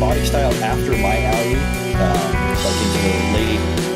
body style after my Audi, like into the late.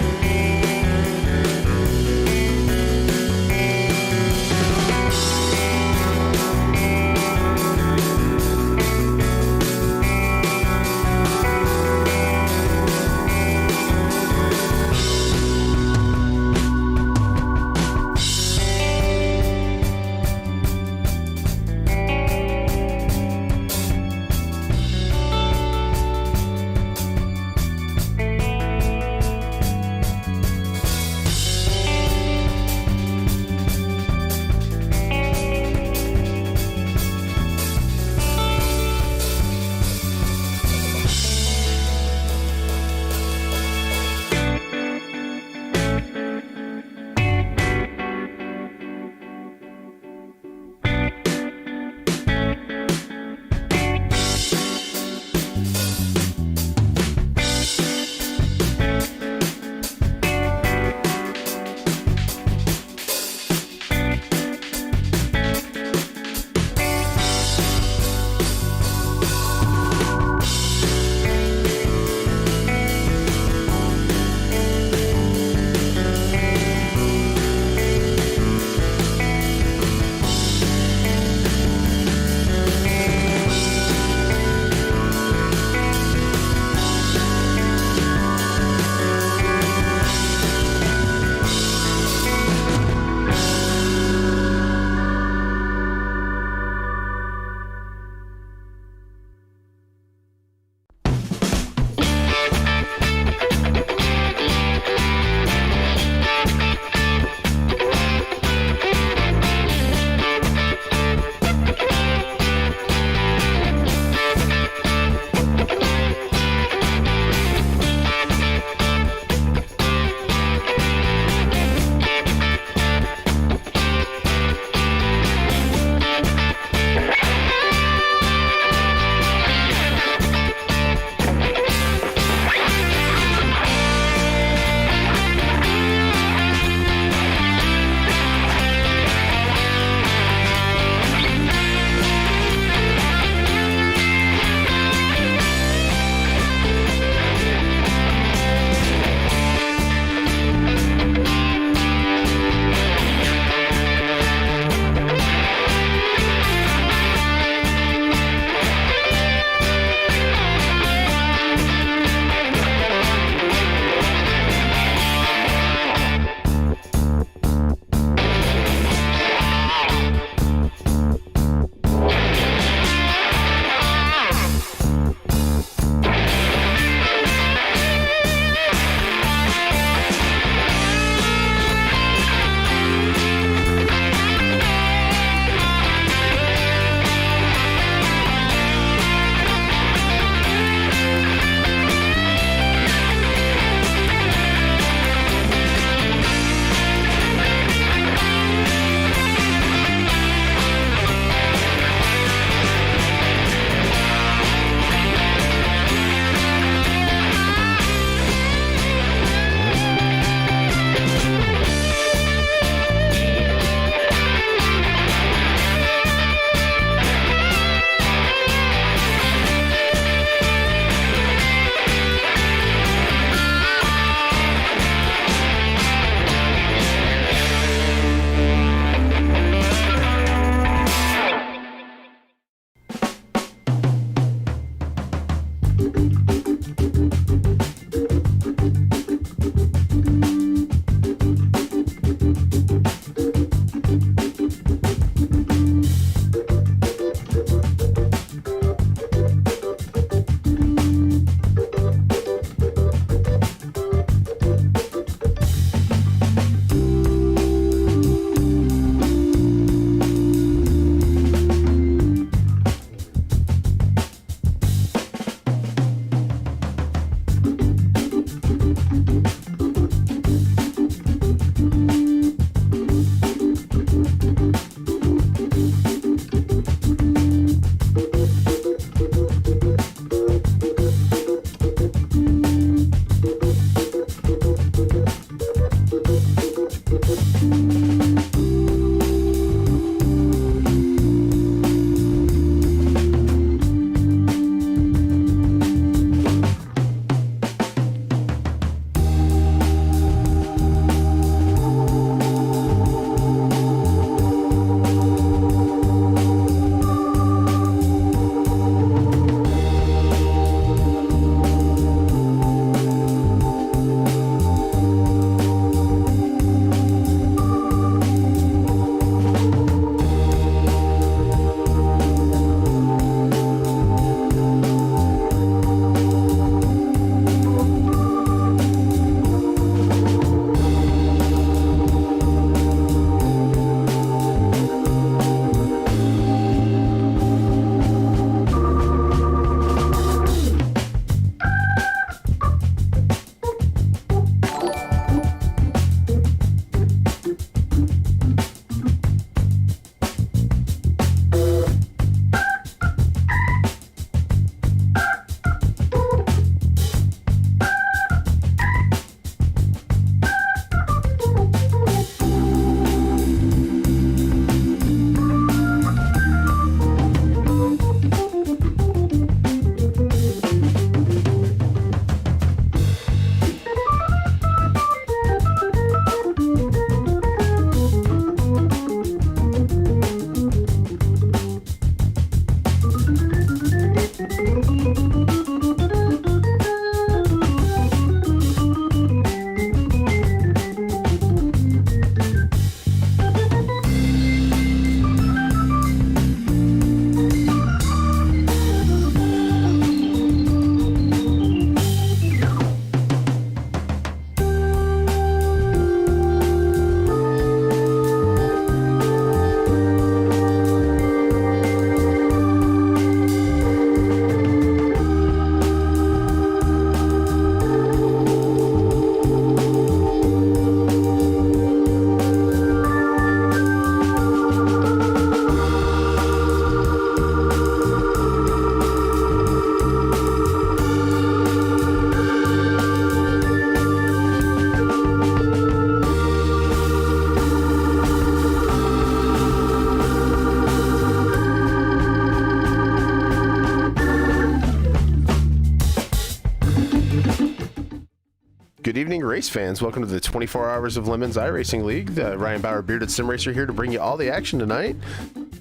Good evening, race fans. Welcome to the 24 Hours of Lemons iRacing League. Ryan Bauer, Bearded Sim Racer, here to bring you all the action tonight.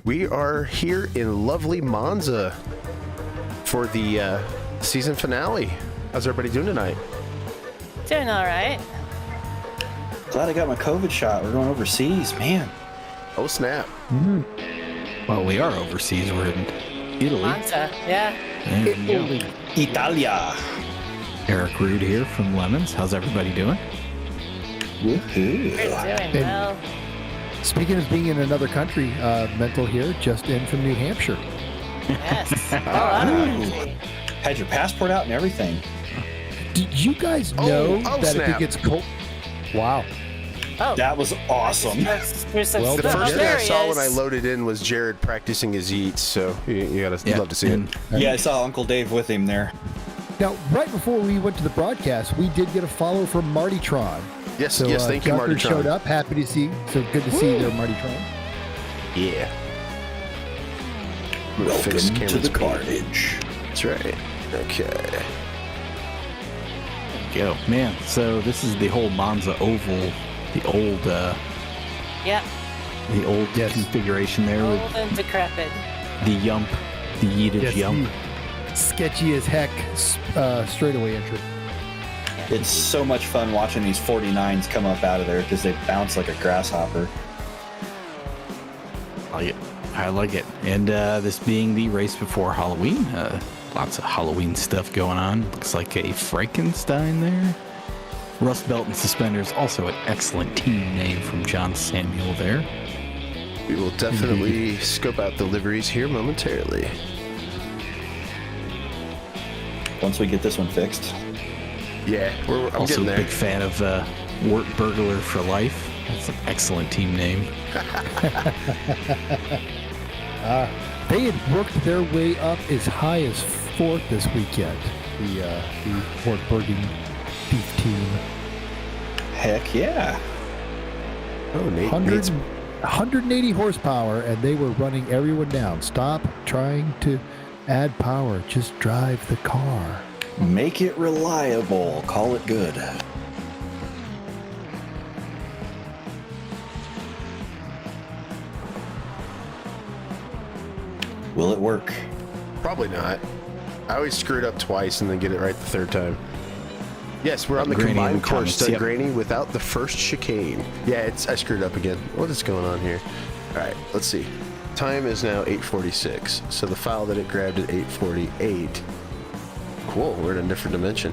We are here in lovely Monza for the season finale. How's everybody doing tonight? Doing all right. Glad I got my COVID shot. We're going overseas, man. Oh, snap. Mm-hmm. Well, we are overseas. We're in Italy. MONZA, yeah. Italy. Italia. Eric Rude here from Lemons. How's everybody doing? Woohoo. We're doing well. Speaking of being in another country, Mental here, just in from New Hampshire. Yes. Oh, Had your passport out and everything. Did you guys know that snap. if it gets cold? Wow. oh. That was awesome. There's some Well, The stuff. first Oh, thing I there he saw is. when I loaded in was Jared practicing his yeets, so you gotta love to see it. Yeah, I saw Uncle Dave with him there. Now, right before we went to the broadcast, we did get a follow from Martytron. Yes, So, yes, thank you, Gunther Martytron. showed up. Happy to see. So good to see you there, Martytron. Yeah. I'm gonna fix Welcome to Cameron's the carnage. That's right. Okay. Go. Man, so this is the whole Monza oval, the old Yep. Yes. configuration there Old with and decrepit. the yump, the yeetage yump. Sketchy as heck straightaway entry. It's so much fun watching these 49s come up out of there because they bounce like a grasshopper. I like it. And this being the race before Halloween, lots of Halloween stuff going on. Looks like a Frankenstein there. Rust Belt and Suspenders, also an excellent team name from John Samuel there. We will definitely scope out the liveries here momentarily. Once we get this one fixed. Yeah, I'm Also getting a there. big fan of Wort Burglar for Life. That's an excellent team name. They had worked their way up as high as fourth this weekend. The Fort Bergen Beef team. Heck yeah. Oh, Nate. 180 horsepower, and they were running everyone down. Stop trying to add power. Just drive the car. Make it reliable. Call it good. Will it work? Probably not. I always screw it up twice and then get it right the third time. Yes, we're on the Granny in combined the course. comments, Stud yep. Granny without the first chicane. Yeah, I screwed up again. What is going on here? All right, let's see. Time is now 8:46. So the file that it grabbed at 8:48. Cool, we're in a different dimension.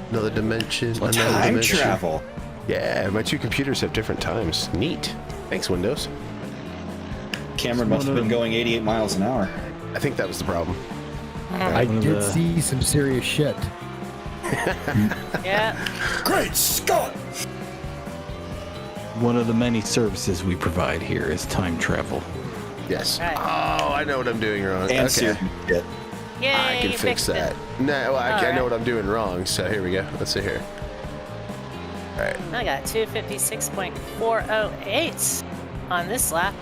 Another dimension. Another Time dimension. travel. Yeah, my two computers have different times. Neat. Thanks, Windows. Cameron must have been going 88 miles an hour. I think that was the problem. I One of did the- see some serious shit. Yeah. Great Scott! One of the many services we provide here is time travel. Yes. Right. Oh, I know what I'm doing wrong. And Okay. serious shit. Yay, I can you fix fixed that. it. No, well, I know Alright. what I'm doing wrong. So here we go. Let's see here. All right. I got 256.408 on this lap.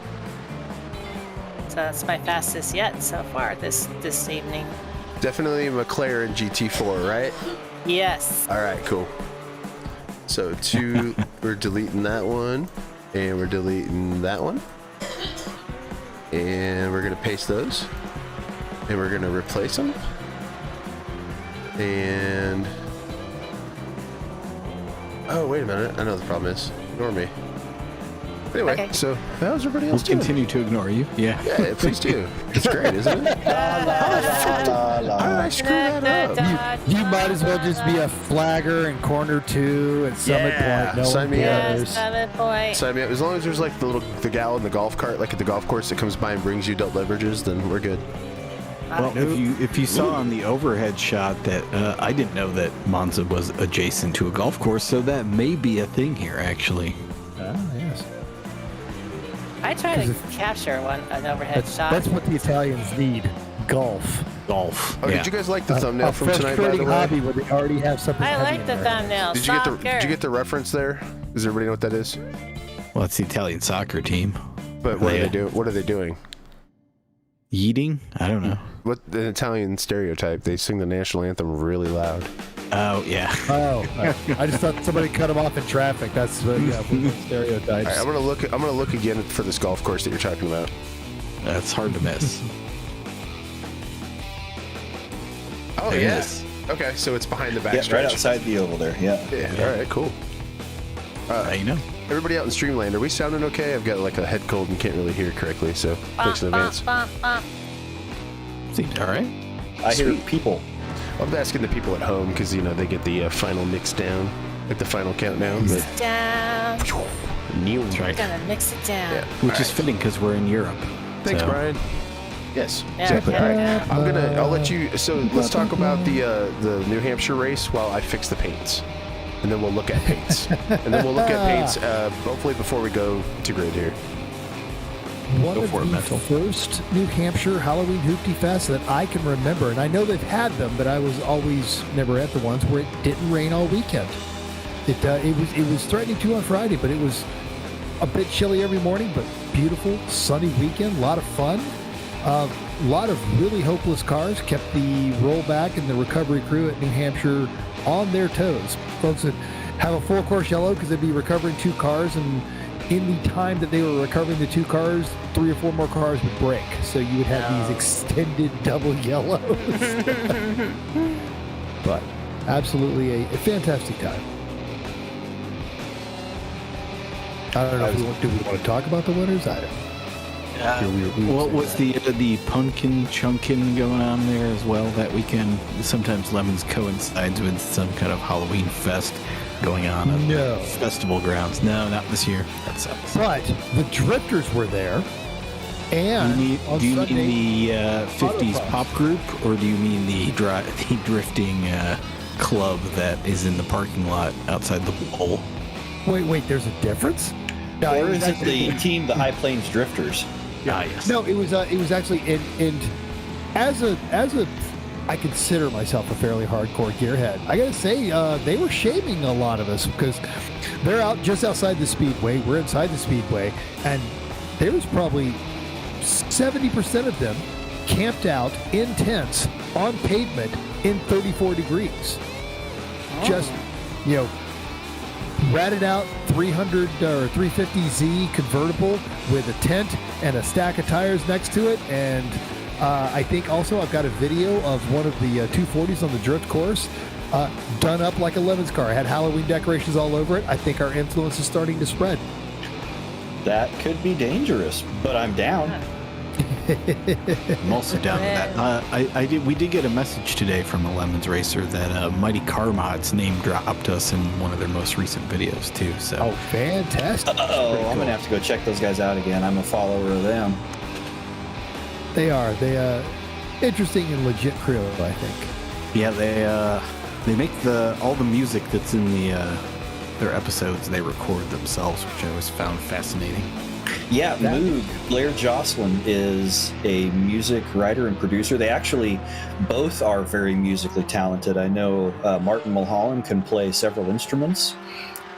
So that's my fastest yet so far this evening. Definitely a McLaren GT4, right? Yes. All right, cool. So we're deleting that one, and we're deleting that one, and we're gonna paste those, and we're gonna replace them, and oh wait a minute, I know what the problem is. Ignore me. Anyway, Okay. so how's everybody We'll else doing? continue to ignore you. Yeah. Yeah, please do. It's great, isn't it? How did I screw that up? You might as well just be a flagger in corner 2 at Summit Yeah, Point. No sign one me up. cares. 7 point. So I mean, as long as there's like the gal in the golf cart, like at the golf course that comes by and brings you adult beverages, then we're good. Well, if you saw on the overhead shot that I didn't know that Monza was adjacent to a golf course, so that may be a thing here actually. Ah, yes. I try to capture an overhead shot. That's what the Italians need. Golf. Golf. Oh, yeah. did you guys like the thumbnail a from tonight, by the frustrating way? hobby where they already have something I heavy like in the there. thumbnail. Did you get the reference there? Does everybody know what that is? Well, it's the Italian soccer team. But what are they doing? What are they doing? Yeeting? I don't know. What the Italian stereotype? They sing the national anthem really loud. Oh, yeah. Oh, I just thought somebody cut him off in traffic. That's stereotypes. All right, I'm gonna look again for this golf course that you're talking about. That's hard to miss. Oh, There it yes. Okay, so it's behind the back Yeah, stretch. right outside the oval there. Yeah. Yeah. All right, cool. Now you know. Everybody out in Streamland, are we sounding okay? I've got like a head cold and can't really hear correctly, so thanks in advance. Seemed all right. I hear people. I'm asking the people at home because they get the final mix down, like the final countdown. But Down. That's right. Gonna mix it down. yeah. Which All is right. fitting because we're in Europe. Thanks, So- Brian. Yes, Yeah, exactly. yeah, All right, yeah. I'll let you. So let's talk about the New Hampshire race while I fix the paints, and then we'll look at paints, hopefully before we go to grid here. One Go of for it, the Mental. first New Hampshire Halloween Hoopty Fest that I can remember, and I know they've had them, but I was always never at the ones where it didn't rain all weekend. It was threatening to on Friday, but it was a bit chilly every morning, but beautiful sunny weekend, a lot of fun. A lot of really hopeless cars kept the rollback and the recovery crew at New Hampshire on their toes. Folks that have a full course yellow because they'd be recovering 2 cars, and in the time that they were recovering the 2 cars, 3 or 4 more cars would break. So you would have these extended double yellows. But absolutely a fantastic time. I don't know if do we want to talk about the winners? I don't know. What was the pumpkin chunkin going on there as well that weekend? Sometimes Lemons coincides with some kind of Halloween fest going on at No. the festival grounds. No, not this year. That sucks. But the drifters were there. And Do you Sunday, mean the 50s Autocross. pop group, or do you mean the drifting club that is in the parking lot outside the bowl? Wait, there's a difference? No, Or was is it actually- the team, the High Plains Drifters? Ah, yes. No, it was actually and as a I consider myself a fairly hardcore gearhead. I gotta say, they were shaming a lot of us because they're out just outside the speedway. We're inside the speedway, and there was probably 70% of them camped out in tents on pavement in 34 degrees. Just ratted out 300 or 350Z convertible with a tent and a stack of tires next to it. And I think also I've got a video of one of the 240s on the drift course done up like a Lemons car. It had Halloween decorations all over it. I think our influence is starting to spread. That could be dangerous, but I'm down. I'm also down with that. We did get a message today from a Lemons racer that Mighty Car Mods name dropped us in one of their most recent videos too. So Oh, fantastic. Uh-oh, I'm going to have to go check those guys out again. I'm a follower of them. They are. Interesting and legit crew, I think. yeah, they make all the music that's in their episodes. They record themselves, which I always found fascinating. Yeah, Moog, Blair Jocelyn is a music writer and producer. They actually both are very musically talented. I know Martin Mulholland can play several instruments.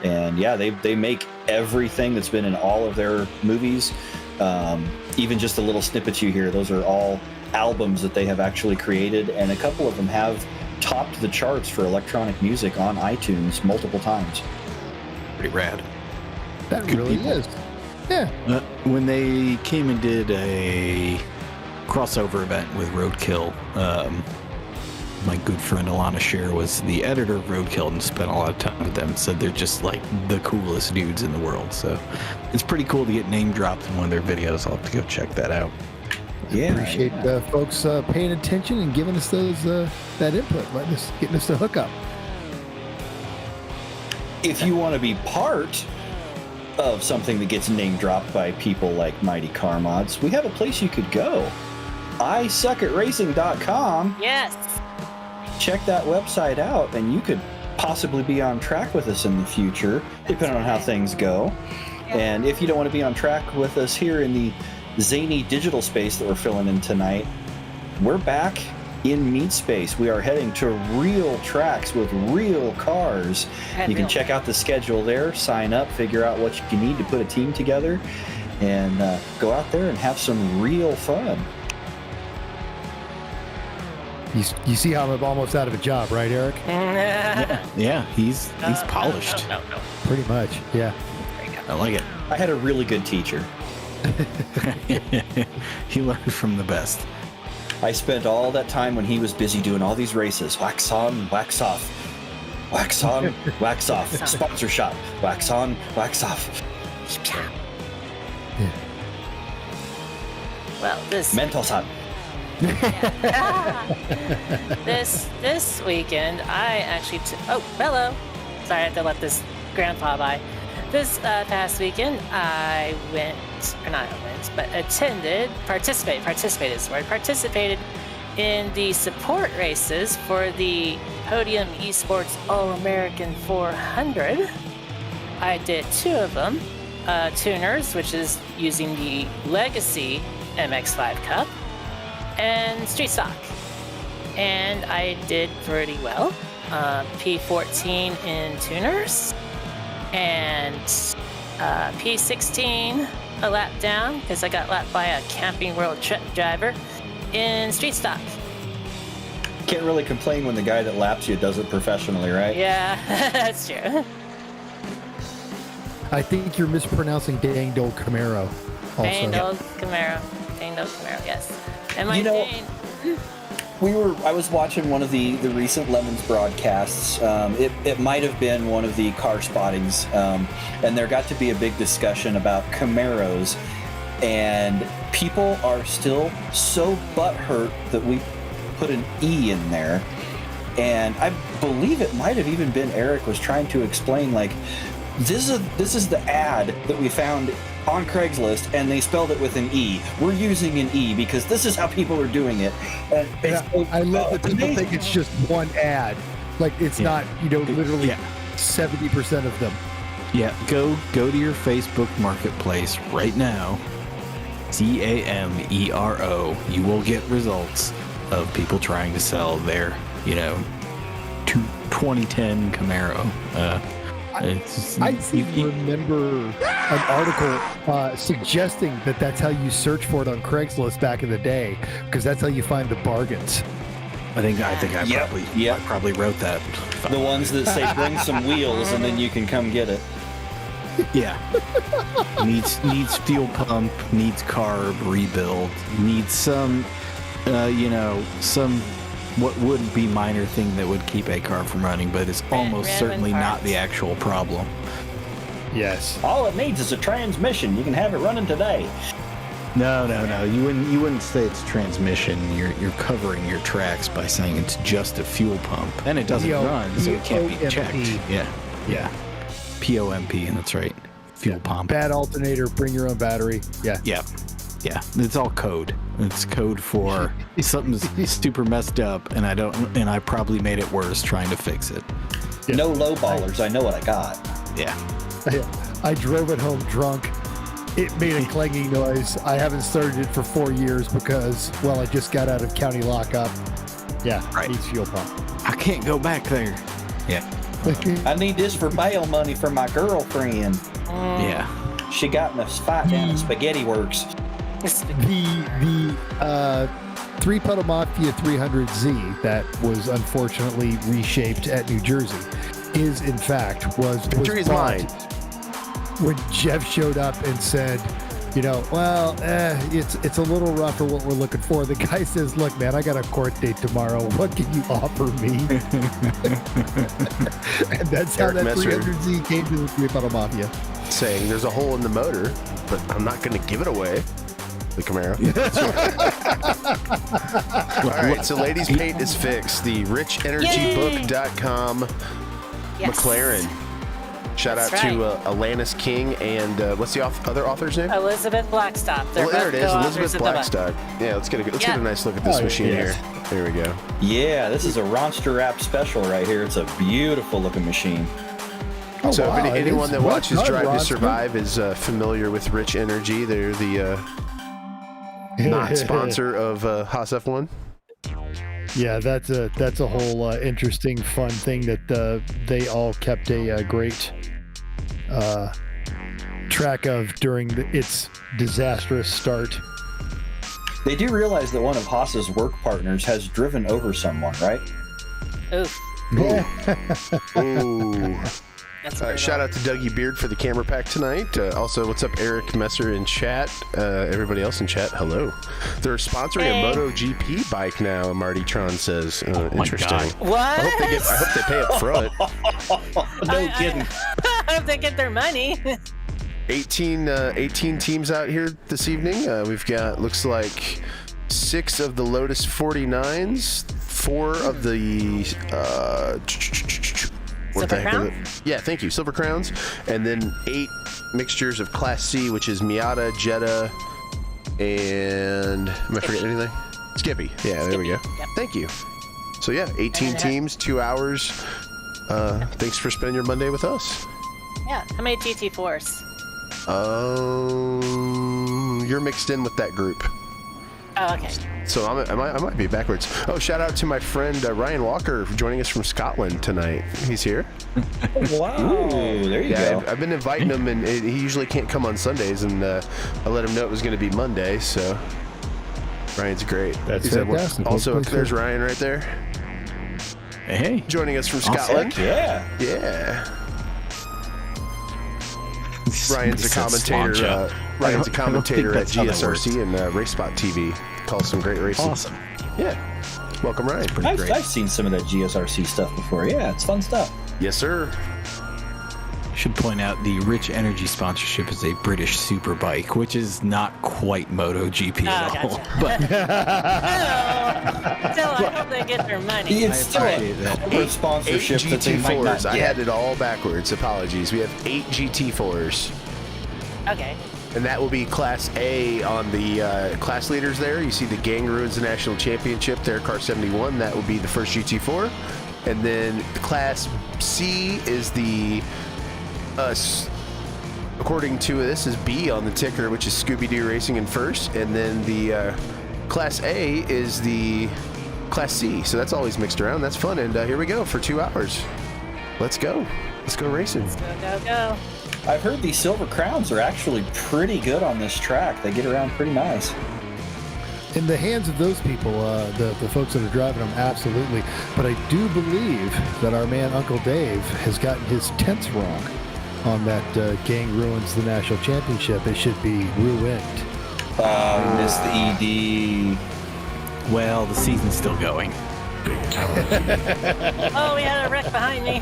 And yeah, they make everything that's been in all of their movies. Even just the little snippets you hear, those are all albums that they have actually created. And a couple of them have topped the charts for electronic music on iTunes multiple times. Pretty rad. That Good really people. is. Yeah. When they came and did a crossover event with Roadkill, my good friend Alana Scher was the editor of Roadkill and spent a lot of time with them. Said they're just like the coolest dudes in the world. So it's pretty cool to get name dropped in one of their videos. I'll have to go check that out. Yeah, Appreciate folks paying attention and giving us that input, getting us to hook up. If you want to be part of something that gets name dropped by people like Mighty Car Mods, we have a place you could go. iSuckAtRacing.com. Yes. Check that website out, and you could possibly be on track with us in the future, depending on how things go. And if you don't want to be on track with us here in the zany digital space that we're filling in tonight, we're back in meat space. We are heading to real tracks with real cars. You can check out the schedule there, sign up, figure out what you need to put a team together, and go out there and have some real fun. You see how I'm almost out of a job, right, Eric? Yeah, he's polished. No. Pretty much, yeah. I like it. I had a really good teacher. He learned from the best. I spent all that time when he was busy doing all these races. Wax on, wax off. Wax on, wax off. Sponsor shot. Wax on, wax off. Well, this Mentos-san. this weekend, I actually hello. Sorry, I had to let this grandpa by. This past weekend, I participated in the support races for the Podium Esports All-American 400. I did 2 of them, tuners, which is using the Legacy MX-5 Cup, and Street Stock. And I did pretty well. P14 in tuners, and P16 a lap down because I got lapped by a Camping World truck driver in Street Stock. Can't really complain when the guy that laps you does it professionally, right? Yeah, that's true. I think you're mispronouncing Dang Dole Camaro. Also. Dang Dole Camaro, yes. And my Dane. I was watching one of the recent Lemons broadcasts. It might have been one of the car spottings, and there got to be a big discussion about Camaros, and people are still so butthurt that we put an E in there. And I believe it might have even been Eric was trying to explain, like, this is the ad that we found on Craigslist, and they spelled it with an E. We're using an E because this is how people are doing it. And I love that people think it's just one ad. Like, it's not, literally 70% of them. Yeah, go to your Facebook marketplace right now. Camero. You will get results of people trying to sell their, 2010 Camaro. I remember an article suggesting that that's how you search for it on Craigslist back in the day, because that's how you find the bargains. I think I probably wrote that. The ones that say bring some wheels and then you can come get it. Yeah. needs fuel pump, needs carb, rebuild, needs some, some what would be minor thing that would keep a car from running, but it's almost certainly not the actual problem. Yes. All it needs is a transmission. You can have it running today. No. You wouldn't say it's transmission. You're covering your tracks by saying it's just a fuel pump, and it doesn't run, so it can't be checked. Yeah. POMP, and that's right. Fuel pump. Bad alternator. Bring your own battery. Yeah. It's all code. It's code for something's super messed up, and I probably made it worse trying to fix it. Yeah. No low ballers. I know what I got. Yeah. I drove it home drunk. It made a clanging noise. I haven't started it for 4 years because, I just got out of county lockup. Yeah, right. Needs fuel pump. I can't go back there. Yeah. I need this for bail money for my girlfriend. Yeah. She got in a fight down at Spaghetti Works. The 3-pedal Mafia 300Z that was unfortunately reshaped at New Jersey is, in fact, was mine. When Jeff showed up and said, it's a little rough for what we're looking for. The guy says, look, man, I got a court date tomorrow. What can you offer me? And that's how that 300Z came to the 3-pedal Mafia. Saying there's a hole in the motor, but I'm not going to give it away. The Camaro. All right, so ladies' paint is fixed. The richenergybook.com McLaren. Shout out to Alanis King and what's the other author's name? Elizabeth Blackstock. There it is, Elizabeth Blackstock. Yeah, let's get a nice look at this machine here. There we go. Yeah, this is a Ronster Wrap special right here. It's a beautiful looking machine. If anyone that watches Drive to Survive is familiar with Rich Energy, they're the not sponsor of Haas F1. Yeah, that's a whole interesting, fun thing that they all kept a great track of during its disastrous start. They do realize that one of Haas's work partners has driven over someone, right? Oof. Ooh. That's All right, shout out to Dougie Beard for the camera pack tonight. Also, what's up, Eric Messer in chat? Everybody else in chat, hello. They're sponsoring a MotoGP bike now, Marty Tron says. Interesting. God. What? I hope they pay up front. No kidding. I hope they get their money. 18 teams out here this evening. We've got, looks like, 6 of the Lotus 49s, 4 of the Silver Crown? Yeah, thank you. Silver Crowns. And then 8 mixtures of Class C, which is Miata, Jetta, and... Am I forgetting anything? Skippy. Yeah, there we go. Yep. Thank you. So yeah, 18 teams, 2 hours. Thanks for spending your Monday with us. Yeah. How many GT4s? You're mixed in with that group. Oh, okay. So I might be backwards. Oh, shout out to my friend Ryan Walker for joining us from Scotland tonight. He's here. Wow. Ooh, there you go. I've been inviting him, and he usually can't come on Sundays, and I let him know it was going to be Monday. So Ryan's great. That's He's fantastic. Also, there's Ryan right there, Hey. joining us from Scotland. Yeah. Yeah. Ryan's a commentator. Ryan's a commentator at GSRC and RaceSpot TV. Calls some great racing. Awesome. Yeah. Welcome, Ryan. I've seen some of that GSRC stuff before. Yeah, it's fun stuff. Yes, sir. Should point out the Rich Energy sponsorship is a British superbike, which is not quite MotoGP at all. Gotcha. But Still, I hope they get their money. It's still appreciate that. a corporate sponsorship 8 that they might not GT4s. I get. had it all backwards. Apologies. We have 8 GT4s. Okay. And that will be Class A on the class leaders there. You see the Gang Ruins National Championship there, car 71. That will be the first GT4. And then the Class C is the, according to this, is B on the ticker, which is Scooby-Doo Racing in first. And then the Class A is the Class C. So that's always mixed around. That's fun. And here we go for 2 hours. Let's go. Let's go racing. Go. I've heard these Silver Crowns are actually pretty good on this track. They get around pretty nice. In the hands of those people, the folks that are driving them, absolutely. But I do believe that our man Uncle Dave has gotten his tense wrong on that Gang Ruins the National Championship. It should be ruined. I missed the ED. well, the season's still going. Oh, we had a wreck behind me.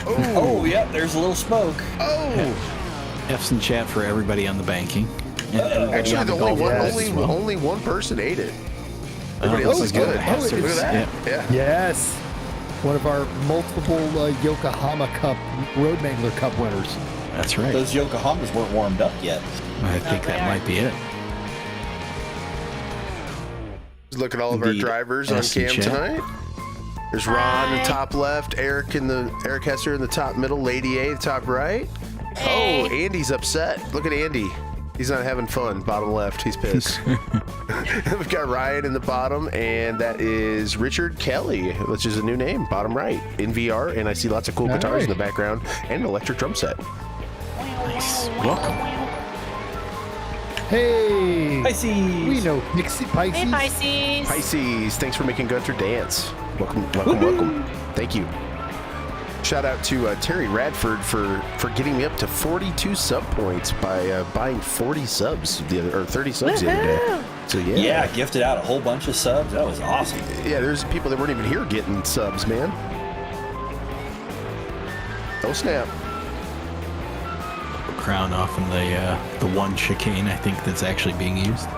Oh, yeah, there's a little smoke. Oh! F's in chat for everybody on the banking. And everybody Actually, on the golf course as well. only one person ate it. Everybody Looks else is like good. the hazards. Look at that. Yeah. Yeah. Yes. One of our multiple Yokohama Cup, Road Mangler Cup winners. That's right. Those Yokohamas weren't warmed up yet. I think that might be it. Look at all of our Indeed. drivers on Yes, in cam chat. tonight. There's Ron in the Hi. top left, Eric Hesser in the top middle, Lady A in the top right. Hey. Oh, Andy's upset. Look at Andy. He's not having fun. Bottom left, he's pissed. We've got Ryan in the bottom, and that is Richard Kelly, which is a new name. Bottom right in VR, and I see lots of cool guitars in the background and an electric drum set. Nice. Welcome. Hey. Pisces. We know Pixie Pisces. Hey, Pisces. Pisces, thanks for making Gunter dance. Welcome. Thank you. Shout out to Terry Radford for getting me up to 42 sub points by buying 40 subs or 30 subs the other day. So Yeah, gifted out a whole bunch of subs. That was awesome. Yeah, there's people that weren't even here getting subs, man. Oh snap! Crown off in the one chicane I think that's actually being used.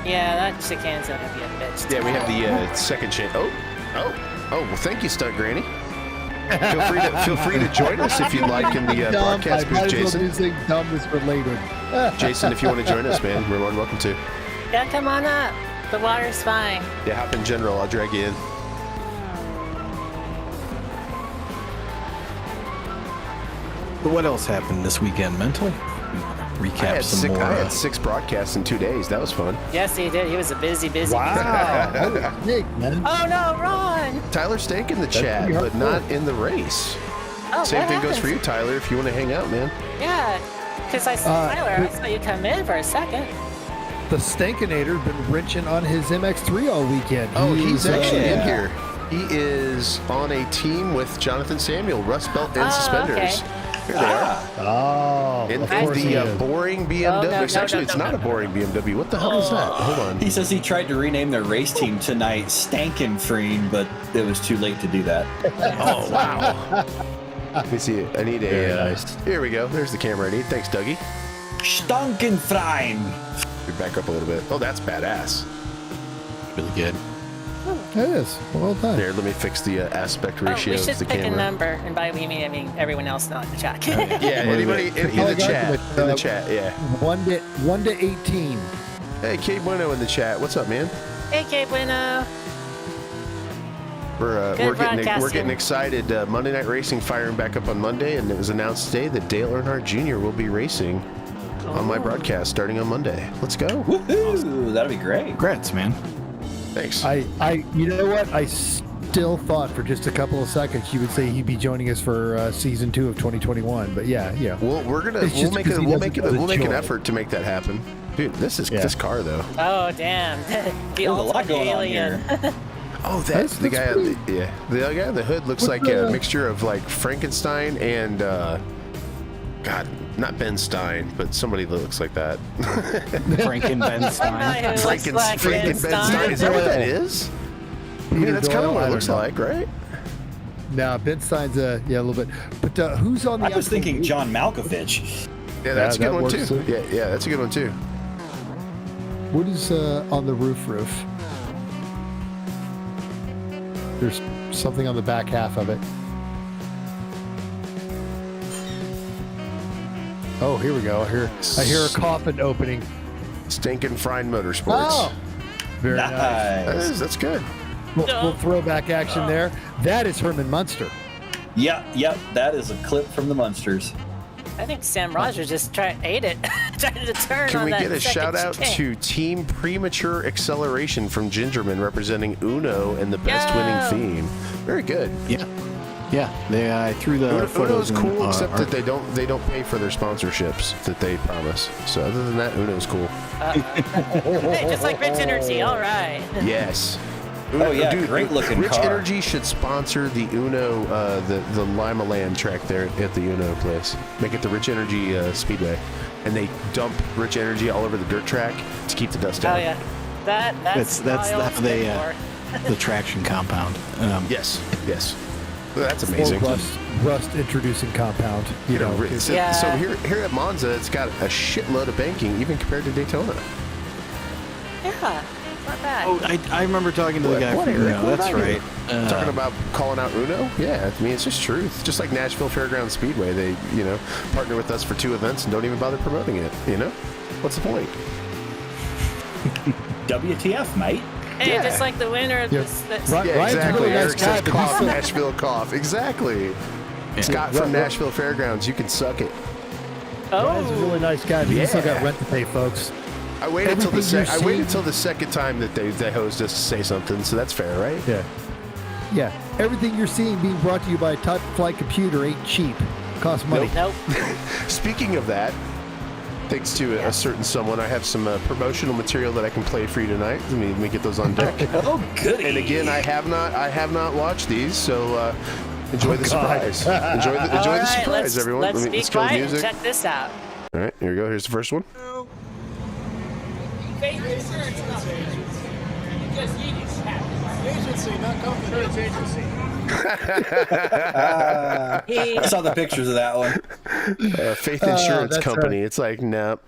Yeah, that chicane's gonna be a bitch. Yeah, we have the second chance. Oh, well, thank you, Stunt Granny. Feel free to join us if you'd like in the broadcast booth, Jason. Dumb is related. Jason, if you want to join us, man, we're more than welcome to. Yeah, come on up. The water's fine. Yeah, hop in general. I'll drag you in. But what else happened this weekend, Mental? Recap some more. I had 6 broadcasts in 2 days. That was fun. Yes, he did. He was a busy. Wow. Holy snake, man. Oh no, Ron! Tyler Stank in the chat, pretty but not in the race. Oh, Same what thing goes for you, happened? Tyler, if you want to hang out, man. Yeah, because I saw Tyler. I saw you come in for a second. the Stankinator's been wrenching on his MX-3 all weekend. Oh, he's actually in yeah. here. He is on a team with Jonathan Samuel, Rust Belt and Suspenders. Okay. Here they are. Oh, In of course he the is. boring BMW. Oh, no, Actually, it's not a boring BMW. What the hell is that? Hold on. He says he tried to rename their race team tonight Stankenfreen, but it was too late to do that. Oh, wow. Let me see. I need Very a. nice. Here we go. There's the camera I need. Thanks, Dougie. Stankenfrein. We back up a little bit. Oh, that's badass. Really good. It is. Well done. Here, let me fix the aspect Oh, ratio we of should the pick a camera. number, and by we mean I mean everyone else not in the chat. Yeah, anybody in the chat. In the chat, yeah. 1 to 18. Hey, Kate Bueno in the chat. What's up, man? Hey, Kate Bueno. We're Good getting broadcasting. excited. Monday Night Racing firing back up on Monday, and it was announced today that Dale Earnhardt Jr. will be racing on my broadcast starting on Monday. Let's go. Woohoo! That'll be great. Congrats, man. Thanks. You know what? I still thought for just a couple of seconds you would say he'd be joining us for season 2 of 2021. But yeah. Well, we'll It's make just 'cause he we'll doesn't make know the an joy. effort to make that happen. Dude, this car though. Oh, damn. The There's a lot ultimate going on alien. here. Oh, that's the guy. pretty- The guy on the hood looks like a mixture of like Frankenstein and God, not Ben Stein, but somebody that looks like that. Frankenstein. It looks like Ben Stein. Is that what that is? I mean, that's kind of what it looks like, right? No, Ben Stein's a little bit. But who's on the? I was actual thinking roof? John Malkovich. Yeah, that's Yeah, a good that one works too. too. Yeah, that's a good one too. What is on the roof? There's something on the back half of it. Oh, here we go. I hear a coffin opening. Stinking Fried Motorsports. Very nice. That's good. We'll throwback action there. That is Herman Munster. Yep. That is a clip from the Munsters. I think Sam Rogers just ate it. Tried to turn Can on we that get a second shout out chicane. to Team Premature Acceleration from Gingerman representing Uno and the best Yo! winning theme? Very good. Yeah. I threw the photos Uno's in, cool, except our- that they don't pay for their sponsorships that they promise. So other than that, Uno's cool. Hey, just like Rich Energy. All right. Yes. Oh, yeah, great-looking Rich car. Energy should sponsor the Uno, the Lima Land track there at the Uno place. Make it the Rich Energy Speedway, and they dump Rich Energy all over the dirt track to keep the dust Oh down. yeah. That's That's all how they it's good the traction compound. Yes. Well, that's Or amazing. rust introducing compound. You know. So, Yeah. so here at Monza, it's got a shitload of banking, even compared to Daytona. for. Yeah. Not bad. Oh, I remember talking to the guy What, from Eric? Uno. What That's about you? right. Talking about calling out Uno? Yeah, I mean, it's just truth. Just like Nashville Fairgrounds Speedway, they, partner with us for 2 events and don't even bother promoting it, What's the point? WTF, mate? Hey, yeah. just like the winner of this. Right. Yeah, Ryan's a exactly. really nice Eric guy, says but he's cough, still- Nashville cough. Exactly. Scott from Nashville Fairgrounds, you can suck it. Ryan's a really nice guy, but he's still got Yeah. rent to pay, folks. I waited until Everything you're seeing- the second time that they hosed us to say something, so that's fair, right? Yeah. Everything you're seeing being brought to you by a Top Flight computer ain't cheap. Costs money. Nope. Speaking of that, thanks to a certain someone, I have some promotional material that I can play for you tonight. Let me get those on deck. Oh, goody. And again, I have not watched these, so enjoy the God. surprise. Enjoy All the right, surprise, everyone. Let's be kill the quiet and music. check this out. All right, here we go. Here's the first one. I saw the pictures of that one. Faith Insurance that's Company. It's like, nope,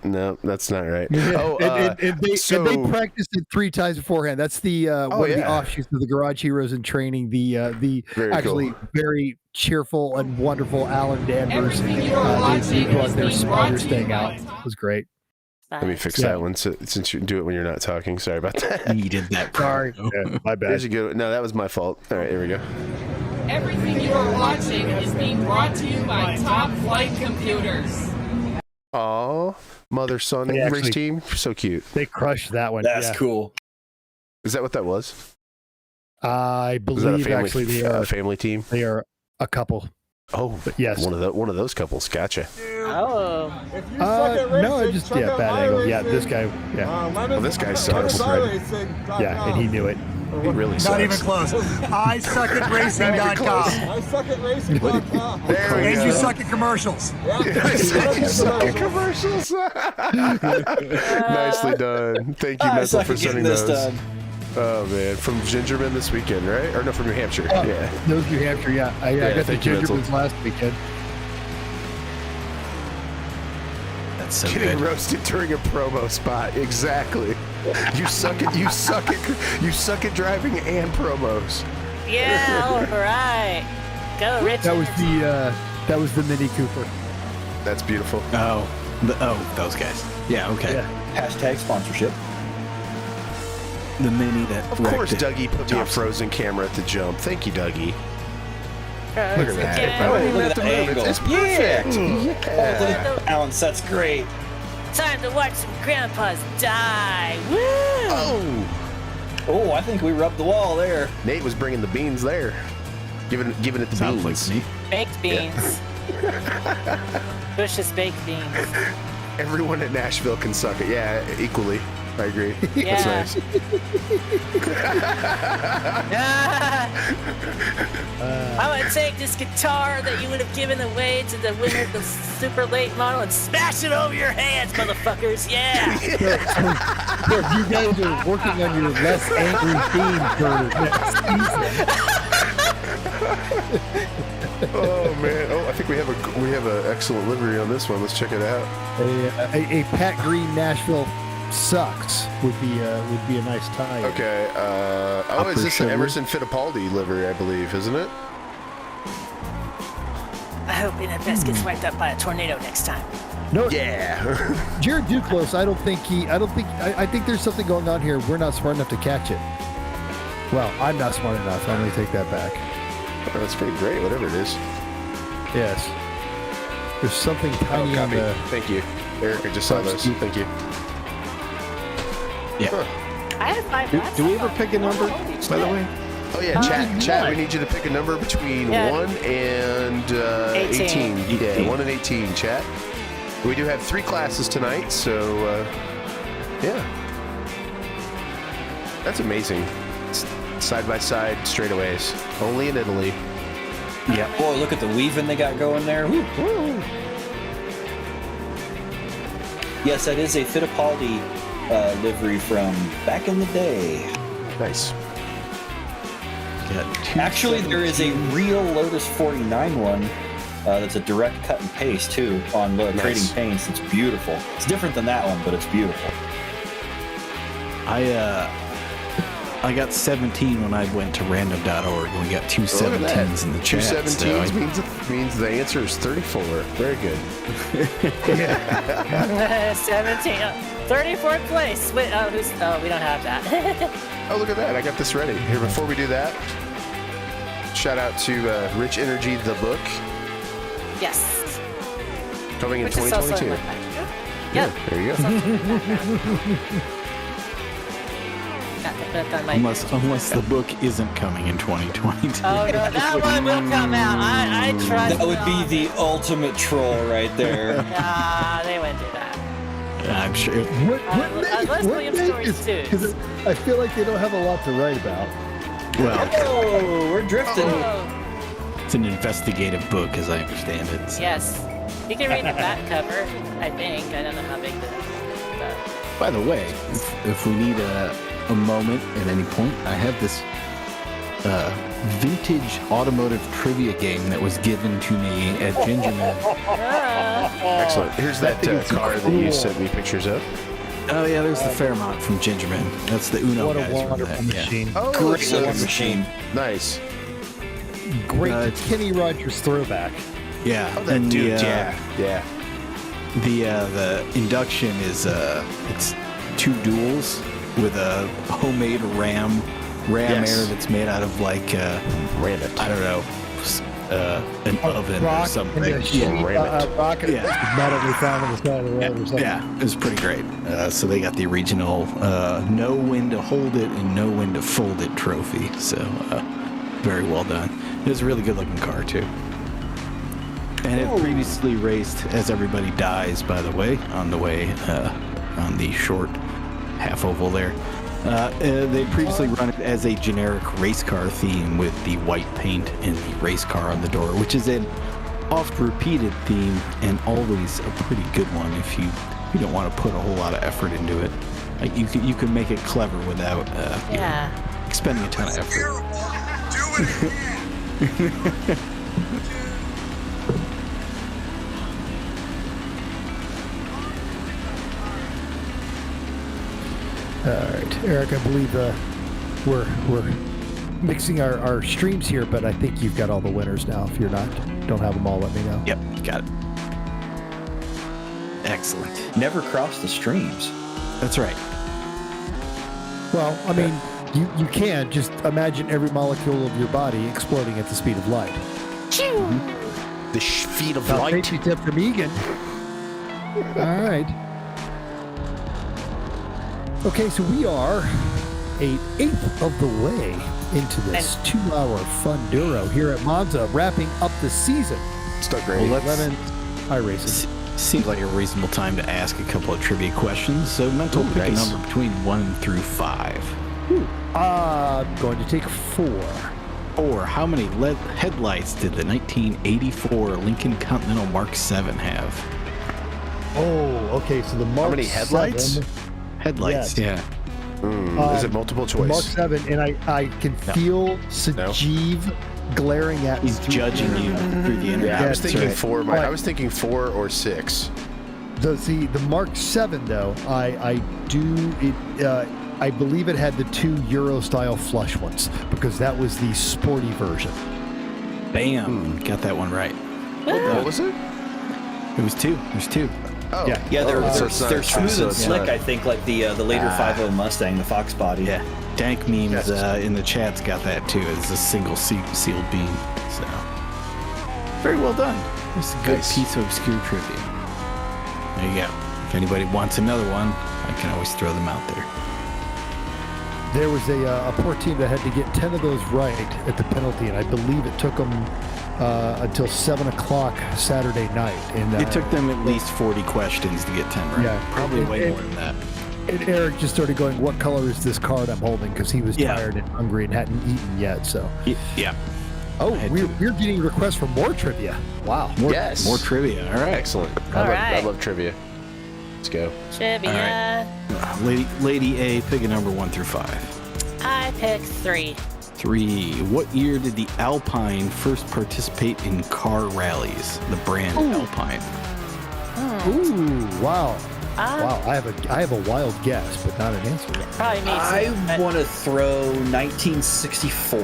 that's not right. Oh, and they practiced it 3 times beforehand. That's the one of the yeah. offshoots of the Garage Heroes in Training. The Very actually cool. very cheerful and wonderful Alan Danvers. They brought their spotters thing out. It was great. Let me fix Yeah. that one since you do it when you're not talking. Sorry about that. Needed that. Sorry, my bad. There's a good. No, that was my fault. All right, here we go. Everything you are watching is being brought to you by Top Flight Computers. Aw, mother son They actually- race team, so cute. They crushed that one. That's yeah. cool. Is that what that was? I Was that a believe actually family, family team? they are a couple. Oh, yes. one of those couples. Gotcha. Oh. No, I just bad angle. Yeah, this guy. Yeah, Well, this guy sucks. yeah, and he knew it. He really sucks. Not even close. I suck at racing.com. I suck at racing.com. There we And go. you suck at commercials. You suck at commercials. Nicely done. Thank you, I Mental, suck for at getting sending this those. done. Oh man, from Gingerman this weekend, right? Or no, from New Hampshire. Yeah. Those New Hampshire. Yeah, I got the thank you, Mental. gingerbreads last weekend. That's so Getting good. roasted during a promo spot. Exactly. You suck at driving and promos. Yeah, all right. Go, Rich. That was the Mini Cooper. That's beautiful. Oh, those guys. Yeah, okay. Yeah. Hashtag sponsorship. The mini that. Of course, wrecked it. Dougie put me a frozen camera at the jump. Thank you, Dougie. Look at that. Yeah. I don't even Look have at to that move. angle. It's perfect. Oh, look at that balance. That's great. Time to watch some grandpas die. Woo! Oh, I think we rubbed the wall there. Nate was bringing the beans there. Giving it the Sounds beans. like me. Baked beans. Bush's baked beans. Everyone at Nashville can suck it. Yeah, equally. I agree. Yeah. That's nice. I would take this guitar that you would have given away to the winner of the super late model and smash it over your hands, motherfuckers. Yeah. So you guys are working on your less angry theme for next season. Oh man! Oh, I think we have an excellent livery on this one. Let's check it out. A Pat Green Nashville sucks would be a nice tie. Okay. Is this an Emerson Fittipaldi livery? I believe, isn't it? I hope NFS gets wiped up by a tornado next time. No, Yeah. Jared Duclos. I think there's something going on here. We're not smart enough to catch it. Well, I'm not smart enough. I'm going to take that back. Oh, that's pretty great. Whatever it is. Yes. There's something tiny on Copy. the. Thank you, Eric. I just saw this. Thank you. Yeah. I have 5 rats. Do we ever pick a number, by the way? Oh yeah, chat. We need you to pick a number between Yeah. 1 and 18. 18. Yeah, 1 and 18. Chat. We do have 3 classes tonight, so yeah. That's amazing. Side by side straightaways. Only in Italy. Yeah. Boy, look at the weaving they got going there. Woo. Yes, that is a Fittipaldi livery from back in the day. Nice. Actually, there is a real Lotus 49 one that's a direct cut and paste too on Trading Paints. It's beautiful. It's different than that one, but it's beautiful. I got 17 when I went to random.org and we got 2 17s in the chat. 2 17s means the answer is 34. Very good. 17. 34th place. Wait, we don't have that. Oh, look at that. I got this ready. Here, before we do that, shout out to Rich Energy, the book, Yes. coming in Which is also 2022. in my pack. Yep. There you go. Got to put on my Unless the book isn't coming in 2022. Oh no, that one will come out. I trust. That would be the ultimate troll right there. Nah, they wouldn't do that. I'm sure. Unless William Story's too. Because I feel like they don't have a lot to write about. Well, Oh, we're drifting. Oh, it's an investigative book, as I understand it. So. yes. You can read the back cover, I think. I don't know how big the By the way, if we need a moment at any point, I have this vintage automotive trivia game that was given to me at Gingerman. Excellent. Here's that car that you sent me pictures of. Oh yeah, there's the Fairmont from Gingerman. That's the Uno What a guys from wonderful that. Yeah. machine. Oh, Great so little machine. nice. Great Kenny Rogers throwback. Yeah, Oh, that and dude. the the induction is it's 2 duals with a homemade ram Yes. air that's made out of like Ram it. I don't know an oven or Rock something. and a sheet, ram it. rock and Yeah. metal we found on the side of the road or something. Yeah, it was pretty great. So they got the original know when to hold it and know when to fold it trophy. So very well done. It was a really good looking car too. And it previously raced, as everybody dies, by the way, on the way on the short half oval there. They previously run it as a generic race car theme with the white paint and the race car on the door, which is an oft-repeated theme and always a pretty good one if you don't want to put a whole lot of effort into it. Like you can make it clever without expending a ton of effort. Do it again. All right, Eric, I believe we're mixing our streams here, but I think you've got all the winners now. If you're not, don't have them all, let me know. Yep, got it. Excellent. Never cross the streams. That's right. Well, I mean, you can just imagine every molecule of your body exploding at the speed of light. The speed of Now, light. thank you, tip from Egan. All right. Okay, so we are an eighth of the way into this 2-hour Funduro here at Monza, wrapping up the season. Start great. Well, let's- 11 iRacing. Seems like a reasonable time to ask a couple of trivia questions. So mental pick nice. a number between 1 through 5. I'm going to take 4. Or how many LED headlights did the 1984 Lincoln Continental Mark 7 have? Oh, okay, so the Mark many headlights? 7, Headlights, Yes. Is it multiple choice? Mark 7, and I can feel Sajeev glaring at me. He's judging you through the internet. Yeah, I was That's thinking right. 4. But- I was thinking 4 or 6. The Mark 7 though, I believe it had the 2 Euro style flush ones because that was the sporty version. Bam! Got that one right. What was it? It was 2. There's 2. Oh, Yeah. Yeah, they're, so they're, it's not- they're smooth so and it's slick, not- I think, like the later 5.0 Mustang, the Fox body. Yeah. Dank memes Yes. in the chat's got that too. It's a single sealed beam. So very well done. It's a good Nice. piece of obscure trivia. There you go. If anybody wants another one, I can always throw them out there. There was a poor team that had to get 10 of those right at the penalty, and I believe it took them until 7 o'clock Saturday night. And It took them at least 40 questions to get 10 right. Yeah. Probably And- way and- more than that. And Eric just started going, "What color is this card I'm holding?" Because he was Yeah. tired and hungry and hadn't eaten yet. So, Yeah. oh, had we're getting requests for more trivia. Wow. Yes. More trivia. All right. Excellent. All I right. love trivia. Let's go. Trivia. Lady A, pick a number 1 through 5. I picked 3. 3. What year did the Alpine first participate in car rallies? The brand Alpine. Ooh, wow. Uh, Wow, I have a wild guess, but not an answer yet. Probably me too. I but want to throw 1964.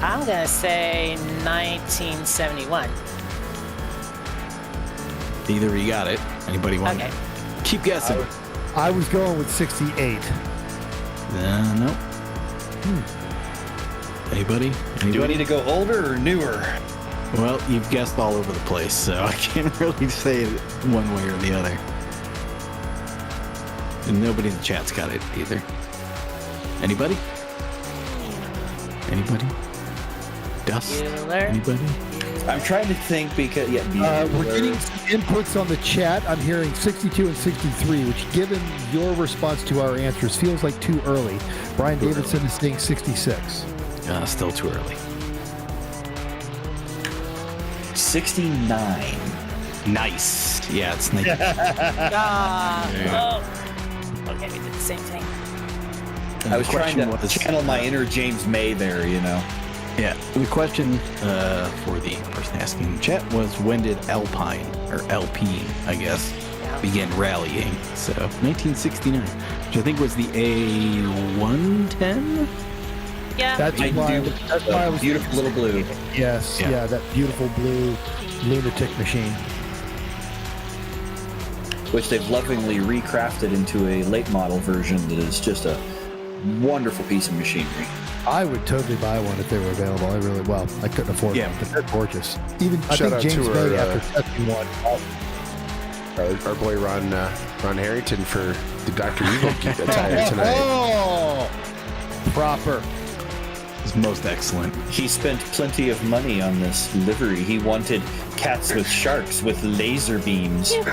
I'm going to say 1971. Either you got it. Anybody want Okay. to keep guessing? I was going with 68. Nope. Anybody? Do I need to go older or newer? Well, you've guessed all over the place, so I can't really say it one way or the other. And nobody in the chat's got it either. Anybody? Anybody? Dust? Bueller. Anybody? I'm trying to think because We're getting some inputs on the chat. I'm hearing 62 and 63, which, given your response to our answers, feels like too early. Brian Davidson is saying 66. Still too early. 69. Nice. Yeah, it's nice. Oh. Okay, we did the same thing. I was trying to was, channel my inner James May there, you know. Yeah, the question for the person asking in the chat was, when did Alpine, or Alpine, I guess, begin rallying? So, 1969, which I think was the A110? Yeah. That's I why, do. that's why I was Beautiful little blue. Yes, Yeah. yeah, that beautiful blue lunatic machine. Which they've lovingly recrafted into a late model version that is just a wonderful piece of machinery. I would totally buy one if they were available. I couldn't afford Yeah. one, but they're gorgeous. Even I Shout think out James to May, our, after testing one, Our boy Ron Harrington for the Dr. Evil attire tonight. oh, proper. It's most excellent. He spent plenty of money on this livery. He wanted Cats with sharks with laser beams. Pew, pew.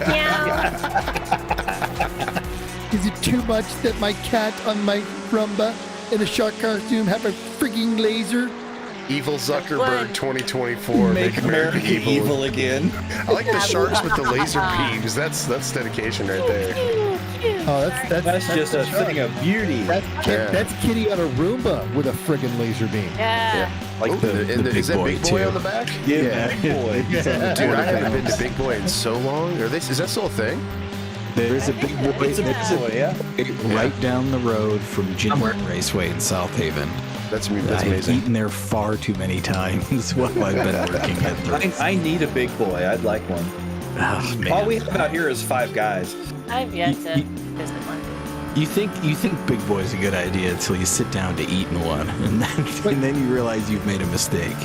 Meow. Is it too much that my cat on my Rumba in a shark costume have a freaking laser? Evil Zuckerberg 2024. Make America evil again. I like the sharks with the laser beams. That's dedication right there. Oh, That's just a thing of beauty. That's Kitty on a Roomba with a friggin' laser beam. Yeah. Like Oh, is that Big Boy too. on the back? Yeah, big boy. He's on the Dude, I haven't been to 200 Big Boy in so long. Is that still a thing? There's a big boy. It's a big boy, yeah. Right down the road from Ginmore Raceway in South Haven. That's I've amazing. eaten there far too many times while I've been working at the. I need a big boy. I'd like one. Oh, man. All we have out here is 5 guys. I've yet to visit one. You think Big Boy is a good idea until you sit down to eat in one, and then you realize you've made a mistake.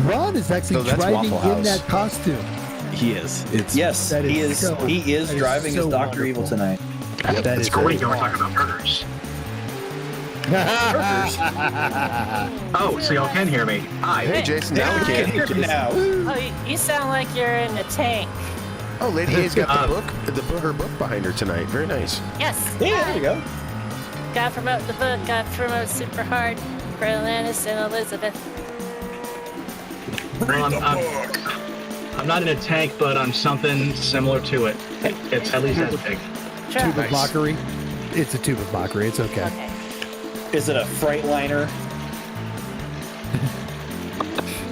Ron is actually No, that's driving Waffle in House. that costume. He is. It's Yes, That he is is. so- He is that is driving so as Dr. Evil wonderful. tonight. That is Great, we're talking about burgers. Oh, so y'all can hear me. Hi. Hey, Jason, now we can. Now. Oh, you sound like you're in a tank. Oh, Lady A's got her book behind her tonight. Very nice. Yes. Yeah, there you go. Gotta promote the book. Gotta promote super hard for Atlantis and Elizabeth. Well, I'm not in a tank, but I'm something similar to it. It's at least as big. Sure. Tube of mockery. It's a tube of mockery. It's okay. Okay. Is it a Freightliner?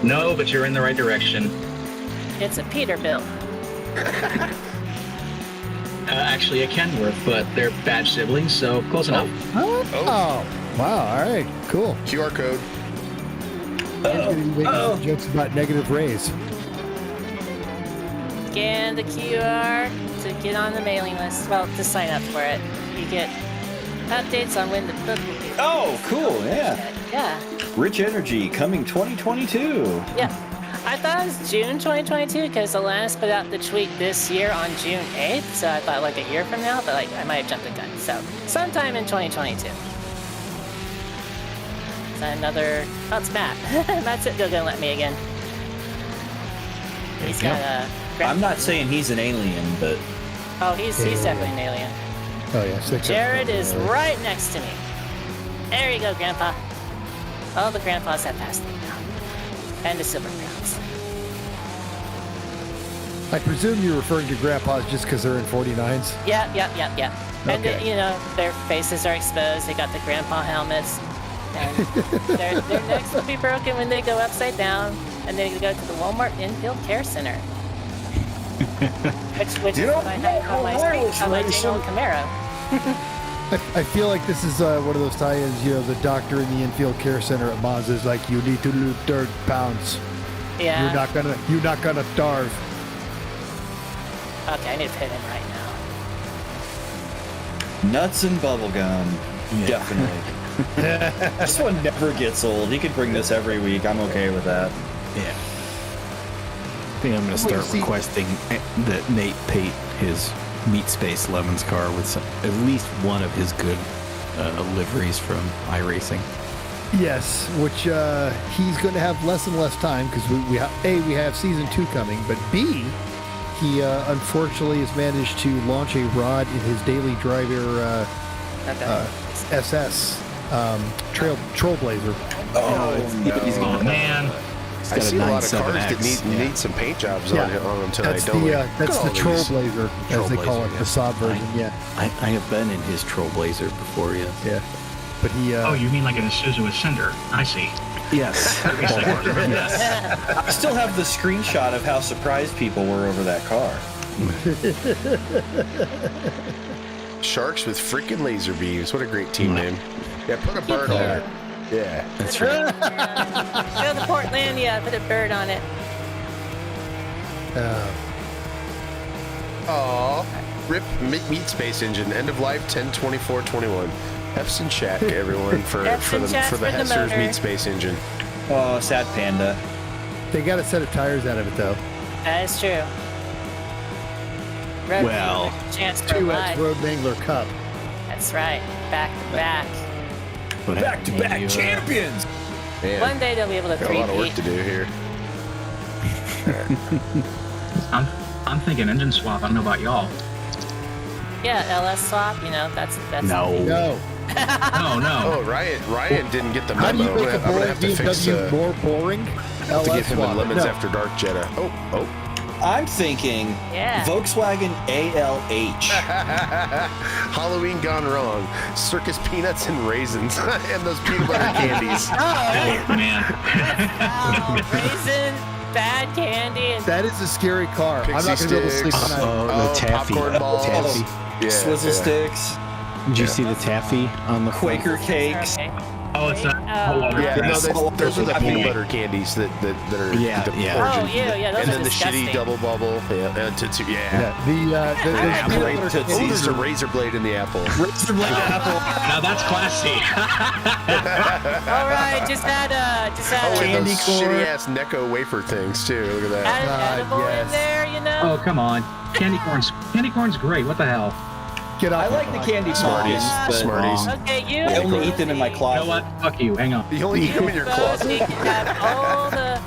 No, but you're in the right direction. It's a Peterbilt. Actually, a Kenworth, but they're badge siblings, so close enough. Oh, wow. All right. Cool. QR code. Making jokes about negative rays. Scan the QR to get on the mailing list. Well, to sign up for it. You get updates on when the book will be. Oh, cool. Yeah. Yeah. Rich Energy coming 2022. Yeah. I thought it was June 2022 because Atlantis put out the tweet this year on June 8th. So I thought like a year from now, but like I might have jumped the gun. So sometime in 2022. So another. Oh, it's Matt. Matt's gonna let me again. He's got a. I'm not saying he's an alien, but Oh, he's definitely an alien. Oh, yeah. Jared is right next to me. There you go, Grandpa. All the grandpas have passed me now. And the silver crowns. I presume you're referring to grandpas just because they're in 49s. Yeah. And, Okay. their faces are exposed. They got the grandpa helmets. And their necks will be broken when they go upside down. And they go to the Walmart Infield Care Center. which is what I have on my dang old Camaro. I feel like this is one of those tie-ins, the doctor in the infield care center at MONZA is like, you need to lose 30 pounds. Yeah. You're not gonna starve. Okay, I need to pit him right now. nuts and bubblegum. Definitely. This one never gets old. He could bring this every week. I'm okay with that. Yeah. I think I'm going to start requesting that Nate paint his Meat Space Lemons car with at least one of his good liveries from iRacing. Yes, which he's going to have less and less time because we have season 2 coming, but B, he unfortunately has managed to launch a rod in his daily driver SS Trailblazer. He's Oh, got man. I see a lot of cars 97X, that need some paint jobs on them tonight, That's don't we? that's the Trailblazer, as they call it, Trailblazer, the Saab version. I have been in his Trailblazer before, yes. Yeah. But he. Oh, you mean like an Isuzu Ascender? I see. Yes. Yes. I still have the screenshot of how surprised people were over that car. Sharks with freaking laser beams. What a great team name. Yeah, put a bird on it. Yeah. That's right. Go to Portlandia, put a bird on it. Aw. RIP Meat Space Engine. End of life 10/24/21. F's and chat, everyone, for the Hesser's motor. Meat Space Engine. Oh, sad panda. They got a set of tires out of it though. That is true. Road Well, Mangler, chance for 2X life. Road Mangler Cup. That's right. Back to back. But Back to back champions. One Man, day they'll be able to got a lot of work three-peat. to do here. I'm thinking engine swap. I don't know about y'all. Yeah, LS swap. That's No. No. No. Oh, Ryan didn't get the How do memo. you make a I'm gonna boring have to fix BMW more boring? to get him in swap. Lemons No. After Dark Jetta. Oh. I'm thinking Yeah. Volkswagen ALH. Halloween gone wrong. Circus peanuts and raisins and those peanut butter candies. Oh man. Raisin, bad candy, and That is a scary car. Pixie I'm not going to be able to sleep sticks. tonight. Oh, the taffy. popcorn balls. Taffy. Yeah, Swizzle yeah. sticks, Did you see the taffy on the front? Quaker cakes. okay. Oh, it's not. Yeah, no, Yes. those are the I mean- peanut butter candies that are Yeah, the yeah. Oh, origin. yeah, those and are then the disgusting. shitty double bubble. Yeah, and Tootsie. Yeah. Yeah, the Apple peanut butter Tootsie. Oh, candies there's a are- razor blade in the apple. Razor blade apple. Now that's classy. All right, just add Oh, and Candy those corn. shitty ass Necco wafer things too. Look at that. add an edible yes. in there, Oh, come on. Candy corn's great. What the hell? Get I off like my the candy Smarties. pumpkins, but Smarties. Okay, you. I only eat them in my You know closet. what? Fuck you. Hang on. You only eat them in your So closet. you can have all the.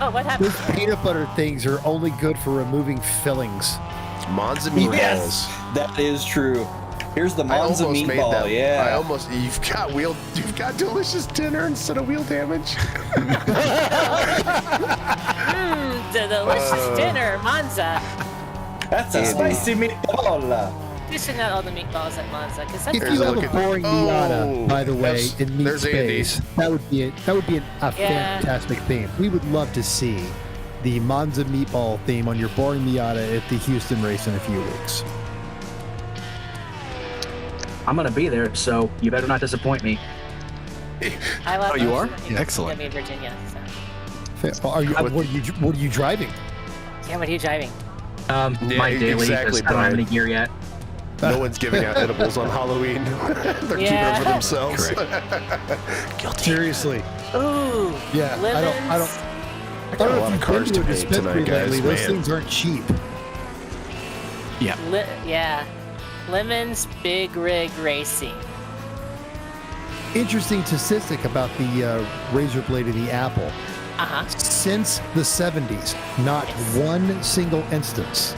Oh, what happened? Those peanut butter things are only good for removing fillings. Monza meatballs. Yes, that is true. Here's the I Monza almost made meatball. them. Yeah. You've got delicious dinner instead of wheel damage. The delicious dinner, Monza. That's a Andy. spicy meatball. Dishing out all the meatballs at Monza, because that's If Here's you a have look a at- boring Oh, Miata, by the way, that's- in meat there's Andy's. space, that would be a fantastic theme. We would love to see the Monza meatball theme on your boring Miata at the Houston race in a few weeks. I'm gonna be there, so you better not disappoint me. I love. Oh, you those. are? Excellent. In Virginia. So. What are you driving? Yeah, what are you driving? Yeah, My daily. exactly, Because I don't have Brian. any gear yet. No one's giving out edibles on Halloween. They're keeping them for themselves. Guilty. Seriously. Ooh. Yeah. Lemons. I don't I know got a if lot of you've cars been to to a paint dispensary tonight, lately. guys. Those Man. things aren't cheap. Yeah. Lemons Big Rig Racing. Interesting statistic about the razor blade of the Apple. Since the 70s, not one single instance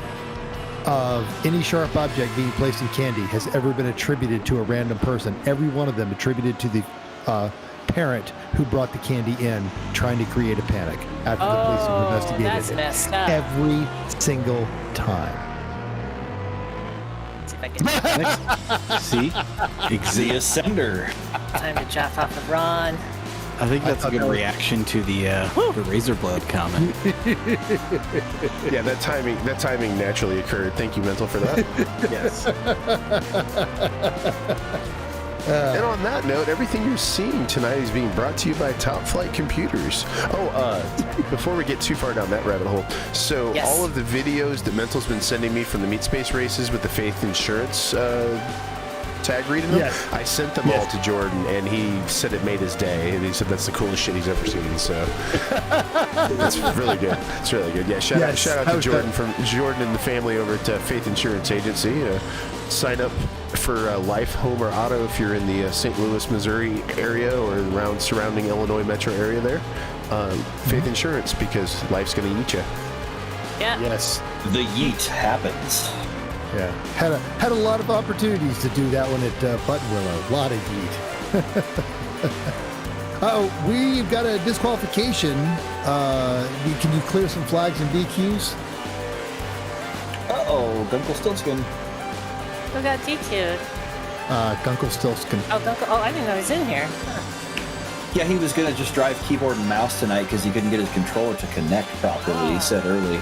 of any sharp object being placed in candy has ever been attributed to a random person. Every one of them attributed to the parent who brought the candy in, trying to create a panic after the police have investigated that's it. messed up. Every single time. Let's see if I can See? The Ascender. time to drop off of Ron. I think that's a good reaction to the razor blade comment. Yeah, that timing naturally occurred. Thank you, Mental, for that. Yes. And on that note, everything you're seeing tonight is being brought to you by Top Flight Computers. Before we get too far down that rabbit hole, so Yes. all of the videos that Mental's been sending me from the Meat Space races with the Faith Insurance tag reading them, Yes. I sent them all to Jordan, and he said it made his day. And he said that's the coolest shit he's ever seen. So it's really good. It's really good. Yeah, shout out How to is Jordan that? from Jordan and the family over at Faith Insurance Agency. Sign up for life, home, or auto if you're in the St. Louis, Missouri area or around surrounding Illinois metro area there. Faith Insurance, because life's going to eat you. Yeah. Yes. The yeet happens. Yeah. Had a lot of opportunities to do that one at Buttonwillow. A lot of yeet. We've got a disqualification. Can you clear some flags and DQs? Uh-oh, Gunkel Stiltskin. Who got DQ'd? Gunkel Stilskin. Oh, I didn't know he was in here. Yeah, he was going to just drive keyboard and mouse tonight because he couldn't get his controller to connect properly, he said early.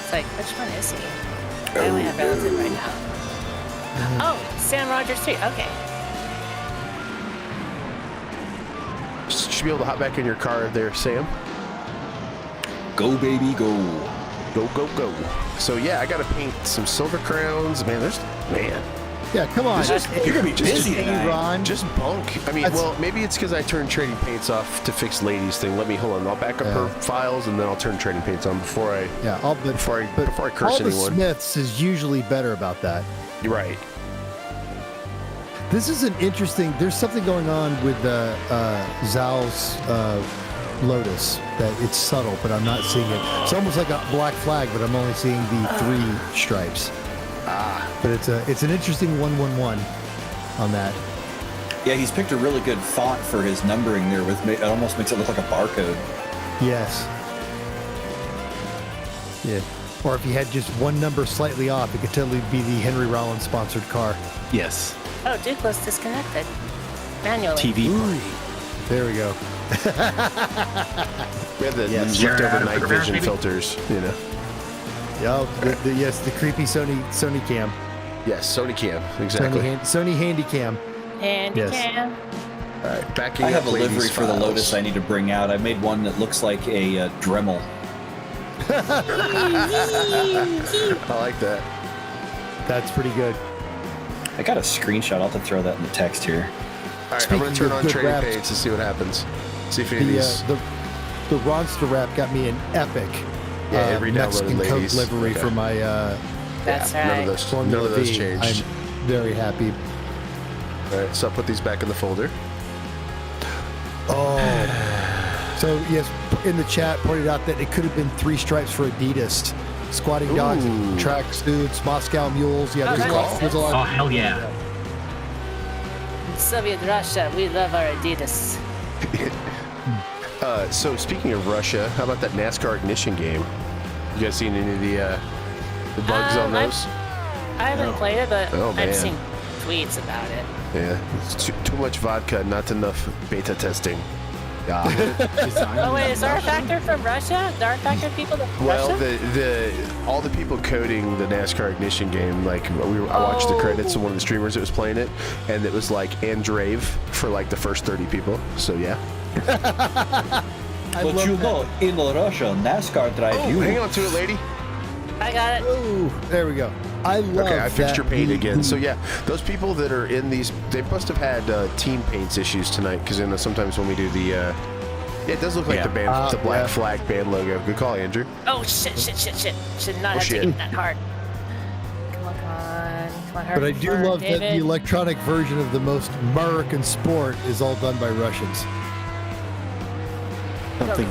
It's like, which one is he? I only have relative right now. Oh, Sam Rogers too. Okay. Should be able to hop back in your car there, Sam. Go, baby, go. Go, go, go. So yeah, I got to paint some silver crowns. Man, Yeah, come on. You're going to be busy Hey, tonight. Ron. just bunk. I mean, That's- well, maybe it's because I turned trading paints off to fix ladies thing. Hold on. I'll back up her files and then I'll turn trading paints on before I before I curse all the anyone. Smiths is usually better about that. You're right. This is an interesting. There's something going on with Zal's Lotus that it's subtle, but I'm not seeing it. It's almost like a black flag, but I'm only seeing the 3 stripes. But it's an interesting 111 on that. Yeah, he's picked a really good font for his numbering there. It almost makes it look like a barcode. Yes. Yeah. Or if you had just one number slightly off, it could totally be the Henry Rollins sponsored car. Yes. Oh, Duplo's disconnected. Manually. TV party. There we go. We have the Yes. leftover night vision filters, you know. Yes, the creepy Sony cam. Yes, Sony Cam, exactly. Sony Handycam. Handy Yes. cam. All right, backing I up have a ladies' livery for the files. Lotus I need to bring out. I made one that looks like a Dremel. I like that. That's pretty good. I got a screenshot. I'll have to throw that in the text here. All right, Speaking I'm going to turn of on good trading raps- page to see what happens. See if any of these. The Ronster wrap got me an epic every downloaded Mexican Coke ladies. livery Okay. for my That's None right. of those, Formula none of those V. changed. I'm very happy. All right, so I'll put these back in the folder. Oh. So, yes, in the chat pointed out that it could have been 3 stripes for Adidas. Squatting dogs, Ooh. track suits, Moscow mules. Yeah, Oh, there's a nice. lot. There's a Oh, lot. hell yeah. Soviet Russia, we love our Adidas. So speaking of Russia, how about that NASCAR ignition game? You guys seen any of the bugs on those? I haven't played it, but Oh, man. I've seen tweets about it. Yeah, it's too much vodka, not enough beta testing. Yeah. Oh wait, is R Factor from Russia? The R Factor people from Well, Russia? the all the people coding the NASCAR ignition game, like I watched the credits of one of the streamers that was playing it, and it was like Andrave for like the first 30 people. So yeah. I But love you that. know, in Russia, NASCAR drive Oh, you. hang on to it, lady. I got it. Ooh, there we go. I love Okay, I fixed that your paint the- again. So yeah, those people that are in these, they must have had team paints issues tonight, because you know sometimes when we do the, yeah, it does look like Yeah. the band, the black Yeah. flag band logo. Good call, Andrew. Oh shit! Should not have shit. taken that hard. Come on, But I do love that the David. electronic version of the most American sport is all done by Russians.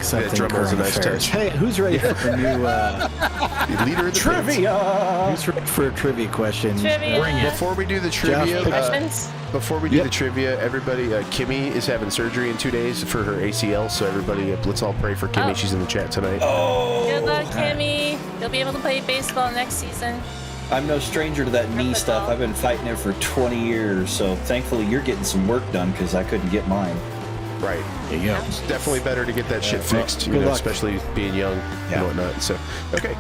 Something Drummer's a current nice affairs. touch. Hey, who's ready for a new Leader of the Trivia! who's ready for a trivia question? Trivia. Bring it. Before we do the trivia, Questions? before we do the trivia, everybody, Kimmy is having surgery in 2 days for her ACL. So everybody, let's all pray for Kimmy. Oh. She's in the chat tonight. Good luck, Kimmy. You'll be able to play baseball next season. I'm no stranger to that knee stuff. I've been fighting it for 20 years, so thankfully you're getting some work done because I couldn't get mine. Right. There you go. Ouchies. Definitely better to get that shit fixed, you good know, luck. especially being young Yeah. and whatnot. So, okay.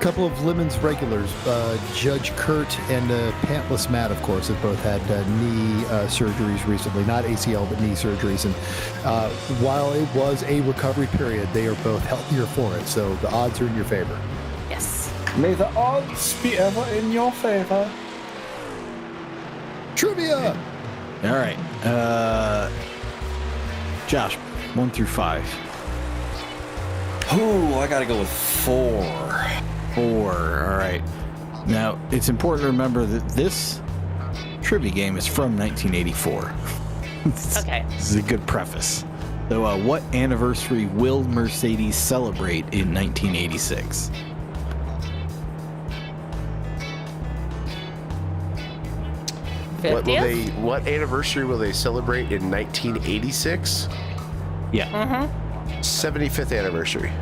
Couple of Lemons regulars, Judge Kurt and Pantless Matt, of course, have both had knee surgeries recently. Not ACL, but knee surgeries. And while it was a recovery period, they are both healthier for it. So the odds are in your favor. Yes. May the odds be ever in your favor. Trivia! All right. Josh, 1 through 5. Ooh, I gotta go with 4. 4. All right. Now, it's important to remember that this trivia game is from 1984. Okay. This is a good preface. So, what anniversary will Mercedes celebrate in 1986? What anniversary will they celebrate in 1986? Yeah. 75th anniversary.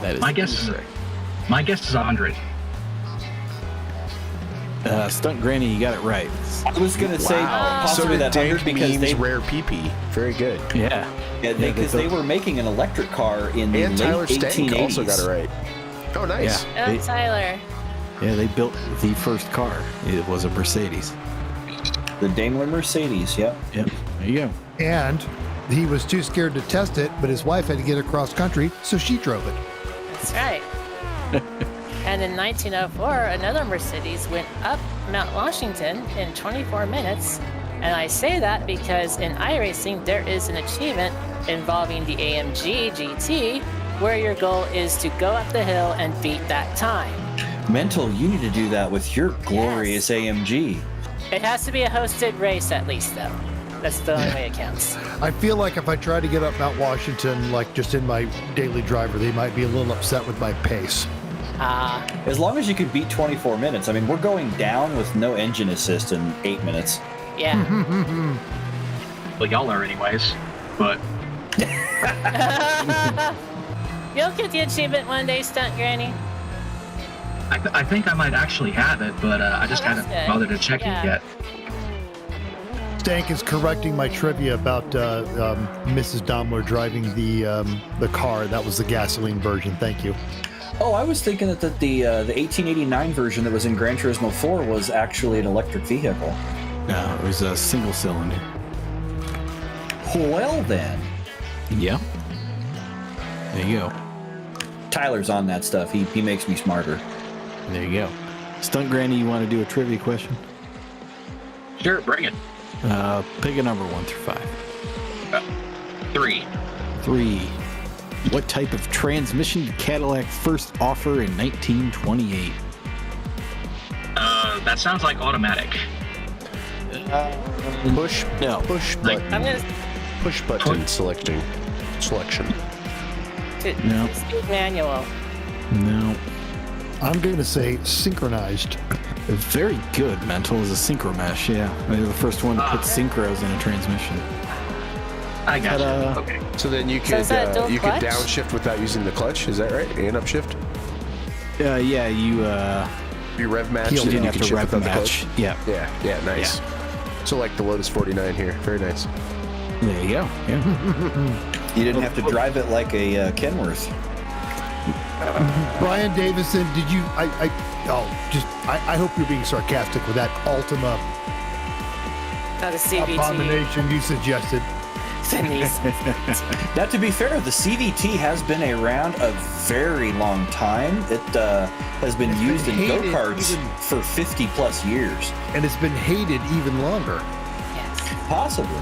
That is My guess is correct. my guess is 100. Stunt Granny, you got it right. I was gonna say So possibly did that 100 because means they, rare PP. Very good. Yeah. because they were making an electric car in the And late Tyler Stank 1880s. also got it right. Oh, nice. Yeah. Oh, Tyler. Yeah, they built the first car. It was a Mercedes. The Daimler Mercedes, yep. Yep. There you go. And he was too scared to test it, but his wife had to get across country, so she drove it. That's right. And in 1904, another Mercedes went up Mount Washington in 24 minutes. And I say that because in iRacing, there is an achievement involving the AMG GT where your goal is to go up the hill and beat that time. Mental, you need to do that with your glorious AMG. It has to be a hosted race at least, though. That's the only way it counts. I feel like if I try to get up Mount Washington, like just in my daily driver, they might be a little upset with my pace. As long as you could beat 24 minutes. I mean, we're going down with no engine assist in 8 minutes. Yeah. Well, y'all are anyways, but You'll get the achievement one day, Stunt Granny. I think I might actually have it, but I just that's haven't good. bothered to check Yeah. it yet. Stank is correcting my trivia about Mrs. Daimler driving the car. That was the gasoline version. Thank you. Oh, I was thinking that the 1889 version that was in Gran Turismo 4 was actually an electric vehicle. No, it was a single cylinder. Well then. Yeah. There you go. Tyler's on that stuff. He makes me smarter. There you go. Stunt Granny, you want to do a trivia question? Sure, bring it. Pick a number 1 through 5. 3. 3. What type of transmission did Cadillac first offer in 1928? That sounds like automatic. Push No. button. I'm gonna Push button selection. No. speed manual. No. I'm going to say synchronized. Very good. Mental is a synchro mesh. Yeah, they were the first one to put synchros in a transmission. I got Ta-da. you. Okay. So then you So could is that a dual you could clutch? downshift without using the clutch. Is that right? And upshift. Yeah, you You rev match. you then didn't have can to shift rev without the match. clutch? Yeah, Yeah, nice. So like the Lotus 49 here. Very nice. there you go. Yeah. You didn't have to drive it like a Kenworth. Brian Davison, did you? I hope you're being sarcastic with that Altima Not a CVT. abomination you suggested. Denise. Now, to be fair, the CVT has been around a very long time. It has been used in hated go-karts even- for 50 plus years. And it's been hated even longer. Yes. Possibly.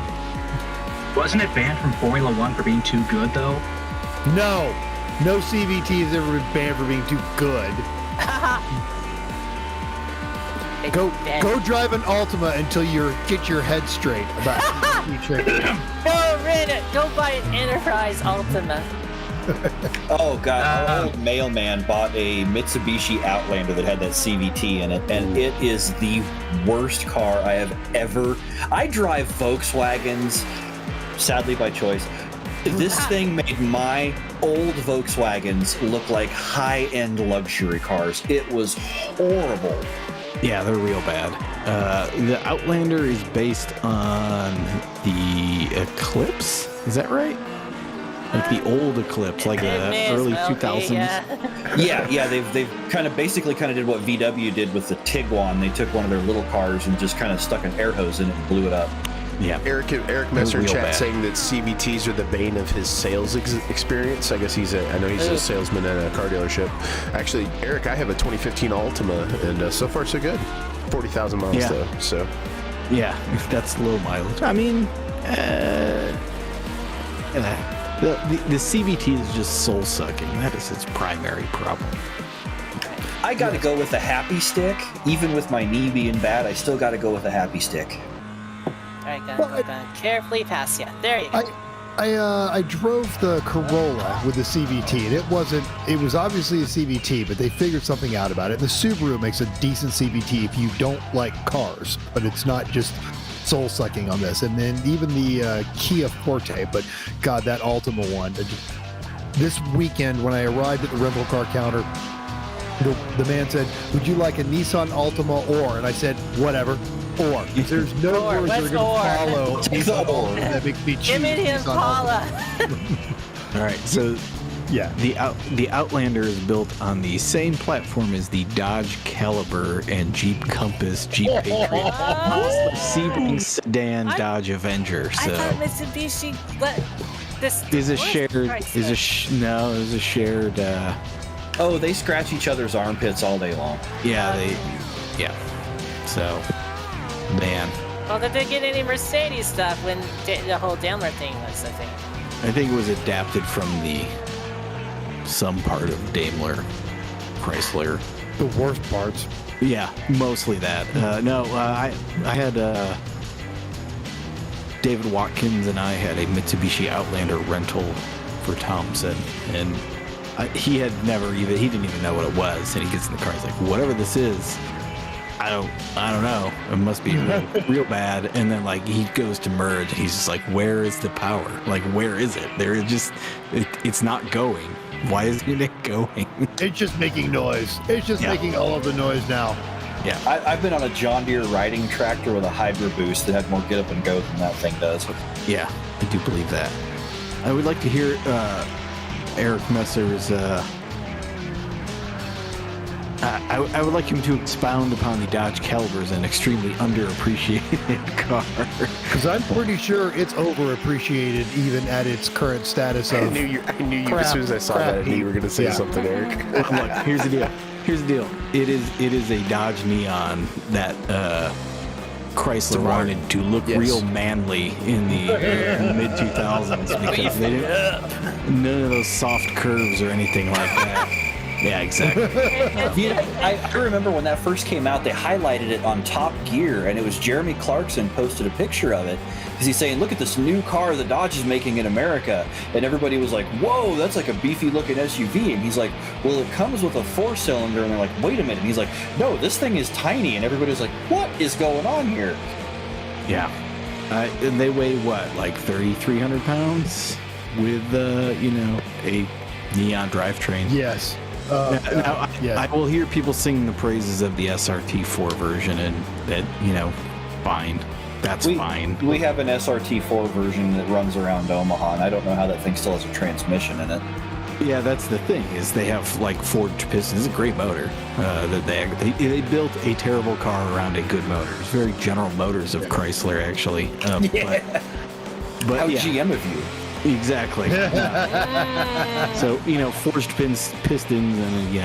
Wasn't it banned from Formula One for being too good, though? No CVT has ever been banned for being too good. Go drive an Altima until you get your head straight about CVT training. Go rent it. Go buy an Enterprise Ultima. Oh god, our old mailman bought a Mitsubishi Outlander that had that CVT in it, and it is the worst car I have ever. I drive Volkswagens, sadly by choice. This thing made my old Volkswagens look like high-end luxury cars. It was horrible. Yeah, they're real bad. The Outlander is based on the Eclipse. Is that right? Like the old Eclipse, like the early 2000s. Yeah, they've kind of did what VW did with the Tiguan. They took one of their little cars and just kind of stuck an air hose in it and blew it up. Yeah. Eric Messer in real chat bad. saying that CVTs are the bane of his sales experience. I guess I know he's a salesman at a car dealership. Actually, Eric, I have a 2015 Altima, and so far so good. 40,000 miles Yeah. though. So Yeah, that's low mileage. I mean, the CVT is just soul sucking. That is its primary problem. I got to go with a happy stick. Even with my knee being bad, I still got to go with a happy stick. Alright, gonna carefully pass you. There you go. I drove the Corolla with the CVT, and it was obviously a CVT, but they figured something out about it. The Subaru makes a decent CVT if you don't like cars, but it's not just soul sucking on this. And then even the Kia Forte, but God, that Altima one. This weekend when I arrived at the rental car counter, the man said, "Would you like a Nissan Altima or?" And I said, "Whatever." Or there's no Or, words that are let's going to or. follow Take the Nissan or. that make me choose Give me the Nissan Impala. All right, so Yeah. the Outlander is built on the same platform as the Dodge Caliber and Jeep Compass, Jeep Patriot, Sebring sedan, Dodge Avenger. I So thought Mitsubishi this is a what? shared Christ is a sake. no is a shared Oh, they scratch each other's armpits all day long. so man, Well, did they get any Mercedes stuff when the whole Daimler thing was a thing? I think it was adapted from some part of Daimler Chrysler The worst parts. Yeah, mostly that. I had David Watkins and I had a Mitsubishi Outlander rental for Thompson, and he didn't even know what it was. And he gets in the car, he's like, whatever this is, I don't know. It must be real bad. And then like he goes to merge, and he's just like, where is the power? Like, where is it? It's not going. Why isn't it going? It's just making noise. It's just making all of the noise now. Yeah. I've been on a John Deere riding tractor with a Hydra boost that had more get up and go than that thing does. Yeah, I do believe that. I would like to hear Eric Messer's. I would like him to expound upon the Dodge Caliber as an extremely underappreciated car. Because I'm pretty sure it's overappreciated even at its current status of. I knew you. As soon as I saw that, I knew you were going to say something, Eric. Look, here's the deal. It is a Dodge Neon that Chrysler wanted to look real manly in the mid 2000s because they didn't none of those soft curves or anything like that. Yeah, exactly. I remember when that first came out, they highlighted it on Top Gear, and it was Jeremy Clarkson posted a picture of it because he's saying, look at this new car the Dodge is making in America. And everybody was like, whoa, that's like a beefy looking SUV. And he's like, well, it comes with a 4-cylinder. And they're like, wait a minute. And he's like, no, this thing is tiny. And everybody's like, what is going on here? Yeah. And they weigh what, like 3,300 pounds with, a Neon drivetrain. Yes. I will hear people singing the praises of the SRT4 version, and that, fine. That's fine. We have an SRT4 version that runs around Omaha, and I don't know how that thing still has a transmission in it. Yeah, that's the thing, is they have like forged pistons. It's a great motor. They built a terrible car around a good motor. It's very General Motors of Chrysler, actually. But how GM of you. Exactly. So, forged pistons, and,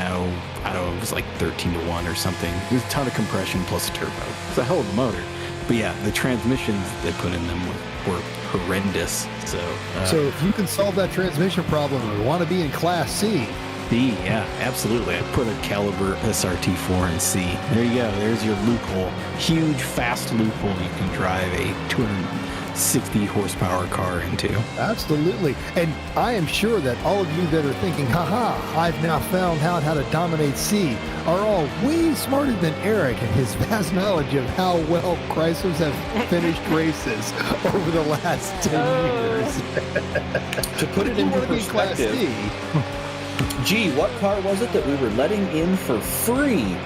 I don't know, it was like 13-1 or something. There's a ton of compression plus a turbo. It's a hell of a motor. But yeah, the transmissions they put in them were horrendous. So if you can solve that transmission problem, we want to be in Class C. B, yeah, absolutely. I put a Caliber SRT4 in C. There you go. There's your loophole. Huge, fast loophole you can drive a 260 horsepower car into. Absolutely. And I am sure that all of you that are thinking, haha, I've now found out how to dominate C, are all way smarter than Eric and his vast knowledge of how well Chryslers have finished races over the last 10 years. To put it into perspective, gee, what car was it that we were letting in for free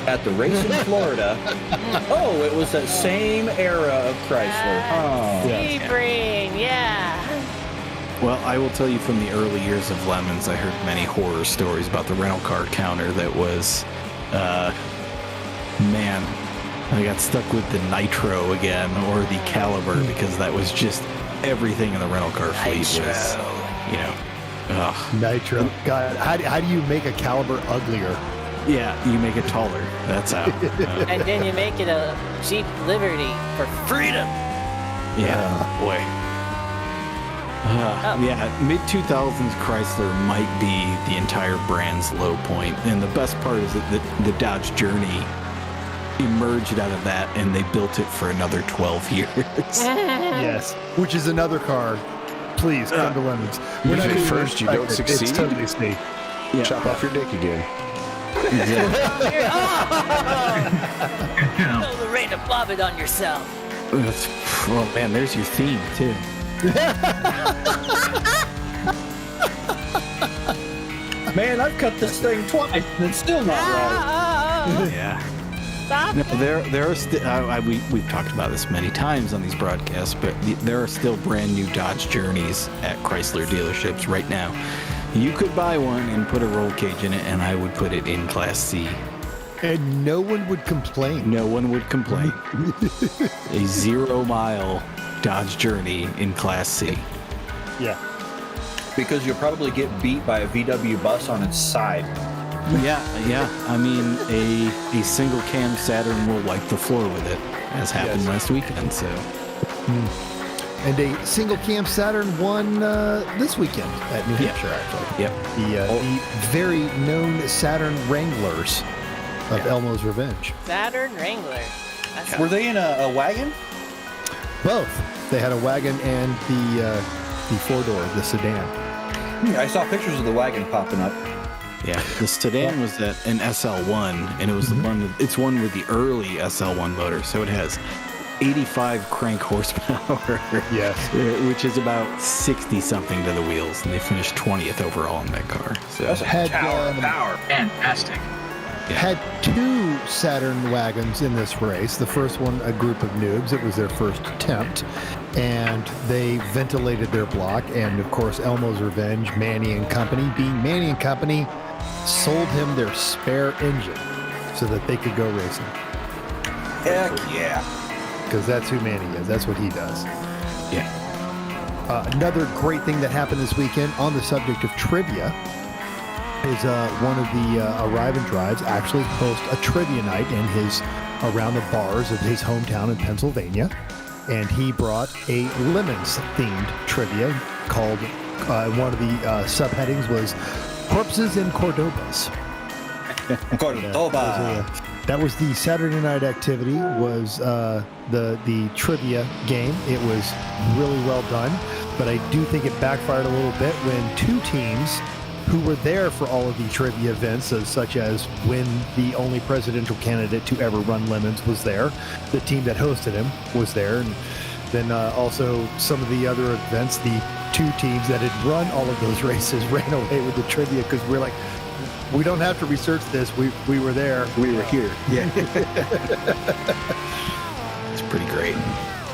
at the race in Florida? Oh, it was that same era of Chrysler. Sebring, yeah. Well, I will tell you, from the early years of Lemons, I heard many horror stories about the rental car counter that was, I got stuck with the Nitro again, or the Caliber, because that was just everything in the rental car fleet was, Nitro. God, how do you make a Caliber uglier? Yeah, you make it taller. That's how. And then you make it a Jeep Liberty for freedom. Yeah, boy. Mid-2000s Chrysler might be the entire brand's low point. And the best part is that the Dodge Journey emerged out of that, and they built it for another 12 years. Yes, which is another car. Please come to Lemons. When you first, you don't succeed. It's totally sweet. Yeah. Chop off your dick again. Throw the rain of bobbit on yourself. Oh man, there's your theme too. Man, I've cut this thing twice and it's still not right. Yeah. Stop. No, there are still. We've talked about this many times on these broadcasts, but there are still brand new Dodge Journeys at Chrysler dealerships right now. You could buy one and put a roll cage in it, and I would put it in Class C. And no one would complain. No one would complain. A 0-mile Dodge Journey in Class C. Yeah. Because you'll probably get beat by a VW bus on its side. Yeah. I mean, a single cam Saturn will wipe the floor with it, as happened last weekend. So. And a single cam Saturn won this weekend at New Hampshire, actually. Yep. The very known Saturn Wranglers. of Elmo's Revenge. Saturn Wrangler. That's Were they in a wagon? Both. They had a wagon and the four-door, the sedan. I saw pictures of the wagon popping up. Yeah, the sedan was an SL1, and it was the one. It's one with the early SL1 motor, so it has 85 crank horsepower. Yes. Which is about 60 something to the wheels, and they finished 20th overall in that car. So That's a Had Power. Fantastic. had two Saturn wagons in this race. The first one, a group of noobs. It was their first attempt, and they ventilated their block. And of course, Elmo's Revenge, Manny and Company, being Manny and Company, sold him their spare engine so that they could go racing. Heck yeah. Because that's who Manny is. That's what he does. yeah, Another great thing that happened this weekend on the subject of trivia is one of the Arrive and Drives actually host a trivia night in his around the bars of his hometown in Pennsylvania, and he brought a lemons themed trivia called one of the subheadings was corpses in Cordobas. Cordoba. That was the Saturday night activity, was the trivia game. It was really well done, but I do think it backfired a little bit when two teams who were there for all of the trivia events, such as when the only presidential candidate to ever run lemons was there, the team that hosted him was there, and then also some of the other events, the two teams that had run all of those races ran away with the trivia because we're like, we don't have to research this. We were there. we were here. Yeah, it's pretty great.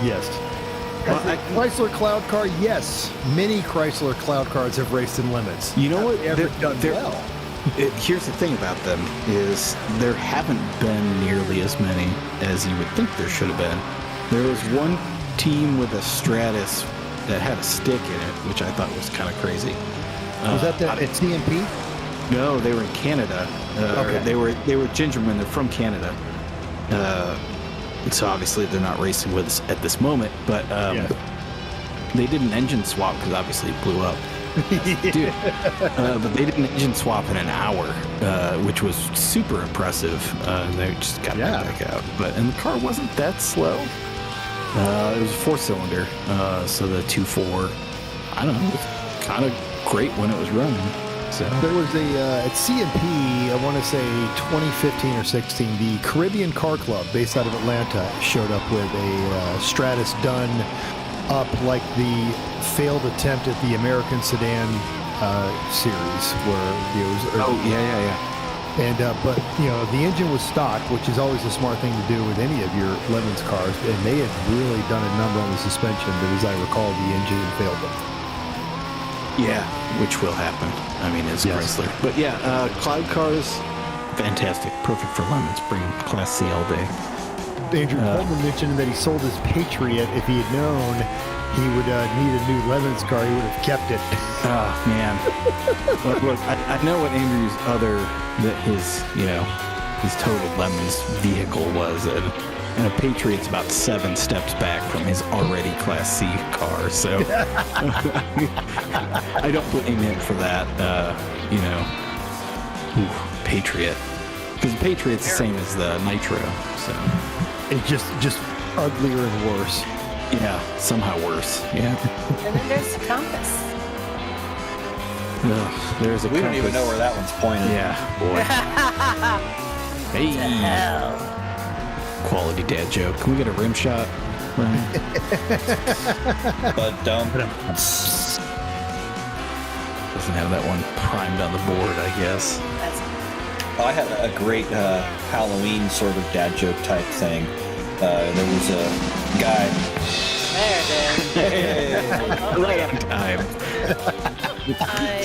Yes. Chrysler Cloud Car, yes. Many Chrysler Cloud Cars have raced in lemons. You know what? Ever done well. Here's the thing about them is there haven't been nearly as many as you would think there should have been. There was one team with a Stratus that had a stick in it, which I thought was kind of crazy. Was that at CMP? No, they were in Canada. Okay. They were Gingerman. They're from Canada. So obviously they're not racing with us at this moment, but they did an engine swap because obviously it blew up. Dude, but they did an engine swap in an hour, which was super impressive. They just got right back out. And the car wasn't that slow. It was a 4-cylinder, so the 2.4, I don't know, it was kind of great when it was running. So There was at CMP, I want to say 2015 or 16, the Caribbean Car Club based out of Atlanta showed up with a Stratus done up like the failed attempt at the American Sedan series where it was. yeah. And but the engine was stock, which is always a smart thing to do with any of your Lemons cars, and they had really done a number on the suspension, but as I recall, the engine failed them. Yeah, which will happen. I mean, it's Chrysler. But yeah, Cloud cars, fantastic. Perfect for lemons. Bring Class C all day. Andrew Coleman mentioned that he sold his Patriot. If he had known he would need a new Lemons car, he would have kept it. Oh, man. Look, I know what Andrew's his total lemons vehicle was. And a Patriot's about 7 steps back from his already Class C car, so I don't blame him for that. Patriot, because the Patriot's the same as the Nitro, so It's just uglier and worse. yeah, somehow worse. Yeah, And then there's the Compass. Ugh, there's a. We don't even Compass. know where that one's pointed. Yeah, boy. Hey, Hell. quality dad joke. Can we get a rim shot? Ryan? But Doesn't have that one primed on the board, I guess. That's I had a great Halloween sort of dad joke type thing. There was a guy. there, Right on time.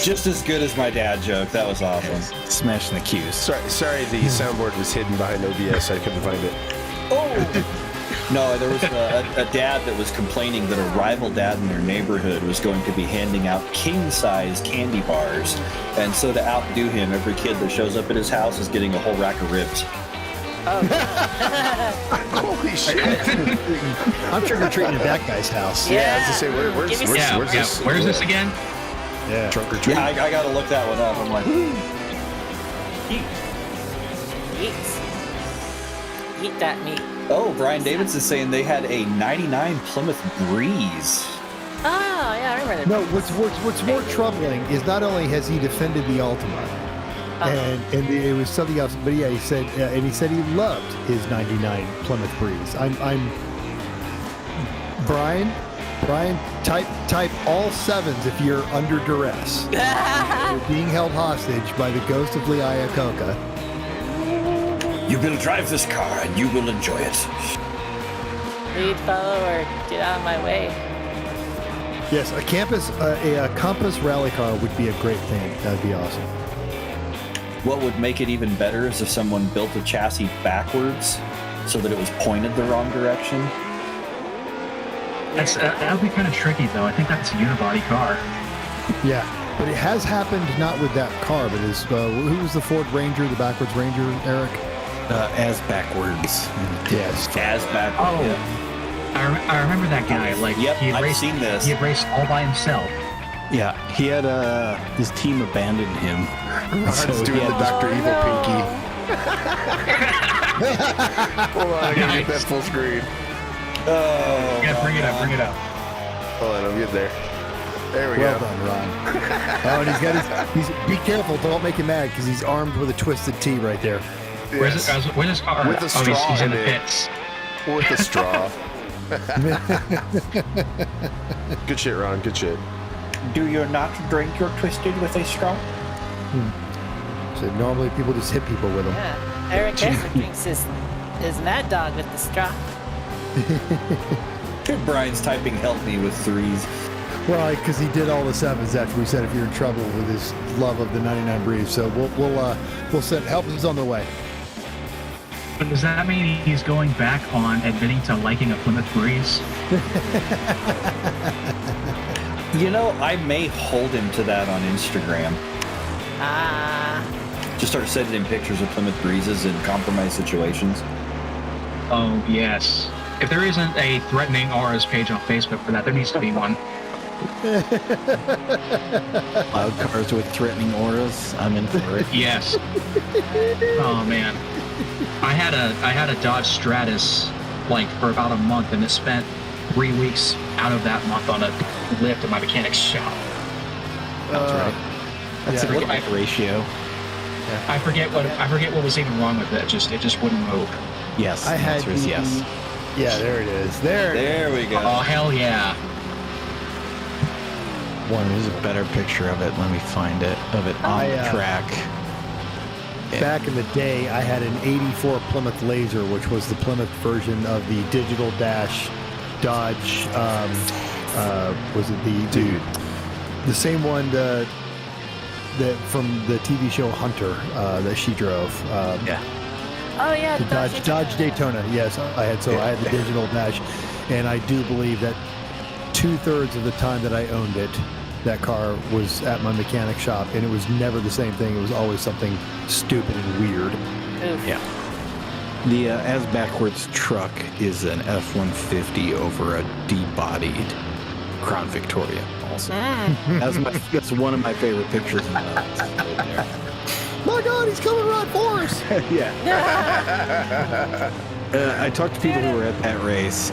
Just as good as my dad joke. That was awesome. Smashing the cues. Sorry, the soundboard was hidden behind OBS. I couldn't find it. No, there was a dad that was complaining that a rival dad in their neighborhood was going to be handing out king-size candy bars. And so to outdo him, every kid that shows up at his house is getting a whole rack of ribs. Holy shit! I'm trick-or-treating at that guy's house. Yeah. I was to say, where's Give me this? Where's this again? Yeah. Trunk or treat? Yeah, I got to look that one up. I'm like, Eat that meat. Oh, Brian Davis is saying they had a 99 Plymouth Breeze. Oh, yeah, I remember that. No, what's more troubling is not only has he defended the Altima, and it was something else, but yeah, he said he loved his 99 Plymouth Breeze. I'm Brian, type all sevens if you're under duress. You're being held hostage by the ghost of Lee Iacocca. You will drive this car and you will enjoy it. Lead forward. Get out of my way. Yes, a Compass rally car would be a great thing. That'd be awesome. What would make it even better is if someone built a chassis backwards so that it was pointed the wrong direction. That would be kind of tricky, though. I think that's a unibody car. Yeah, but it has happened not with that car, but who was the Ford Ranger, the backwards Ranger, Eric? As backwards. Yes. As backwards. Oh, Yeah. I remember that guy. Like, Yep, he had I've raced, seen this. He had raced all by himself. Yeah, he had his team abandoned him. Ron's doing the Dr. Evil pinky. Hold on, I gotta get that full screen. Oh, Yeah, bring it up. Hold on, I'm getting there. There we Well go. done, Ron. Oh, and he's be careful, don't make him mad because he's armed with a twisted T right there. Where's Yes. his car? With a Oh, straw he's in in the it. pits. With a straw. Good shit, Ron. Good shit. do you not drink your twisted with a straw? So normally people just hit people with them. Yeah. Eric Hesser drinks his Mad Dog with the straw. Brian's typing help me with threes. Well, because he did all the sevens after we said if you're in trouble with his love of the 99 Breeze. So we'll send help is on the way. But does that mean he's going back on admitting to liking a Plymouth Breeze? You know, I may hold him to that on Instagram. Just start sending him pictures of Plymouth Breezes in compromised situations. Oh, yes. If there isn't a threatening auras page on Facebook for that, there needs to be one. Loud cars with threatening auras. I'm in for it. Yes. Oh man, I had a Dodge Stratus like for about a month, and it spent 3 weeks out of that month on a lift at my mechanic's shop. That's right. That's yeah. a good ratio. I forget what was even wrong with it. It just wouldn't move. Yes. I the had answer is yes. Yeah, there it is. There we go. Oh hell yeah! There's a better picture of it. Let me find it. Of it on the track. Back in the day, I had an 84 Plymouth Laser, which was the Plymouth version of the Digital Dash Dodge. Was it the same one that from the TV show Hunter that she drove? Yeah. Oh yeah, The Dodge Daytona. Yes, I had. So I had the Digital Dash, and I do believe that 2/3 of the time that I owned it, that car was at my mechanic shop, and it was never the same thing. It was always something stupid and weird. Oof. Yeah. The as backwards truck is an F-150 over a debodied Crown Victoria. Also, that's one of my favorite pictures. There. My God, he's coming right for us! Yeah. I talked to people who were at that race,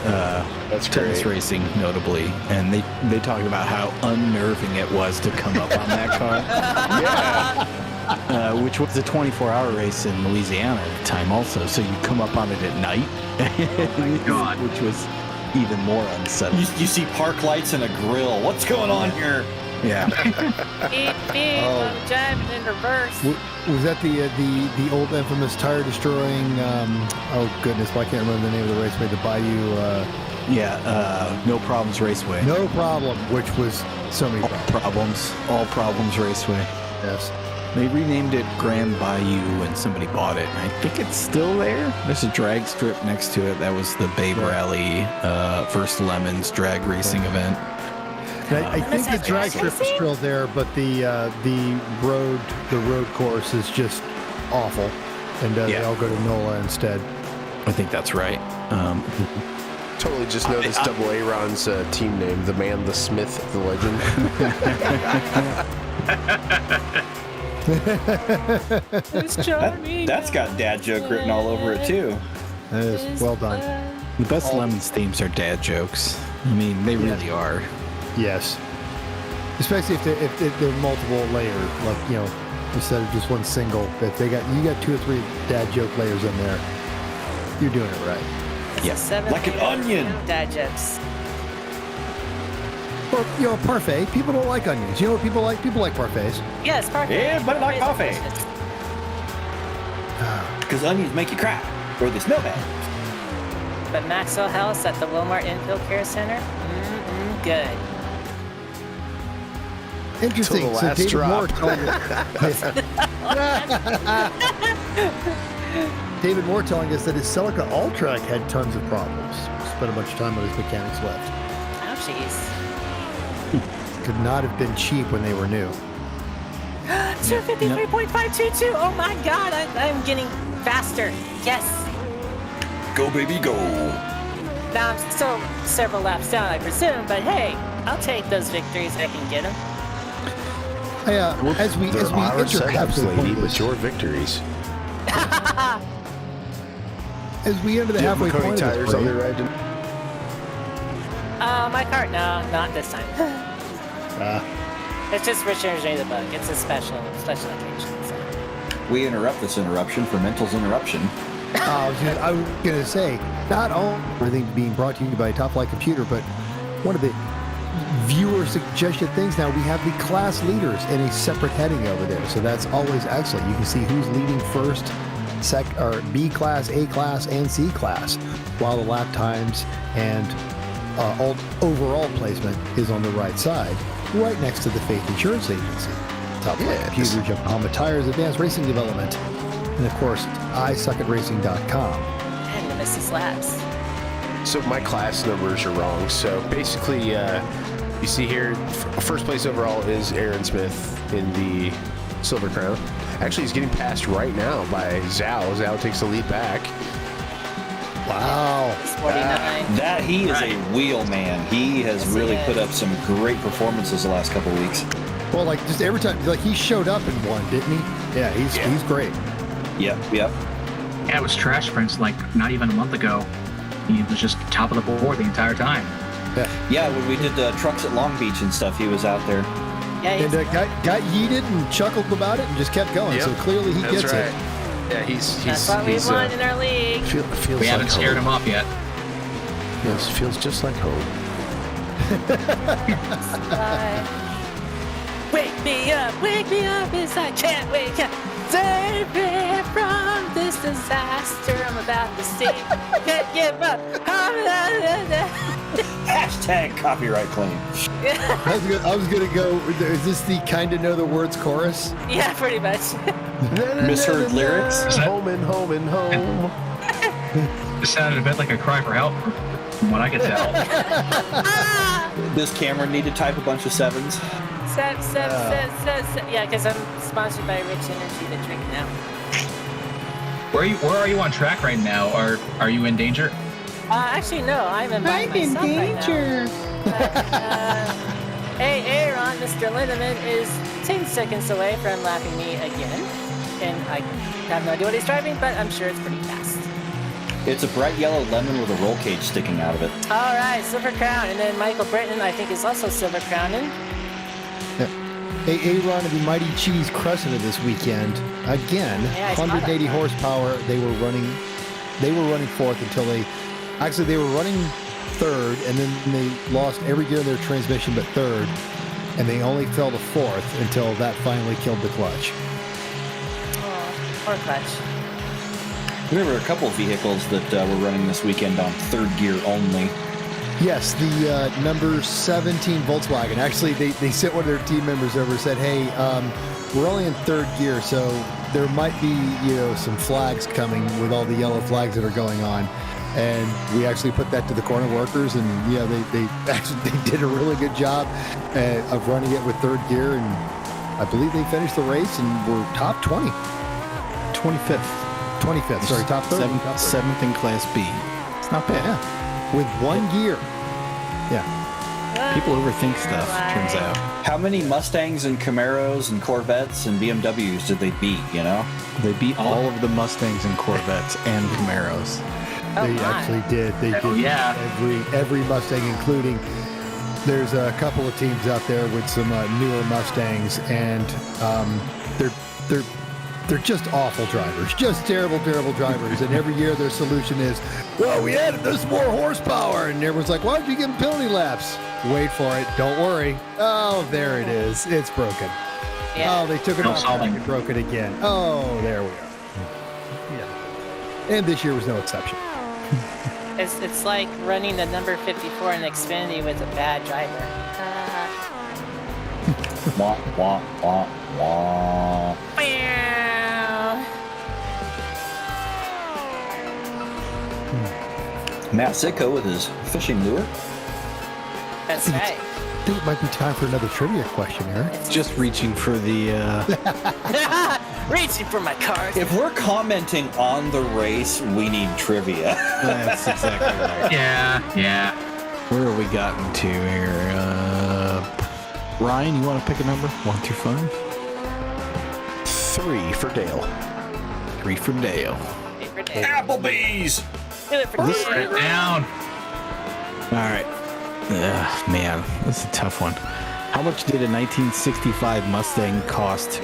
That's tennis great. racing notably, and they talked about how unnerving it was to come up on that car. Yeah. Which was a 24-hour race in Louisiana at the time also, so you come up on it at night. Oh my God. Which was even more unsettling. You see park lights and a grill. What's going on here? Yeah. Beep, beep, I'm driving in reverse. Was that the old infamous tire destroying? Oh goodness, why can't I remember the name of the race? Made the Bayou. No Problems Raceway. No problem, which was so many problems. All Problems Raceway. Yes. They renamed it Grand Bayou and somebody bought it. And I think it's still there. There's a drag strip next to it. That was the Babe Rally First Lemons drag racing event. And I think the drag strip is still there, but the road course is just awful, and they all go to NOLA instead. I think that's right. Totally just noticed Double A-Ron's team name, the Man, the Smith, the Legend. It's charming. That's got dad joke written all over it too. That is well done. The best Lemons themes are dad jokes. I mean, they really are. Yes. Especially if they're multiple layer, like, you know, instead of just one single. If you got 2 or 3 dad joke layers in there, you're doing it right. Yes, Like an onion. Dad jokes. Or, you know, parfait. People don't like onions. You know what people like? People like parfaits. Yes, perfect. Everybody like coffee. Because onions make you cry, or they smell bad. But Maxwell House at the Walmart Infield Care Center, good. Interesting. Till the So last David drop. Moore telling David Moore telling us that his Celica All-Track had tons of problems. Spent a bunch of time on his mechanics left. Oh, jeez. Could not have been cheap when they were new. 253.522. Oh my God, I'm getting faster. Yes. Go, baby, go. Now I'm still several laps down, I presume, but hey, I'll take those victories. I can get them. As we There are enter halfway seconds, lady, point, with your victories. as we enter the halfway Cody point of tires this on the parade, ride. My cart, no, not this time. It's just returns me the bug. It's a special occasion. So. We interrupt this interruption for Mental's interruption. I was going to say, not all everything being brought to you by Top Flight Computer, but one of the viewer suggested things now, we have the class leaders in a separate heading over there. So that's always excellent. You can see who's leading first, or B class, A class, and C class, while the lap times and overall placement is on the right side, right next to the Faith Insurance Agency. Top Flight Computer, Yokohama Tires, Advanced Racing Development, and of course, iSuckAtRacing.com. And the Mrs. Labs. So my class numbers are wrong. So basically, you see here, first place overall is Aaron Smith in the Silver Crown. Actually, he's getting passed right now by Zhao. Zhao takes the lead back. Wow. It's 49. That he is a wheel man. He has Yes, really he put is. up some great performances the last couple weeks. Well, like just every time, like he showed up and won, didn't he? Yeah, he's great. Yep. Yeah, it was trash prints like not even a month ago. He was just top of the board the entire time. Yeah, when we did trucks at Long Beach and stuff, he was out there. Yeah, And got yeeted and chuckled about it and just kept going. Yep. So clearly he That's gets right. it. Yeah, he's that's what we he's, want in our league. feels We like haven't scared home. him off yet. Yes, feels just like home. Wake me up as I can't wake up. Save me from this disaster I'm about to see. Can't give up. Hashtag copyright claim. I was gonna go. Is this the kind of know the words chorus? Yeah, pretty much. Misheard lyrics. Home and home and home. It sounded a bit like a cry for help from what I could tell. Does Cameron need to type a bunch of sevens? Yeah, because I'm sponsored by Rich Energy, the drink now. Where are you on track right now? Are you in danger? Actually, no, I'm in myself right now. Hey, Aaron, Mr. Lindemann is 10 seconds away from lapping me again. And I have no idea what he's driving, but I'm sure it's pretty fast. It's a bright yellow lemon with a roll cage sticking out of it. All right, Silver Crown. And then Michael Britton, I think, is also Silver Crowning. Hey, Aaron and the Mighty Cheese crushing it this weekend. Again, Yeah, I saw 180 that. horsepower. They were running fourth until they were running third, and then they lost every gear in their transmission but third, and they only fell to fourth until that finally killed the clutch. Oh, poor clutch. There were a couple of vehicles that were running this weekend on third gear only. Yes, the number 17 Volkswagen. Actually, they sent one of their team members over and said, hey, we're only in third gear, so there might be, some flags coming with all the yellow flags that are going on. And we actually put that to the corner workers, and they did a really good job of running it with third gear, and I believe they finished the race and were top 20. 25th, sorry, top 30. Seventh in Class B. It's not bad. Yeah, with one gear. Yeah. People overthink stuff, turns out. How many Mustangs and Camaros and Corvettes and BMWs did they beat, you know? They beat all of the Mustangs and Corvettes and Camaros. Oh, They my. actually did. They Hell did yeah. every Mustang, including there's a couple of teams out there with some newer Mustangs, and they're just awful drivers, just terrible drivers. And every year their solution is, well, we added this more horsepower, and everyone's like, why don't you give them penalty laps? Wait for it. Don't worry. Oh, there it is. It's broken. Yeah. Oh, they took it No off solving. and broke it again. Oh, there we are. Yeah. And this year was no exception. It's like running the number 54 in Xfinity with a bad driver. Wah, wah, wah, wah. Meow. Matt Sitko with his fishing lure. That's right. I think it might be time for another trivia question, Eric. Just reaching for the, Reaching for my card. If we're commenting on the race, we need trivia. that's exactly right. Yeah. Where are we gotten to here? Ryan, you want to pick a number? 1 through 5? 3 for Dale. 3 for Dale. Favorite day. Applebee's! Do it for Put Dale. it down. All right. Man, this is a tough one. How much did a 1965 Mustang cost,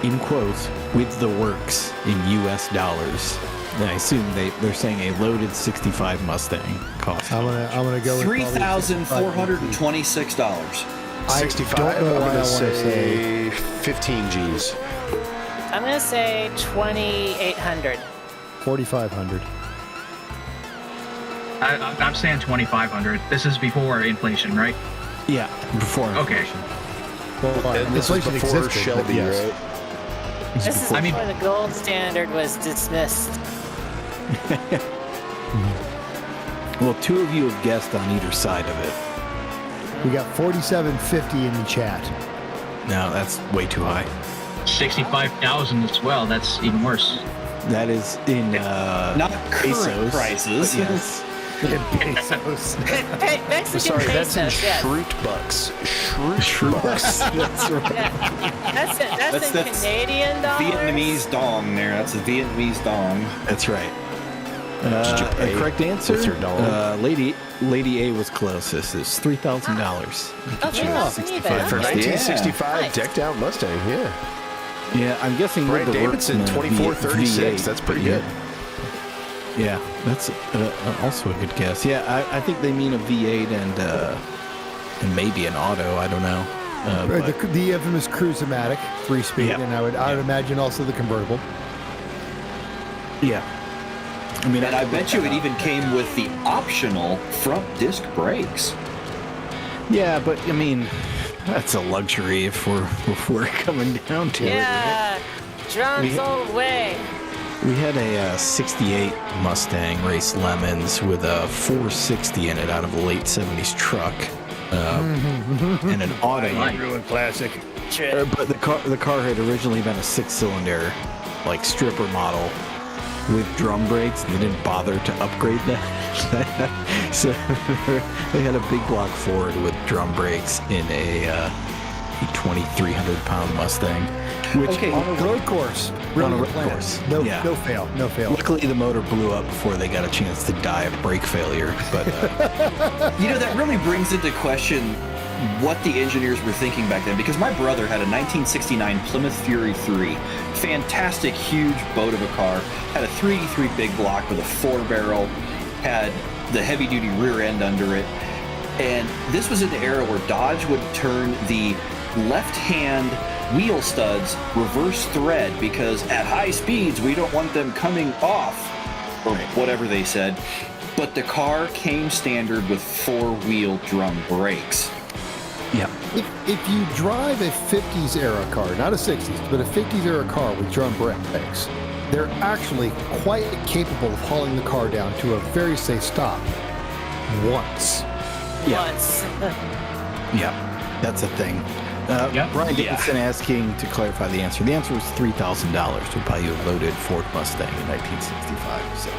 in quotes, with the works in U.S. dollars? And I assume they're saying a loaded 65 Mustang cost. I'm gonna go with $3,426. 65. I don't know I'm why I gonna want to say. 15 G's. I'm going to say 2,800. 4,500. I'm saying 2,500. This is before inflation, right? Yeah, before Okay. inflation. Well, And this is inflation before existed, but Shelby, yes. right? This is I mean- before the gold standard was dismissed. Well, 2 of you have guessed on either side of it. We got 4750 in the chat. No, that's way too high. 65,000 as well. That's even worse. That is in Not current pesos, prices. but yes. In pesos. Mexican Sorry, that's in pesos, yes. Shroot bucks. Shroot bucks. That's right. Yeah. That's in That's Canadian dollars. Vietnamese dong there. That's a Vietnamese dong. That's right. Did you The pay correct answer, with your dollar? Lady A was closest. It's $3,000. Okay, wasn't even. For Okay. 1965 Nice. decked out Mustang, yeah. Yeah, I'm guessing Brian with the works Davidson, in the 2436. V8, That's pretty but good. Yeah, that's also a good guess. Yeah, I think they mean a V8 and maybe an auto. I don't know. But The infamous Cruise-O-Matic 3-speed, Yeah. and I would imagine also the convertible. yeah, I mean, And I bet you it even came with the optional front disc brakes. Yeah, but I mean, that's a luxury if we're coming down to it. Yeah. John's old way. We had a 68 Mustang race Lemons with a 460 in it out of a late 70s truck and an auto. Classic. But the car had originally been a 6-cylinder, like stripper model with drum brakes. And they didn't bother to upgrade that. So they had a big block Ford with drum brakes in a 2,300-pound Mustang. Which Okay, On a road course. Really On a good road plan. course, No, yeah. no fail. No fail. luckily the motor blew up before they got a chance to die of brake failure. But You know, that really brings into question what the engineers were thinking back then, because my brother had a 1969 Plymouth Fury 3. Fantastic, huge boat of a car. Had a 383 big block with a 4-barrel. Had the heavy-duty rear end under it. And this was in the era where Dodge would turn the left-hand wheel studs reverse thread because at high speeds we don't want them coming off, or whatever they said. But the car came standard with 4-wheel drum brakes. yeah, If you drive a 50s era car, not a 60s, but a 50s era car with drum brakes, they're actually quite capable of hauling the car down to a very safe stop once. Once. yeah, that's a thing. Yep. Brian Dickinson asking to clarify the answer. The answer was $3,000 to buy you a loaded Ford Mustang in 1965. So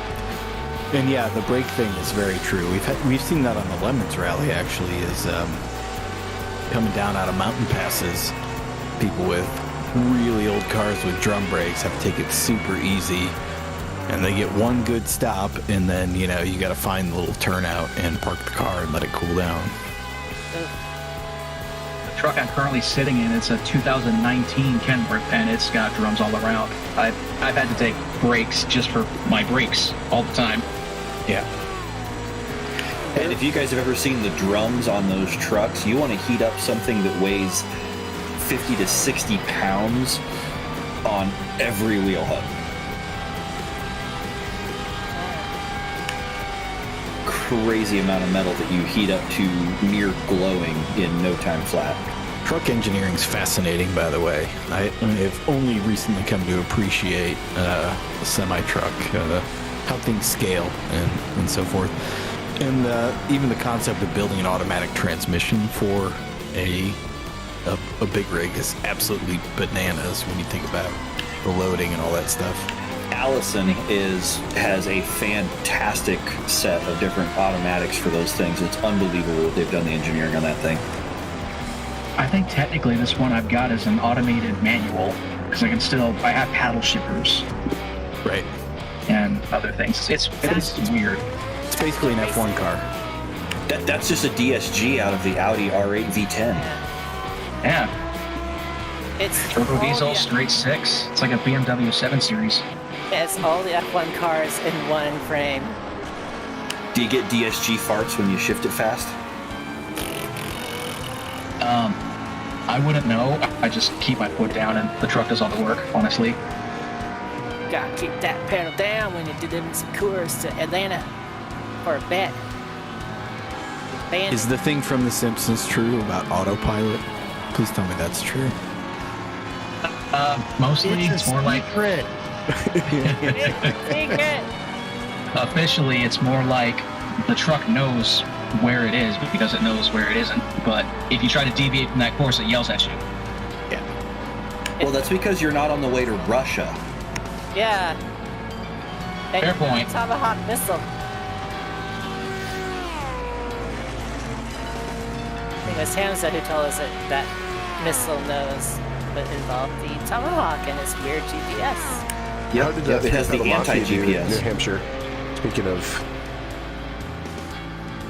And yeah, the brake thing is very true. We've seen that on the Lemons Rally actually. Is coming down out of mountain passes, people with really old cars with drum brakes have to take it super easy, and they get one good stop, and then you got to find the little turnout and park the car and let it cool down. The truck I'm currently sitting in, it's a 2019 Kenworth, and it's got drums all around. I've had to take brakes just for my brakes all the time. Yeah. And if you guys have ever seen the drums on those trucks, you want to heat up something that weighs 50 to 60 pounds on every wheel hub. Crazy amount of metal that you heat up to near glowing in no time flat. Truck engineering's fascinating, by the way. I've only recently come to appreciate a semi-truck, how things scale and so forth. And even the concept of building an automatic transmission for a big rig is absolutely bananas when you think about the loading and all that stuff. Allison has a fantastic set of different automatics for those things. It's unbelievable what they've done the engineering on that thing. I think technically this one I've got is an automated manual, because I have paddle shifters. Right. And other things. It's weird. It's basically an F1 car. That's just a DSG out of the Audi R8 V10. Yeah. It's Turbo all diesel, the- straight 6. It's like a BMW 7 Series. It's all the F1 cars in one frame. Do you get DSG farts when you shift it fast? I wouldn't know. I just keep my foot down and the truck does all the work, honestly. Gotta keep that pedal down when you do them tours to Atlanta for a bet. Is the thing from The Simpsons true about autopilot? Please tell me that's true. Mostly it's more like secret. Secret. officially it's more like the truck knows where it is because it knows where it isn't. But if you try to deviate from that course, it yells at you. Yeah. Well, that's because you're not on the way to Russia. Yeah. And Fair point. Tomahawk missile. I think it was Hamza who told us that missile knows what involved the Tomahawk and its weird GPS. How did It has the Pedal Mafia do in New anti-GPS. Hampshire? Speaking of,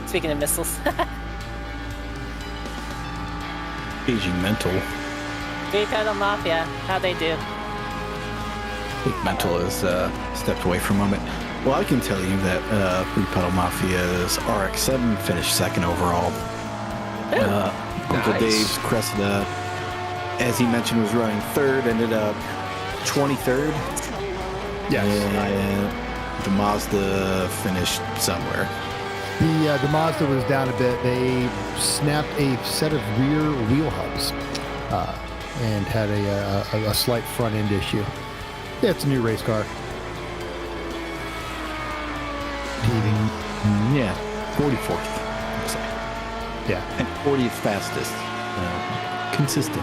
Speaking of missiles. Aging Mental. Free Pedal Mafia, how'd they do? I think Mental has stepped away for a moment. Well, I can tell you that Free Pedal Mafia's RX-7 finished second overall. Uncle Nice. Dave's Cressida, as he mentioned, was running third, ended up 23rd. Yes. And the Mazda finished somewhere. The Mazda was down a bit. They snapped a set of rear wheel hubs and had a slight front end issue. Yeah, it's a new race car. Yeah, 44th. I'd say. Yeah. And 40th fastest. Consistent.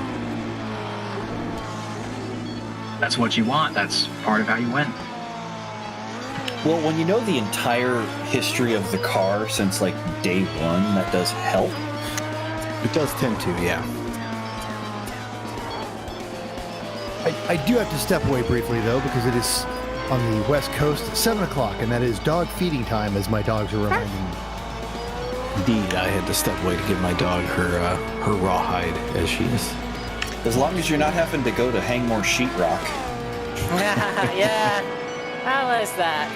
That's what you want. That's part of how you win. Well, when you know the entire history of the car since like day one, that does help. It does tend to, yeah. I do have to step away briefly, though, because it is on the West Coast at 7 o'clock, and that is dog feeding time, as my dogs are reminding me. Indeed, I had to step away to give my dog her rawhide, as she is. As long as you're not having to go to hang more sheetrock. Yeah. How was that?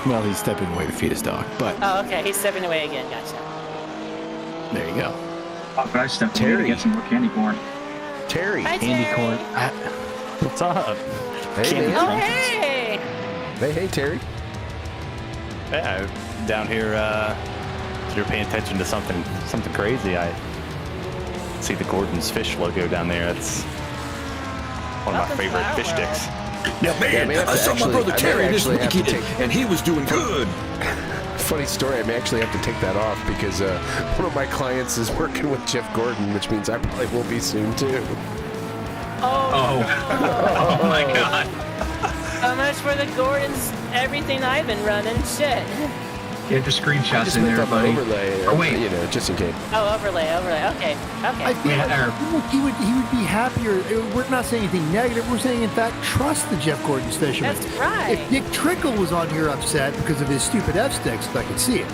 Well, he's stepping away to feed his dog, but Oh, okay. He's stepping away again. Gotcha. there you go. But I stepped away to get some more candy corn. Terry. Hi, Candy Terry. corn. What's up? Hey, Candy man. Oh, corn. hey! Hey, Terry. Yeah, I'm down here. You're paying attention to something crazy. I see the Gordon's Fish logo down there. That's one of my Nothing's favorite that fish well. sticks. Yeah, man, may have I to saw actually- my brother I may Terry this actually have to weekend, take- and he was doing good. Funny story, I may actually have to take that off because one of my clients is working with Jeff Gordon, which means I probably will be soon too. Oh, Oh. Oh my god. how much for the Gordon's everything I've been running. Shit. Get the screenshots Just in meant there, on the buddy. overlay. Or wait. You know, just in case. Oh, overlay. Okay. I feel like he would be happier. We're not saying anything negative. We're saying, in fact, trust the Jeff Gordon's fisherman. That's right. If Nick Trickle was on here upset because of his stupid F sticks, I could see it.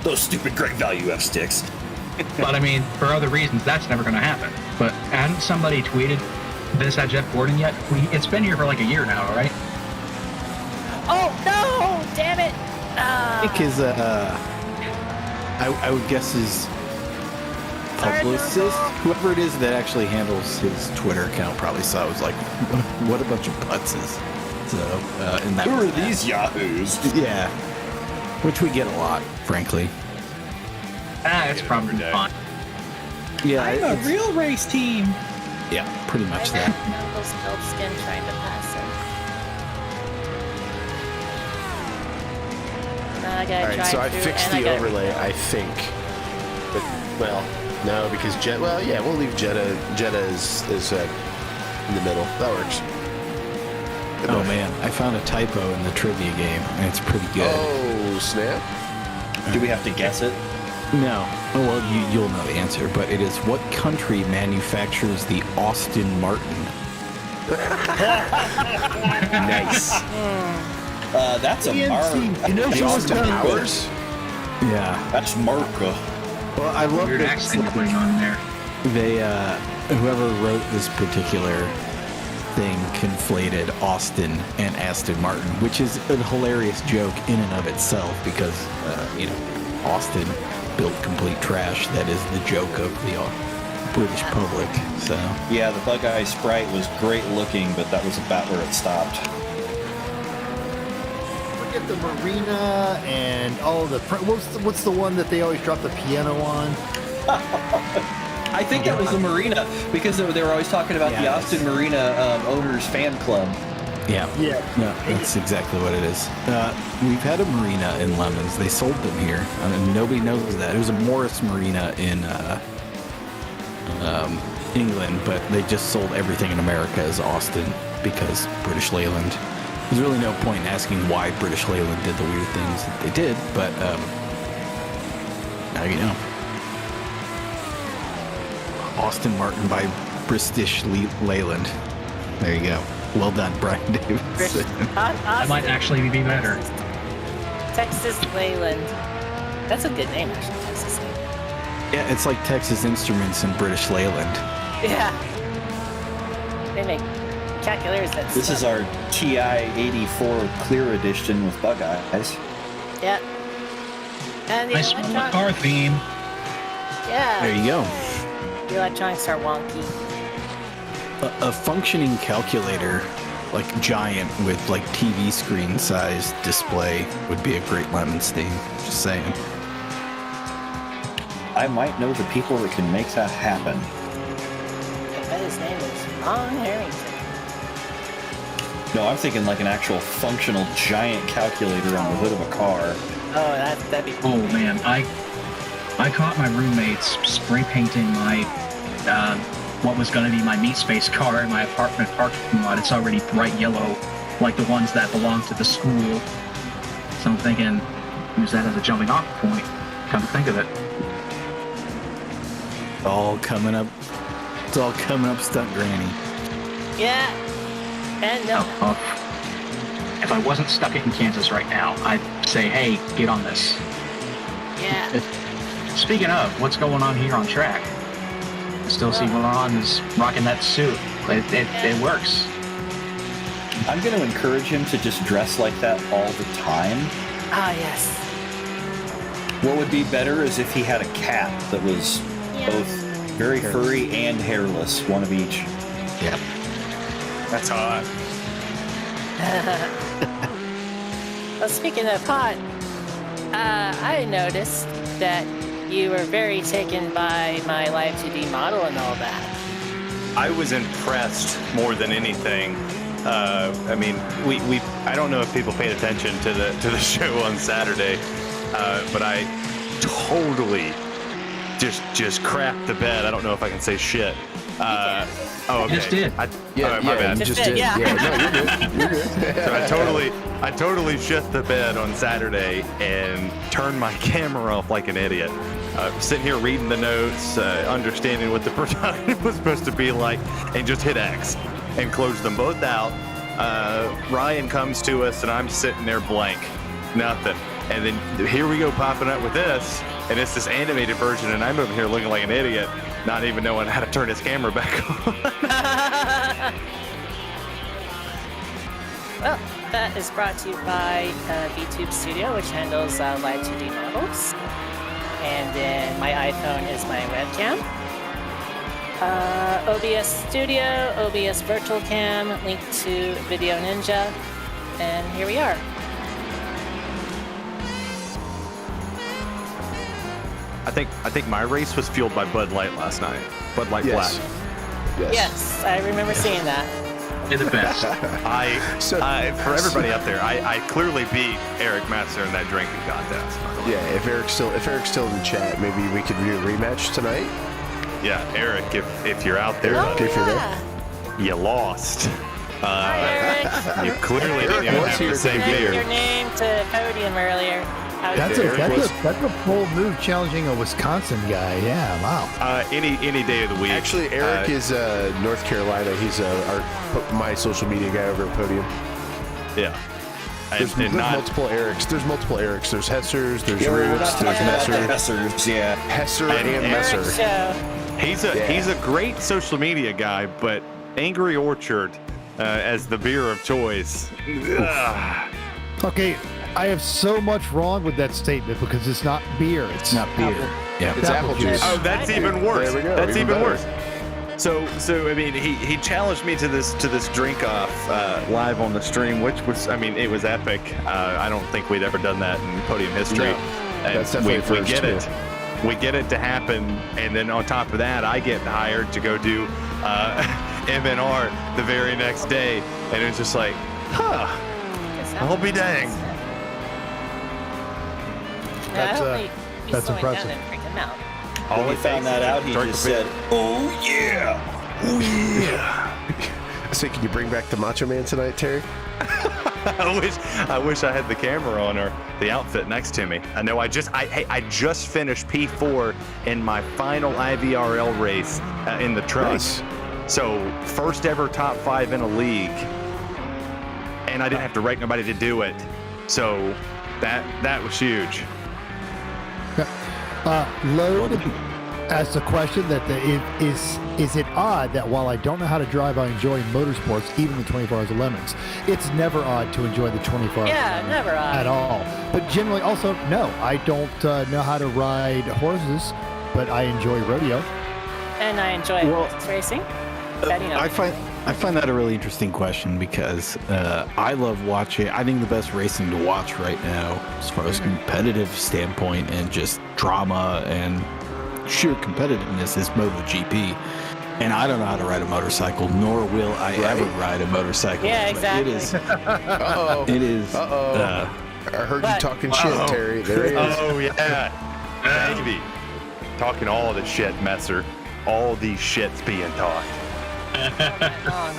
Those stupid great value F sticks. But I mean, for other reasons, that's never going to happen. But hadn't somebody tweeted this at Jeff Gordon yet? It's been here for like a year now, right? Oh no! Damn it! I think his, I would guess his publicist, whoever it is that actually handles his Twitter account, probably saw it was like, what a bunch of putzes. So, and that Who was are that. these yahoos? Yeah. Which we get a lot, frankly. It's probably fine. Yeah, I'm a it's- real race team. yeah, pretty much I that. know those milk skin trying to pass it. Now I gotta All right, drive so I through fixed and I the gotta overlay, rebuild. I think. But, well, no, because we'll leave Jetta is in the middle. That works. Oh man, I found a typo in the trivia game, and it's pretty good. Oh, snap. Do we have to guess it? No. Oh, well, you'll know the answer, but it is what country manufactures the Austin Martin? Nice. That's a mark. You know, she was done Hours? Yeah. That's Marca. Well, I love Weird that accent you're putting on there. they, whoever wrote this particular thing conflated Austin and Aston Martin, which is a hilarious joke in and of itself because, Austin built complete trash. That is the joke of the British public. So Yeah, the Bug Eye Sprite was great looking, but that was about where it stopped. Forget the marina and all the. What's the one that they always drop the piano on? I think that was the Marina because they were always talking about the Yeah, Austin Marina owners fan club. yeah, no, that's exactly what it is. We've had a marina in Lemons. They sold them here. I mean, nobody knows that. It was a Morris Marina in England, but they just sold everything in America as Austin because British Leyland. There's really no point in asking why British Leyland did the weird things that they did, but now you know. Austin Martin by British Leyland. There you go. Well done, Brian Davis. That might actually be better. Texas Leyland. That's a good name, actually. Texas Leyland. Yeah, it's like Texas Instruments and British Leyland. Yeah. They make calculators that This is our TI 84 Clear Edition with Bug Eyes. Yeah. And the Nice small electron- car theme. Yeah. There you go. The electronics are wonky. A functioning calculator, like giant with like TV screen size display, would be a great Lemons theme. Just saying. I might know the people that can make that happen. I bet his name is Ron Harrington. No, I'm thinking like an actual functional giant calculator on the hood of a car. Oh, that'd be cool. Oh man, I caught my roommates spray painting my what was going to be my meat space car in my apartment parking lot. It's already bright yellow, like the ones that belong to the school. So I'm thinking, use that as a jumping off point. Come to think of it. All coming up. It's all coming up, Stunt Granny. Yeah. And no. If I wasn't stuck in Kansas right now, I'd say, hey, get on this. Yeah. Speaking of, what's going on here on track? I still see Ron is rocking that suit. It works. I'm going to encourage him to just dress like that all the time. Ah, yes. What would be better is if he had a cat that was both very furry and hairless, one of each. Yep. That's hot. Well, speaking of hot, I noticed that you were very taken by my Live 2D model and all that. I was impressed more than anything. I mean, I don't know if people paid attention to the show on Saturday, but I totally just crapped the bed. I don't know if I can say shit. Oh, okay. You just did. My bad. You just did, did. yeah. No, you're good. You're good. So I totally shit the bed on Saturday and turned my camera off like an idiot. Sitting here reading the notes, understanding what the production was supposed to be like, and just hit X and closed them both out. Ryan comes to us, and I'm sitting there blank, nothing. And then here we go popping up with this, and it's this animated version, and I'm over here looking like an idiot, not even knowing how to turn his camera back on. Well, that is brought to you by VTube Studio, which handles live 2D models. And then my iPhone is my webcam. OBS Studio, OBS Virtual Cam, linked to Video Ninja. And here we are. I think my race was fueled by Bud Light last night. Bud Light Yes. Black. Yes, I remember seeing that. You're the best. For everybody out there, I clearly beat Eric Matzer in that drinking contest. By the way. Yeah, if Eric's still in the chat, maybe we could do a rematch tonight. Yeah, Eric, if you're out there, Oh, if you're yeah. you lost. Hi, Eric. You clearly didn't even was have here the same Sent beer. your name to podium earlier. That's a bold move, challenging a Wisconsin guy. Yeah, wow. Any day of the week. Actually, Eric is North Carolina. He's my social media guy over at Podium. Yeah. There's multiple Erics. There's multiple Erics. There's Hessers. There's Yeah, we're not Roots. There's talking about the Messer. Hessers, yeah. Hesser and Eric Messer. Show. He's a great social media guy, but Angry Orchard as the beer of choice. Ugh. Okay, I have so much wrong with that statement because it's not beer. It's Not beer. Yeah. It's apple juice. Oh, that's even worse. There we go, That's even even better. worse. So I mean, he challenged me to this drink off live on the stream, which was, I mean, it was epic. I don't think we'd ever done that in podium history. No, And that's definitely we first, get too. it. We get it to happen, and then on top of that, I get hired to go do MNR the very next day, and it's just like, huh? I'll be dang. That's, that's impressive. Down and freak him out. All When he it found takes that is out, a he drink just of beer. said, "Oh yeah, oh yeah." So can you bring back the Macho Man tonight, Terry? I wish I had the camera on or the outfit next to me. I know I just finished P4 in my final IVRL race in the truck. Nice. So first ever top 5 in a league, and I didn't have to write nobody to do it. So that was huge. Load asked a question that is it odd that while I don't know how to drive, I enjoy motorsports, even the 24 Hours of Lemons. It's never odd to enjoy the 24 Hours Yeah, of Lemons never odd. at all. But generally, also, no, I don't know how to ride horses, but I enjoy rodeo. And I enjoy horse racing. Betting on I find that a really interesting question because I love watching. I think the best racing to watch right now, as far as competitive standpoint and just drama and sheer competitiveness, is MotoGP. And I don't know how to ride a motorcycle, nor will I ever ride a motorcycle. Yeah, But exactly. It is. Uh-oh. It is. Uh-oh. I heard you But- talking shit, Terry. There it is. Oh yeah, baby, talking all the shit, Messer. All these shits being talked. Long.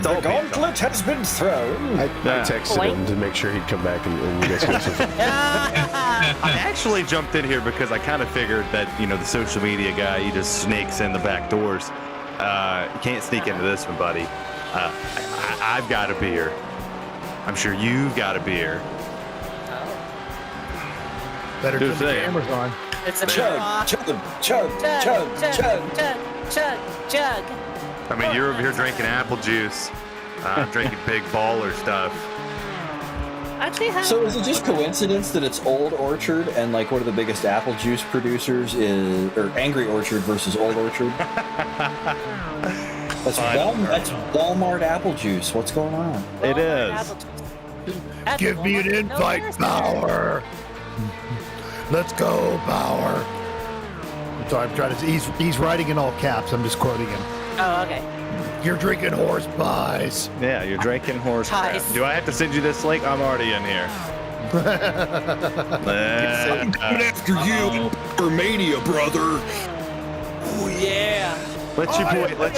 The gauntlet has been thrown. I texted him to make sure he'd come back and you guys could listen. I actually jumped in here because I kind of figured that, the social media guy, he just sneaks in the back doors. You can't sneak into this one, buddy. I've got a beer. I'm sure you've got a beer. Better Just turn the saying. cameras on. It's a Chug, chug, chug, chug, chug, chug, chug. chug, chug, chug. I mean, you're over here drinking apple juice. I'm drinking big baller stuff. Actually, So is it just coincidence that it's Old Orchard and like one of the biggest apple juice producers is, or Angry Orchard versus Old Orchard? That's Walmart apple juice. What's going on? It is. Give me an invite, Bauer. Let's go, Bauer. So I'm trying to. He's writing in all caps. I'm just quoting him. Oh, okay. You're drinking horse pies. Yeah, you're drinking horse crap. Nice. Do I have to send you this link? I'm already in here. After you, Mania, brother. Oh, yeah. Let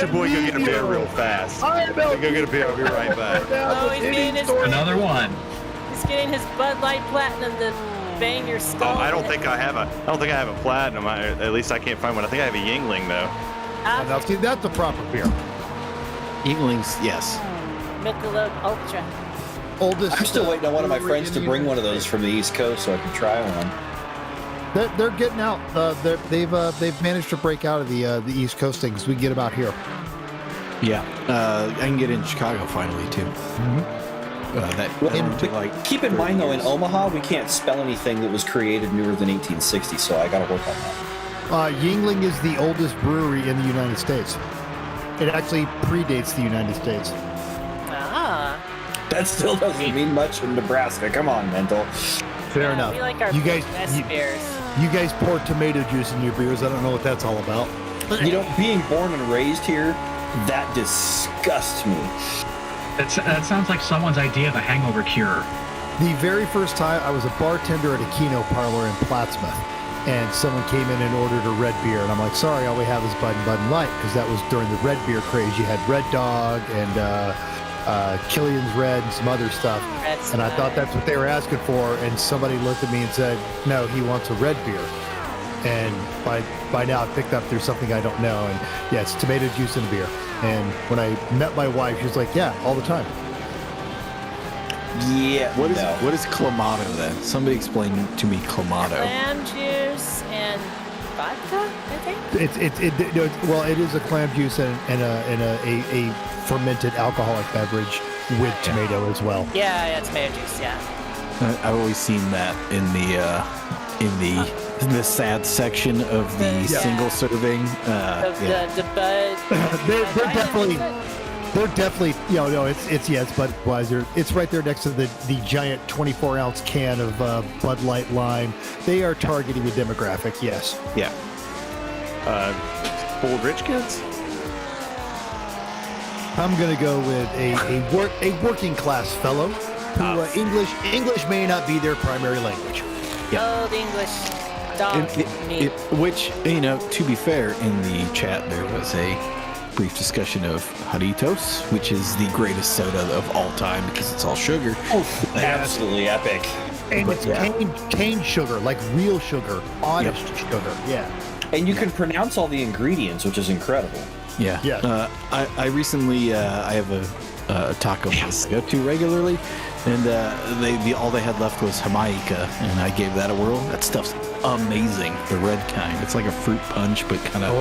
your boy go get a beer real fast. Go get a beer. I'll be right back. Oh, he's getting his Another one. He's getting his Bud Light Platinum to bang your skull. I don't think I have a platinum. At least I can't find one. I think I have a Yingling though. Now, see, that's the proper beer. Yinglings, yes. Michelob Ultra. Oldest. I'm still waiting on one of my brewery friends in to the bring United one of those States. from the East Coast so I can try one. They're getting out. They've managed to break out of the East Coast things. We can get them out here. Yeah. I can get in Chicago finally, too. Keep in mind, though, in Omaha, we can't spell anything that was created newer than 1860, so I got to work on that. Yingling is the oldest brewery in the United States. It actually predates the United States. Ah. That still doesn't mean much in Nebraska. Come on, mental. Fair Yeah, enough. we like our you guys, best beers. you guys pour tomato juice in your beers. I don't know what that's all about. You know, being born and raised here, that disgusts me. That sounds like someone's idea of a hangover cure. The very first time I was a bartender at a Keno parlor in Plattsmouth, and someone came in and ordered a red beer, and I'm like, sorry, all we have is Bud and Bud and Light, because that was during the red beer craze. You had Red Dog and Killian's Red and some other stuff, Red's and I thought that's what they were asking for, and somebody looked at me and said, no, he wants a red beer. And by now I picked up there's something I don't know, and yeah, it's tomato juice and beer. And when I met my wife, she was like, yeah, all the time. Yeah. What is Clamato then? Somebody explain to me Clamato. Clam juice and vodka, I think. Well, it is a clam juice and a fermented alcoholic beverage with tomato as well. Yeah, tomato juice, yeah. I've always seen that in the sad section of the single serving. The Bud. They're definitely, it's Budweiser. It's right there next to the giant 24-ounce can of Bud Light Lime. They are targeting the demographic, yes. Yeah. Full of rich kids? I'm going to go with a working class fellow who English may not be their primary language. Old English dog meat. Which, to be fair, in the chat there was a brief discussion of Jarritos, which is the greatest soda of all time because it's all sugar. Oh, absolutely epic. And it's cane sugar, like real sugar, honest sugar. Yeah. And you can pronounce all the ingredients, which is incredible. Yeah. Yeah. I recently I have a taco place I go to regularly, and all they had left was Jamaica, and I gave that a whirl. That stuff's amazing. The red kind. It's like a fruit punch, but kind of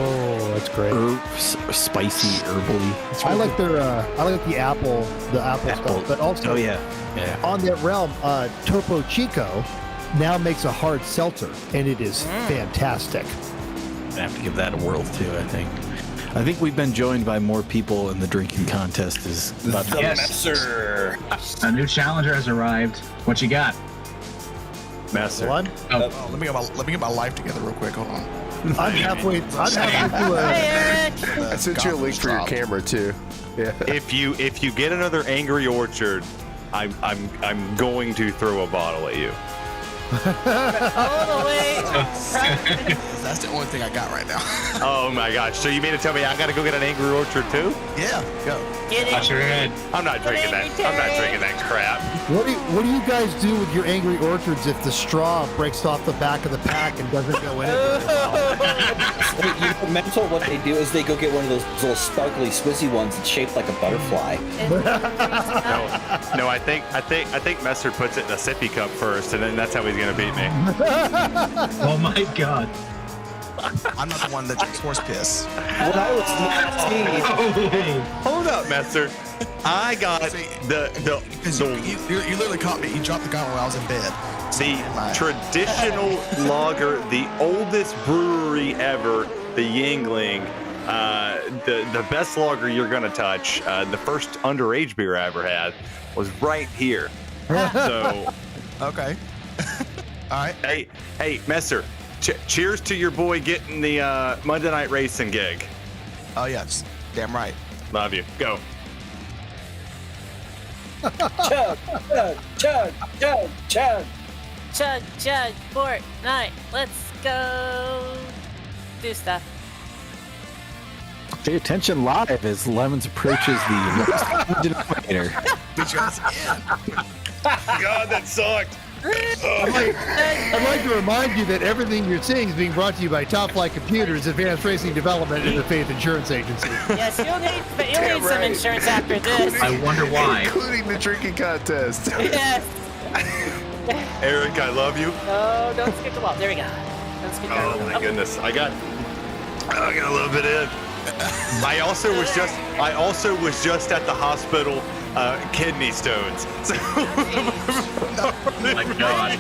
that's great. Spicy, herbally. I like the apple stuff, but also on that realm, Topo Chico now makes a hard seltzer, and it is fantastic. I have to give that a whirl too. I think we've been joined by more people in the drinking contest. Is about The Messer. A new challenger has arrived. What you got? Messer. One. Let me get my life together real quick. Hold on. I'm halfway to Hey, Eric! I sent you a link for your camera too. Yeah. If you get another Angry Orchard, I'm going to throw a bottle at you. Oh, wait. That's the only thing I got right now. Oh my gosh! So you mean to tell me I got to go get an Angry Orchard too? Yeah, go. Get it. Touch your head. I'm not drinking that. I'm not drinking that crap. What do you guys do with your Angry Orchards if the straw breaks off the back of the pack and doesn't go in it? Mental, what they do is they go get one of those little sparkly Swissy ones that's shaped like a butterfly. No, I think Messer puts it in a sippy cup first, and then that's how he's gonna beat me. Oh my god. I'm not the one that drinks horse piss. When I was 19, Hold up, Messer. I got Because you literally caught me. You dropped the gun while I was in bed. the traditional lager, the oldest brewery ever, the Yingling. The best lager you're gonna touch. The first underage beer I ever had was right here. So, Okay. All right. hey, Messer. Cheers to your boy getting the Monday Night Racing gig. Oh yes. Damn right. Love you. Go. chug, chug, chug, chug. Chug, Fortnite. Let's go do stuff. Pay attention live as Lemons approaches the denominator. God, that sucked. I'd like to remind you that everything you're seeing is being brought to you by Top Flight Computers, Advanced Racing Development, and the Faith Insurance Agency. Yes, you'll need some insurance after this. I wonder why. Including the drinking contest. Yes. Eric, I love you. No, don't skip the wall. There we go. Don't skip the wall. Oh my goodness, I got a little bit in. I also was just at the hospital, kidney stones. So Oh my God.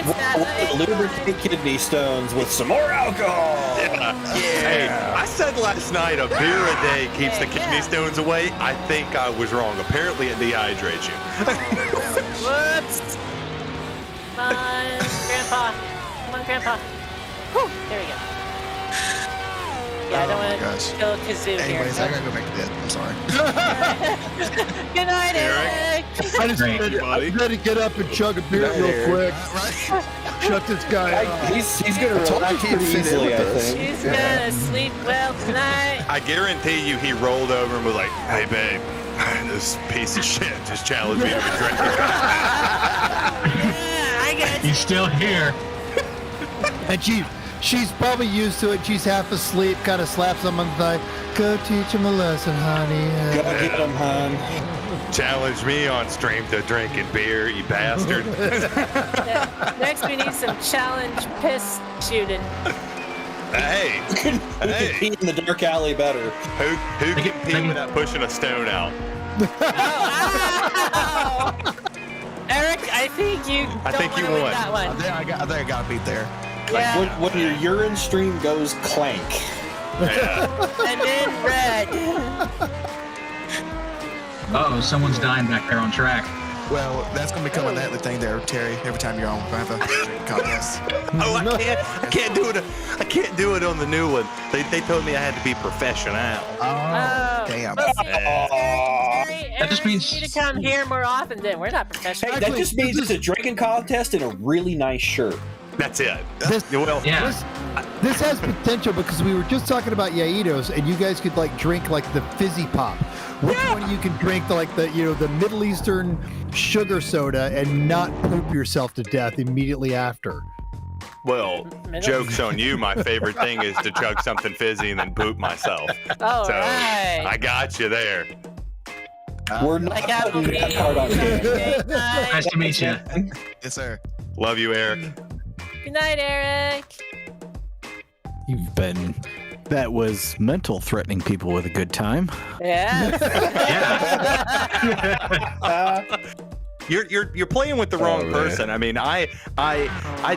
We'll lubricate kidney stones with some more alcohol. yeah. Hey, I said last night a beer a day keeps the kidney stones away. I think I was wrong. Apparently, it dehydrates you. Whoops. Come on, Grandpa. Come on, Grandpa. Whew, there we go. Yeah, I don't want to kill Kazoo Anyways, here. I gotta go back to bed. I'm sorry. Good night, Eric. I just Thank had to get up and chug a beer real quick. Right? Shut this guy up. He's going to relax pretty easily, I think. He's gonna sleep well tonight. I guarantee you, he rolled over and was like, "Hey, babe, this piece of shit just challenged me to a drink." Yeah, I got He's still here. And she's probably used to it. She's half asleep, kind of slaps him on the thigh. Go teach him a lesson, honey. Go get him, hon. Challenge me on stream to drinking beer, you bastard. Next, we need some challenge piss shooting. Hey, hey, Pee in the dark alley better. who can pee without pushing a stone out? Oh. Eric, I think you win won. that one. I think I got beat there. Yeah. When your urine stream goes clank. Yeah. And then red. Uh-oh, someone's dying back there on track. Well, that's gonna become a nightly thing there, Terry. Every time you're on, we're gonna have a drinking contest. Oh, I can't do it. I can't do it on the new one. They told me I had to be professional. Oh, damn. Well, see, Terry, That just means- you need to come here more often. Then we're not professional. Hey, that just means it's a drinking contest and a really nice shirt. That's it. This, Well, Yeah. this has potential because we were just talking about Yaitos, and you guys could like drink like the fizzy pop. Which one of you can drink the Middle Eastern sugar soda and not poop yourself to death immediately after? well, joke's on you. My favorite thing is to chug something fizzy and then poop myself. All So right. I got you there. We're not Like putting that card on you. Good night. Nice to meet you. Yes, sir. Love you, Eric. Good night, Eric. That was mental threatening people with a good time. Yeah. You're playing with the wrong person. I mean, I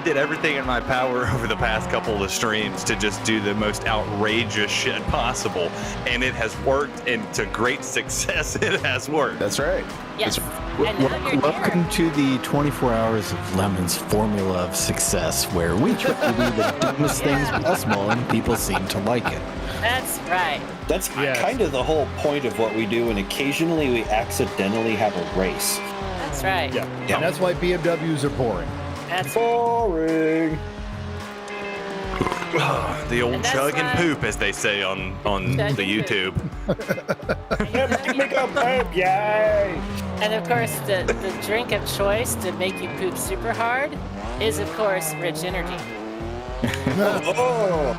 did everything in my power over the past couple of streams to just do the most outrageous shit possible, and it has worked, and to great success. It has worked. That's right. Yes. And now you're here. Welcome to the 24 Hours of Lemon's formula of success, where we try to do the dumbest things possible and people seem to like it. That's right. That's kind of the whole point of what we do, and occasionally we accidentally have a race. That's right. Yeah. And that's why BMWs are boring. That's Boring. The old And that's chug and why- poop, as they say on the Chug and YouTube. Yay! And of course, the drink of choice to make you poop super hard is, of course, Rich Energy. Oh.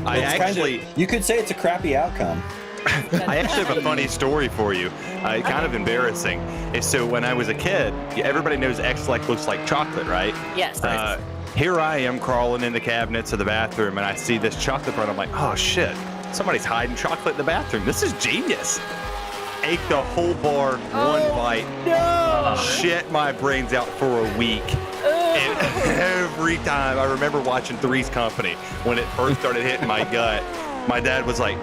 I You could say it's a crappy outcome. I actually have a funny story for you. Kind of embarrassing. So when I was a kid, everybody knows X-Lax looks like chocolate, right? Yes. Here I am crawling in the cabinets of the bathroom, and I see this chocolate bar. I'm like, oh shit, somebody's hiding chocolate in the bathroom. This is genius. Ate the whole bar, one bite. No! Shit my brains out for a week. And every time, I remember watching Three's Company when it first started hitting my gut. My dad was like,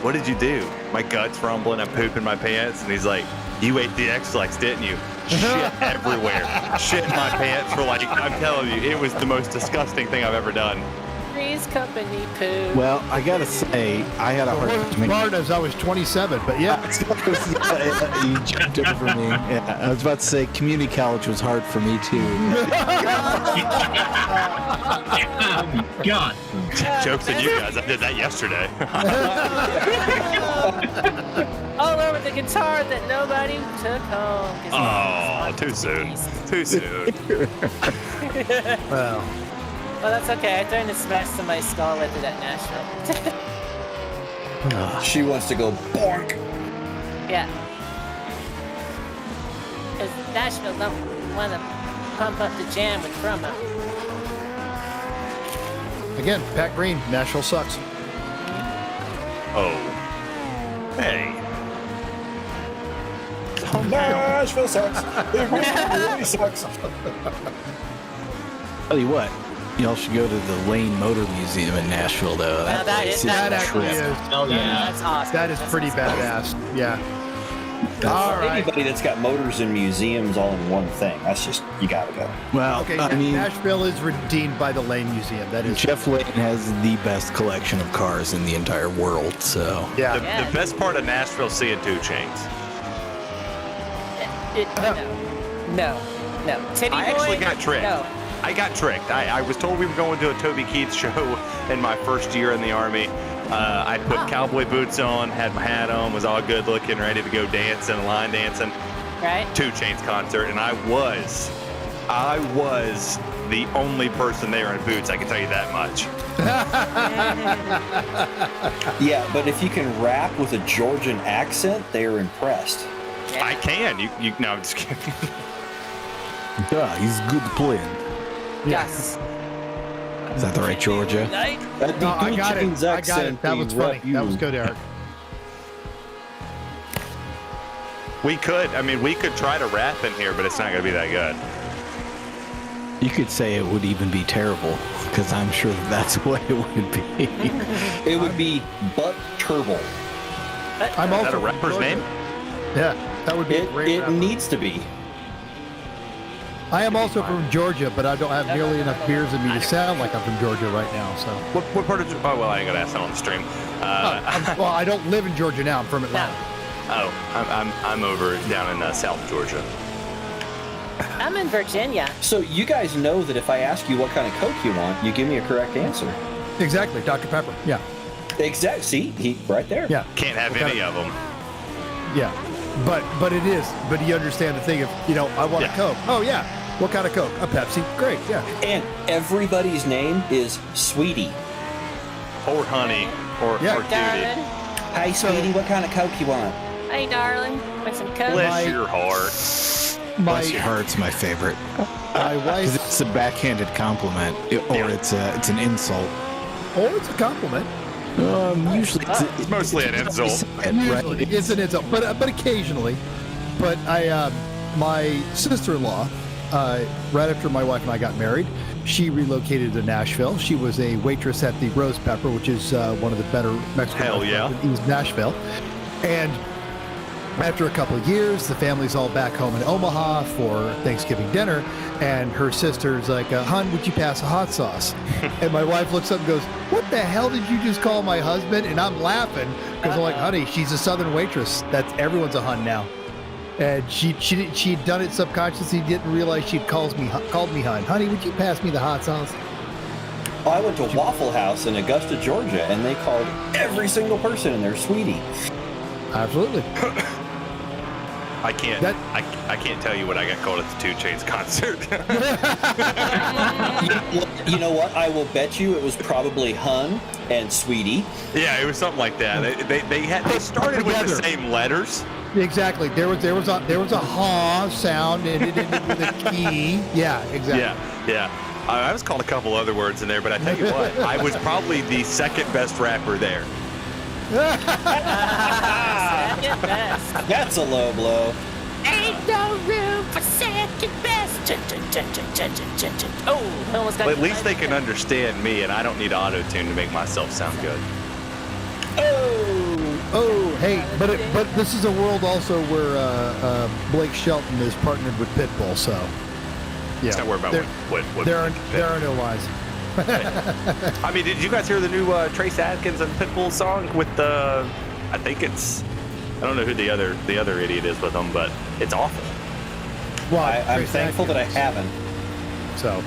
what did you do? My gut's rumbling, I'm pooping my pants. And he's like, you ate the X-Lax, didn't you? Shit everywhere. Shit in my pants for like, I'm telling you, it was the most disgusting thing I've ever done. Three's Company, Pooh. Well, I gotta say, I had a hard time. Florida as I was 27, but yeah. You jumped over me. Yeah, I was about to say community college was hard for me too. Oh, God. Jokes on you guys. I did that yesterday. All over the guitar that nobody took home. 'cause Oh, too soon. Too soon. Well, Well, that's okay. I threatened to smash somebody's skull with it at Nashville. She wants to go bonk. Yeah. Because Nashville don't want to pump up the jam with promo. again, Pat Green, Nashville sucks. Oh. Hey. Nashville sucks. It really sucks. Tell you what, y'all should go to the Lane Motor Museum in Nashville, though. Now that place is- is That a actually trip. is. Oh, yeah. That's awesome. That is That's pretty awesome. badass. Yeah. All right. Anybody that's got motors and museums all in one thing, that's just, you gotta go. Well, Okay, I mean, Nashville is redeemed by the Lane Museum. That is. Jeff Lane has the best collection of cars in the entire world, so. Yeah. The best part of Nashville, seeing 2 Chainz. No. Titty I boy? actually got tricked. No. I got tricked. I was told we were going to a Toby Keith show in my first year in the Army. I put cowboy boots on, had my hat on, was all good looking, ready to go dancing, line dancing. Right? 2 Chainz concert, and I was the only person there in boots. I can tell you that much. Yeah, but if you can rap with a Georgian accent, they are impressed. I can. You no, I'm just kidding. Yeah, he's good playing. Yes. Is that the right Georgia? That'd be No, I Two got Chainz it. I got it. accent, That was we rep funny. That you. was good, Eric. We could try to rap in here, but it's not going to be that good. You could say it would even be terrible, because I'm sure that's what it would be. It would be Butt Turble. I'm Is also that a from rapper's Georgia. name? Yeah, that would be a great It rapper. needs to be. I am also from Georgia, but I don't have nearly enough beers in me to sound like I'm from Georgia right now. So, What part of? Oh well, I ain't gonna ask that on the stream. well, I don't live in Georgia now. I'm from Atlanta. I'm over down in South Georgia. I'm in Virginia. So you guys know that if I ask you what kind of Coke you want, you give me a correct answer. Exactly, Dr. Pepper. Yeah, Exact. See, he right there. yeah, Can't have What kind any of them. yeah. But it is. But you understand the thing of, I want a Yeah. Coke. Oh yeah. What kind of Coke? A Pepsi. Great. Yeah. And everybody's name is Sweetie. Or honey, or Yeah. duty. Darling. Hi, Sweetie. What kind of Coke you want? Hey, darling. Want some Coke? Bless your heart. Bless your heart's my favorite. My 'Cause wife. it's a backhanded compliment, or it's an insult. Oh, it's a compliment. Usually It's mostly an insult. Usually, it's an insult, but occasionally. But my sister-in-law, right after my wife and I got married, she relocated to Nashville. She was a waitress at the Rose Pepper, which is one of the better Mexican Hell yeah. restaurants in East Nashville. And after a couple of years, the family's all back home in Omaha for Thanksgiving dinner, and her sister's like, "Hon, would you pass a hot sauce?" And my wife looks up and goes, "What the hell did you just call my husband?" And I'm laughing because I'm like, "Honey, she's a Southern waitress. That's everyone's a hun now." And she'd done it subconsciously, didn't realize she'd called me hun. "Honey, would you pass me the hot sauce?" Oh, I went to Waffle House in Augusta, Georgia, and they called every single person in there Sweetie. Absolutely. I can't. That- I can't tell you what I got called at the 2 Chainz concert. You know what? I will bet you it was probably Hun and Sweetie. Yeah, it was something like that. They started with the Together. same letters. Exactly. There was a ha sound and it ended with a key. Yeah, exactly. Yeah. I was called a couple other words in there, but I tell you what, I was probably the second best rapper there. Second best. That's a low blow. Ain't no room for second best. Oh, almost got But at least they can understand me, and I don't need auto-tune to make myself sound good. Oh, hey, but this is a world also where Blake Shelton is partnered with Pitbull, so yeah. Let's not worry about there, what there are no lies. I mean, did you guys hear the new Trace Adkins and Pitbull song with the? I think it's. I don't know who the other idiot is with them, but it's awful. Well, I'm Trace thankful that I Atkins. haven't. So,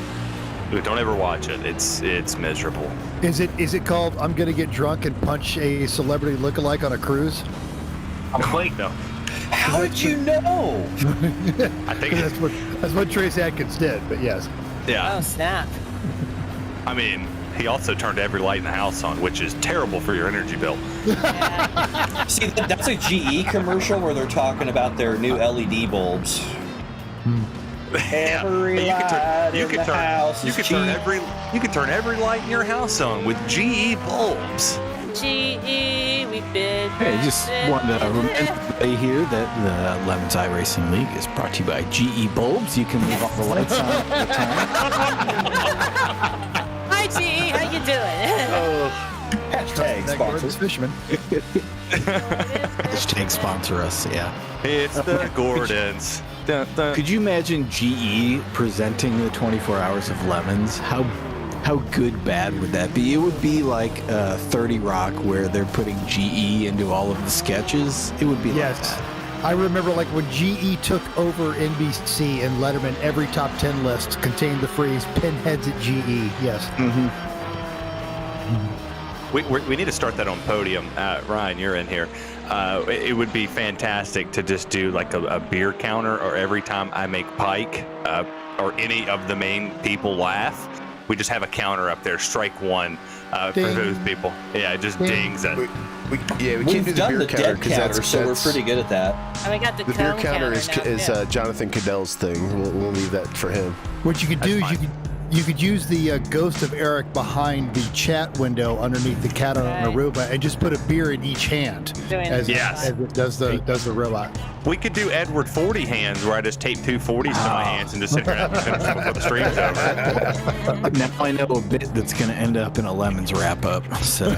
Dude, don't ever watch it. It's miserable. is it called "I'm Gonna Get Drunk and Punch a Celebrity Lookalike on a Cruise"? I'm playing though. How did you know? I think That's what Trace Atkins did. But yes, yeah. Oh, snap. I mean, he also turned every light in the house on, which is terrible for your energy bill. See, that's a GE commercial where they're talking about their new LED bulbs. Every you light in the house you is could cheap. you could turn every light in your house on with GE bulbs. GE, we bid. Hey, just wanted to remind everybody here that the Lemons iRacing League is brought to you by GE Bulbs. You can leave all the lights on all the time. Hi, GE, how you doing? Hashtag that Gordon's sponsors. Fisherman. Hashtag sponsor us, yeah. It's the Gordons. Dun, dun. Could you imagine GE presenting the 24 Hours of Lemons? How good bad would that be? It would be like 30 Rock where they're putting GE into all of the sketches. It would be Yes. like that. I remember like when GE took over NBC and Letterman, every top 10 list contained the phrase "pinheads at GE." Yes. We need to start that on Podium. Ryan, you're in here. It would be fantastic to just do like a beer counter, or every time I make Pike or any of the main people laugh, we just have a counter up there, strike one for Ding. those people. Yeah, it just Ding. dings it. We can't We've do the done beer the counter dead because counter, so we're that's pretty good at that. And we got the the beer cone counter now, is too. Jonathan Cadell's thing. We'll leave that for him. What you could do is fine. you could use the ghost of Eric behind the chat window underneath the cat on a Right. robot and just put a beer in each hand Doing as, it. Yes. as it does the robot. We could do Edward 40 hands, where I just tape two 40s to my hands and just sit here and finish them before the stream's over. Now I know a bit that's going to end up in a Lemons wrap up. So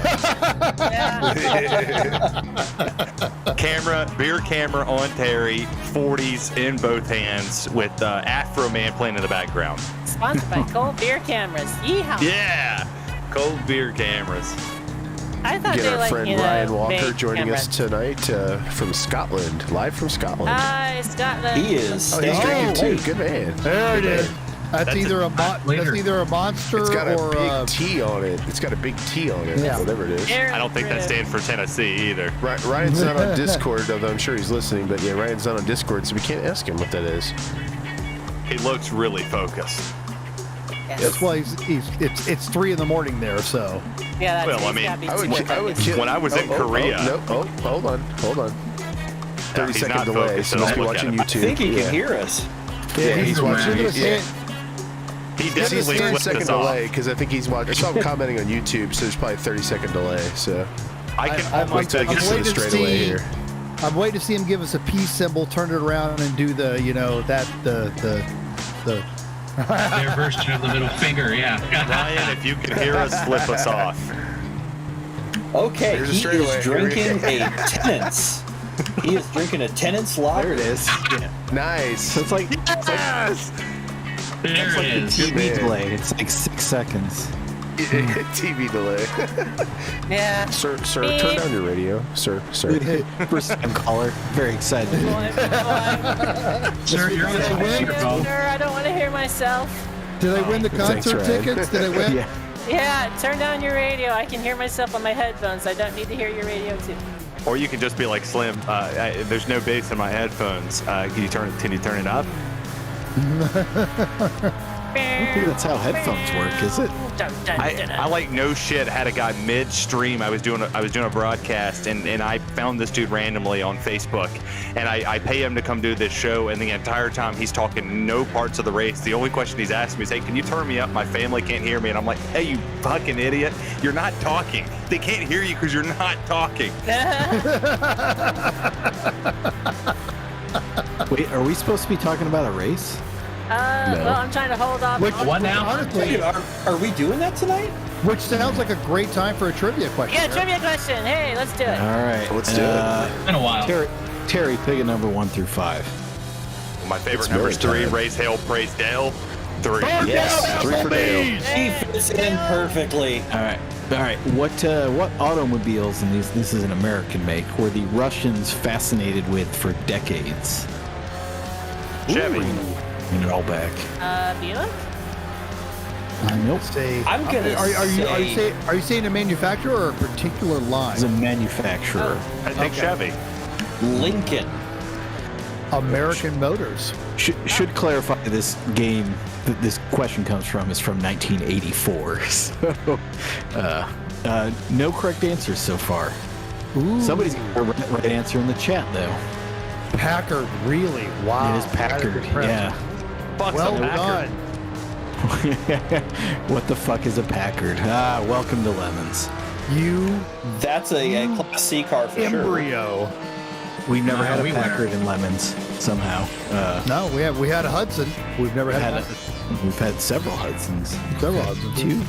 Beer camera on Terry, 40s in both hands with Afro Man playing in the background. Sponsored by Cold Beer Cameras. Yeehaw. Yeah, cold beer cameras. I thought Get they our like, friend you know, Ryan Walker made joining cameras. us tonight from Scotland, live from Scotland. Hi, Scotland. He is. Oh, he's staying drinking late. too. Good man. There it is. That's That's either later. that's either a monster It's got a or big T on it. It's got a big T on it. Yeah. Whatever it is. Very I don't think that rude. stands for Tennessee either. Ryan's not on Discord, although I'm sure he's listening. But yeah, Ryan's not on Discord, so we can't ask him what that is. He looks really focused. Yes. That's why it's 3 a.m. there. So Yeah, that's Well, I he's mean, gotta be I would super kill. When I was in Korea- hold on. 30 he's second not delay. focused So at must be all. watching Look at I YouTube. think he yeah. can hear us. Yeah, he's watching. Look at us. Yeah. He See, definitely it's 30 flipped second us off. delay because I think he's watching. I saw him commenting on YouTube, so there's probably a 30-second delay. So I can I'm almost wait till he gets to the waiting to straightaway see- here. I'm waiting to see him give us a peace symbol, turn it around, and do the the Their version of the middle finger, yeah. Ryan, if you can hear us, flip us off. Okay, Here's a he straightaway. is Here we drinking go. a Tenants. He is drinking a Tenants lager. there it is. Nice. So it's like Yes! There it is. TV man. delay. It's like 6 seconds. TV delay. Yeah. Sir, turn down your radio. Sir. First time caller. Very excited. Sir, you're on the speakerphone. I don't want to hear myself. Did I win the Thanks, concert Ryan. tickets? Did I win? Yeah. Yeah, turn down your radio. I can hear myself on my headphones. I don't need to hear your radio too. Or you can just be like Slim. There's no bass in my headphones. Can you turn it up? I don't think that's how headphones work, is it? I like no shit had a guy midstream. I was doing a broadcast and I found this dude randomly on Facebook, and I pay him to come do this show, and the entire time he's talking no parts of the race. The only question he's asking me is, "Hey, can you turn me up? My family can't hear me." And I'm like, "Hey, you fucking idiot! You're not talking. They can't hear you because you're not talking." Wait, are we supposed to be talking about a race? Well, I'm trying to hold off. What now? Honestly, Wait, are we doing that tonight? which sounds like a great time for a trivia question. Yeah, trivia question. Hey, let's do it. All right. Let's do it. It's been a while. Terry, pick a number 1 through 5. My favorite It's number is really 3. time. Raise hell, praise Dale. 3. Yes. 3 for Dale. He fits in perfectly. All right. What automobiles, and this is an American make, were the Russians fascinated with for decades? Chevy. And it all back. Buick? Nope. Say, I'm gonna are you saying a manufacturer or a particular line? It's a manufacturer. I think Chevy. Lincoln. American Motors. Should clarify this game that this question comes from is from 1984. So, no correct answers so far. Ooh. Somebody's got a right answer in the chat though. Packard, really? Wow. It is Packard. Yeah. Fuck's Well a done. Packard. What the fuck is a Packard? Welcome to Lemons. That's a Class C car for sure. Embryo. We've never No, had a we Packard in Lemons somehow. No, we had a Hudson. We've never had, We've had several Hudsons. several Hudsons. Two.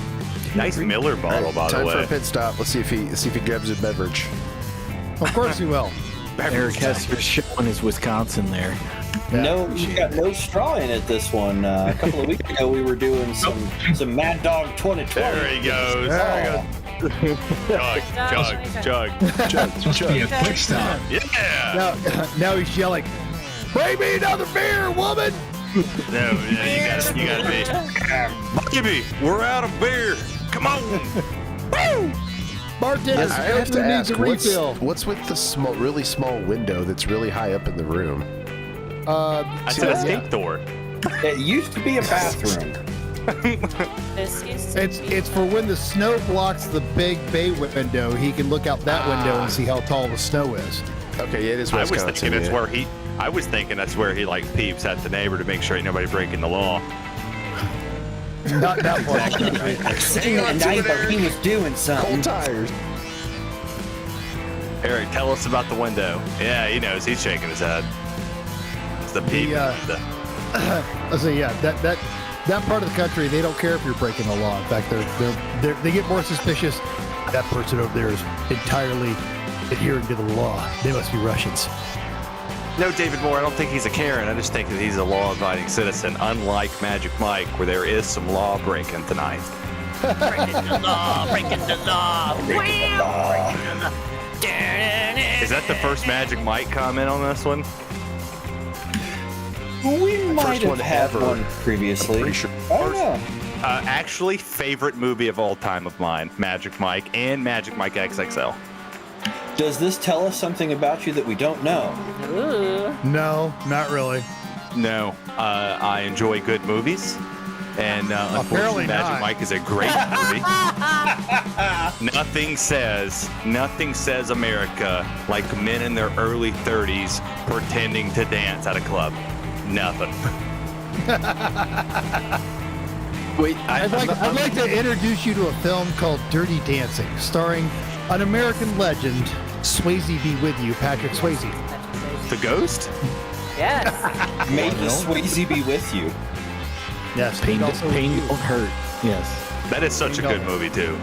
Nice Miller bottle, by the Time for way. a pit stop. Let's see if he grabs a beverage. Of course he will. Eric Hesser's showing his Wisconsin there. No, you got no straw in it this one. A couple of weeks ago, we were doing some Mad Dog 2020. There he goes. Oh. Chug. Supposed to be a quick stop. Yeah. Now he's yelling, "Bring me another beer, woman!" No, yeah, you gotta be. Baby, we're out of beer. Come on. Bartender, I have to needs ask, a refill. what's with the really small window that's really high up in the room? I said escape door. It used to be a bathroom. This used to be- It's for when the snow blocks the big bay window, he can look out that window and see how tall the snow is. Okay, yeah, it is I was Wisconsin. thinking that's where he like peeps at the neighbor to make sure ain't nobody breaking the law. Not that far. Sitting at night, but he was doing something. Cold tires. Eric, tell us about the window. Yeah, he knows. He's shaking his head. It's the peep. I say, yeah, that part of the country, they don't care if you're breaking the law. In fact, they get more suspicious. That person over there is entirely adhering to the law. They must be Russians. No, David Moore, I don't think he's a Karen. I just think that he's a law-abiding citizen, unlike Magic Mike, where there is some law breaking tonight. breaking the law. Is that the first Magic Mike comment on this one? We might have one had ever. one previously. Pretty sure. I don't know. Actually, favorite movie of all time of mine, Magic Mike and Magic Mike XXL. Does this tell us something about you that we don't know? Ooh. No, not really. No, I enjoy good movies, and unfortunately, Apparently Magic not. Mike is a great movie. Nothing says America like men in their early 30s pretending to dance at a club. Nothing. Wait, I'd like to introduce you to a film called Dirty Dancing, starring an American legend, Swayze be with you, Patrick Swayze. The Ghost? Yes. May the Swayze be with you. Yes, pain and also with you. don't hurt. Yes. That is such a good movie too.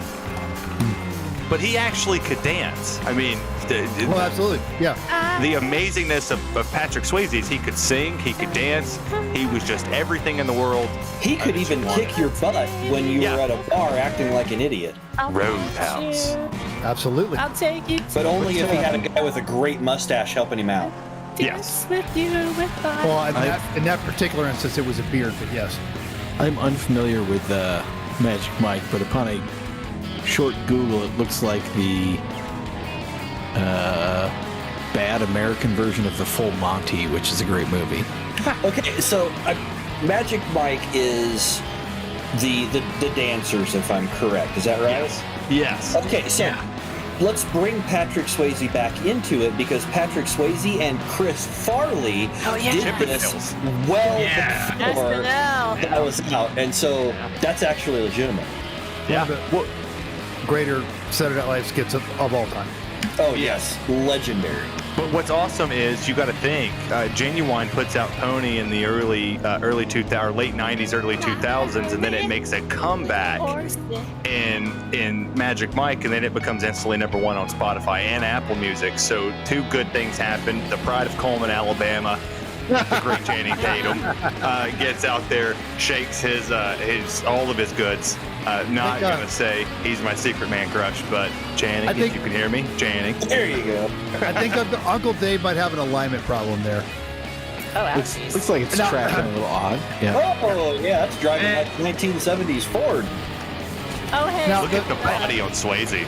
But he actually could dance. I mean, Well, absolutely, yeah. the amazingness of Patrick Swayze is he could sing, he could dance, he was just everything in the world. He could even kick your butt when you Yeah. were at a bar acting like an idiot. Roadhouse. Absolutely. I'll take you to But only if he had a guy with a great mustache helping him out. Yes. with you with my... Well, in that particular instance, it was a beard, but yes. I'm unfamiliar with Magic Mike, but upon a short Google, it looks like the bad American version of the Full Monty, which is a great movie. Okay, so Magic Mike is the dancers, if I'm correct. Is that right? Yes. Okay, so let's bring Patrick Swayze back into it because Patrick Swayze and Chris Farley did this well before SNL. that was out, and so that's actually legitimate. Yeah. One of the greater Saturday Night Live skits of all time. Oh yes, legendary. But what's awesome is you got to think. Genuine puts out Pony in the late '90s, early 2000s, and then it makes a comeback in Magic Mike, and then it becomes instantly #1 on Spotify and Apple Music. So two good things happened: The Pride of Coleman, Alabama, the great Channing Tatum, gets out there, shakes his all of his goods. Not gonna say he's my secret man crush, but Channing, if you can hear me, Channing. There you go. I think Uncle Dave might have an alignment problem there. Oh, ouchies. Looks like it's tracking a little odd. Yeah. Oh, yeah, that's driving like 1970s Ford. Oh, hey. Look at the body on Swayze.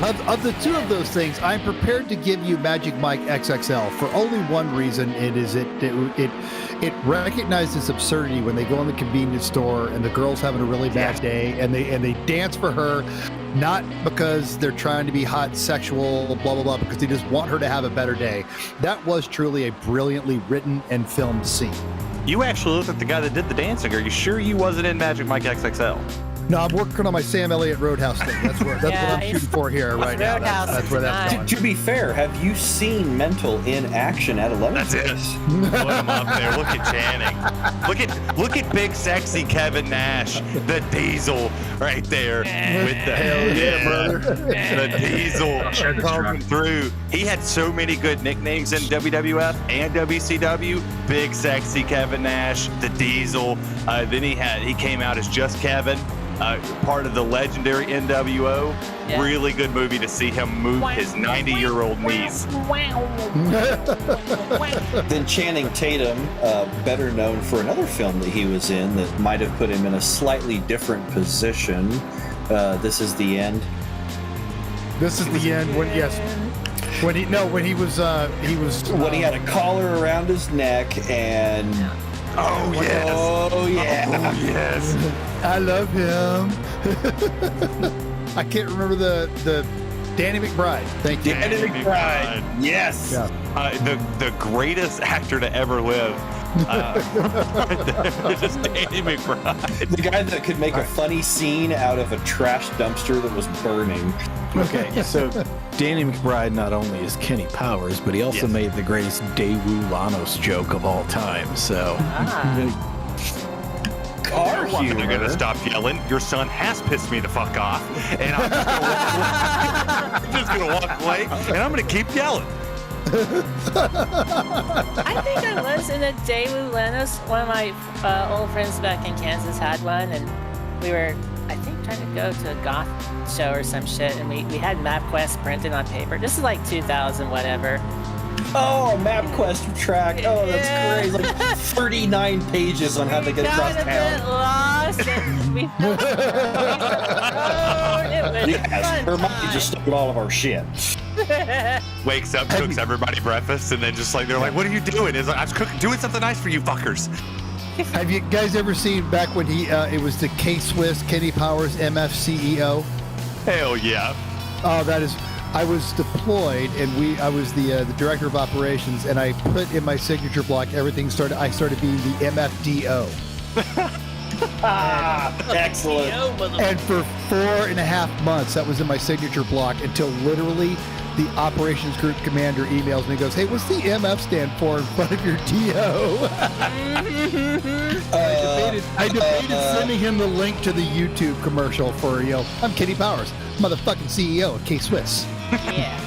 Of the two of those things, I'm prepared to give you Magic Mike XXL for only one reason. It recognized its absurdity when they go in the convenience store and the girl's having a really bad day and they dance for her, not because they're trying to be hot, sexual, blah blah blah, because they just want her to have a better day. That was truly a brilliantly written and filmed scene. You actually looked at the guy that did the dancing. Are you sure you wasn't in Magic Mike XXL? No, I'm working on my Sam Elliott Roadhouse thing. That's what I'm shooting for here right now. That's where that's going. To be fair, have you seen Mental in action at 11? That's it. Put him up there. Look at Channing. Look at big sexy Kevin Nash, the Diesel, right there with the hell yeah, brother. The Diesel coming through. He had so many good nicknames in WWF and WCW. Big sexy Kevin Nash, the Diesel. Then he came out as just Kevin. Part of the legendary NWO. Yeah. Really good movie to see him move his 90-year-old knees. Then Channing Tatum, better known for another film that he was in that might have put him in a slightly different position. This is the end. This is the end. When he was when he had a collar around his neck and. Oh yes! Oh yeah! Oh yes! I love him. I can't remember the Danny McBride. Thank you. Danny McBride. Yes. Yeah. The greatest actor to ever live. Just Danny McBride. The guy that could make a funny scene out of a trash dumpster that was burning. Okay, so Danny McBride not only is Kenny Powers, but he also made the greatest Daewoo Lanos joke of all time. So, car humor. They're gonna stop yelling. Your son has pissed me the fuck off, and I'm just gonna walk away, and I'm gonna keep yelling. I think I was in a Daewoo Lanos. One of my old friends back in Kansas had one, and we were, I think, trying to go to a goth show or some shit, and we had MapQuest printed on paper. This is like 2000 whatever. Oh, MapQuest track. Oh, that's great. Like 39 pages on how to get across town. Got a bit lost, and we Yes, Hermione just stole all of our shit. Wakes up, cooks everybody breakfast, and then just like, they're like, what are you doing? It's like, I was doing something nice for you fuckers. Have you guys ever seen back when it was the K-Swiss, Kenny Powers, MF CEO? Hell yeah. Oh, I was deployed, and I was the director of operations, and I put in my signature block I started being the MFDO. Excellent. And for 4.5 months, that was in my signature block until literally the operations group commander emails me and goes, hey, what's the MF stand for in front of your DO? I debated sending him the link to the YouTube commercial for, I'm Kenny Powers, motherfucking CEO of K-Swiss. Yeah.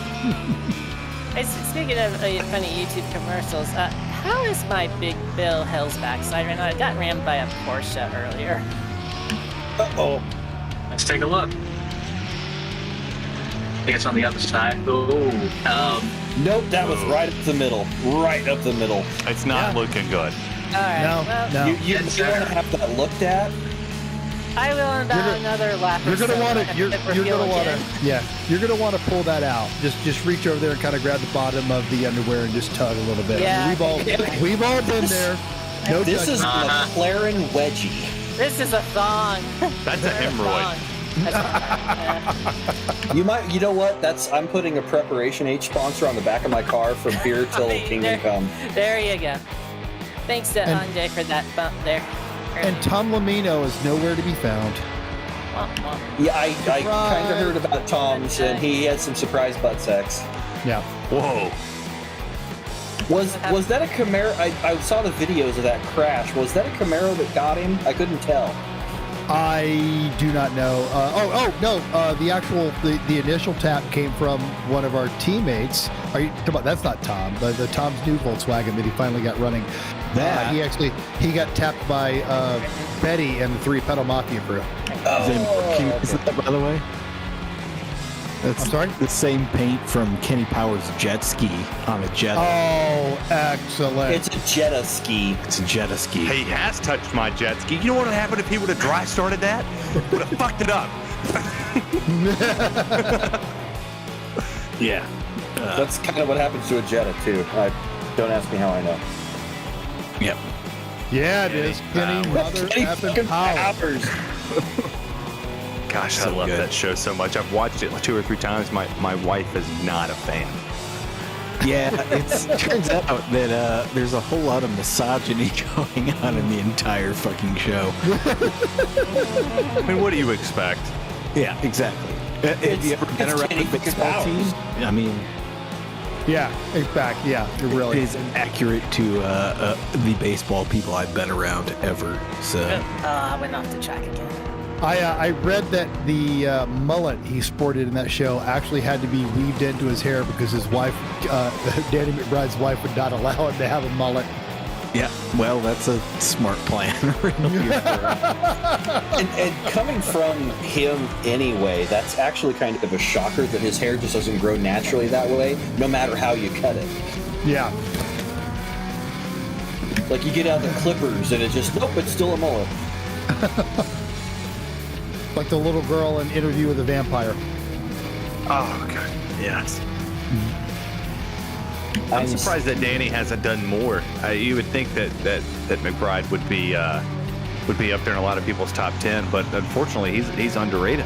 Speaking of funny YouTube commercials, how is my big Bill Hell's backside right now? I got rammed by a Porsche earlier. Uh-oh. Let's take a look. I think it's on the other side. Nope, that was right up the middle. Right up the middle. It's not looking good. All right. No. You want to have that looked at? I will in about another lap. You're gonna want to. You're gonna want to. Yeah, you're gonna want to pull that out. Just reach over there and kind of grab the bottom of the underwear and just tug a little bit. Yeah. We've all been there. No, this is a McLaren wedgie. This is a thong. That's a hemorrhoid. You know what? I'm putting a Preparation H sponsor on the back of my car from here till Kingdom Come. There you go. Thanks to Hyundai for that bump there. And Tom Lamino is nowhere to be found. Yeah, I kind of heard about Tom's, and he had some surprise butt sex. Yeah. Whoa. Was that a Camaro? I saw the videos of that crash. Was that a Camaro that got him? I couldn't tell. I do not know. The initial tap came from one of our teammates. Are you talking about? That's not Tom, but the Tom's new Volkswagen that he finally got running. He got tapped by Betty and the 3-pedal Mafia crew. Is that, by the way? That's I'm sorry? the same paint from Kenny Powers' jet ski on a Jetta. Oh, excellent. It's a Jetta ski. It's a Jetta ski. He has touched my jet ski. You know what would happen if he would have dry started that? Would have fucked it up. Yeah. That's kind of what happens to a Jetta, too. Don't ask me how I know. Yep. Yeah, it is. Kenny Mother effing Powers. Gosh, I So love good. that show so much. I've watched it 2 or 3 times. My wife is not a fan. Yeah, it turns out that there's a whole lot of misogyny going on in the entire fucking show. I mean, what do you expect? Yeah, exactly. Have you ever been it's around Kenny a baseball Powers. team? I mean, Yeah, in fact, yeah, it it really is accurate to the baseball people I've been around ever. So I went off the track again. I read that the mullet he sported in that show actually had to be weaved into his hair because his wife, Danny McBride's wife, would not allow him to have a mullet. yeah, well, that's a smart plan. Really. And coming from him anyway, that's actually kind of a shocker that his hair just doesn't grow naturally that way, no matter how you cut it. Yeah. Like you get out the clippers and it just, nope, it's still a mullet. Like the little girl in Interview with a Vampire. Oh, God. Yes. I'm surprised that Danny hasn't done more. You would think that McBride would be up there in a lot of people's top 10, but unfortunately, he's underrated.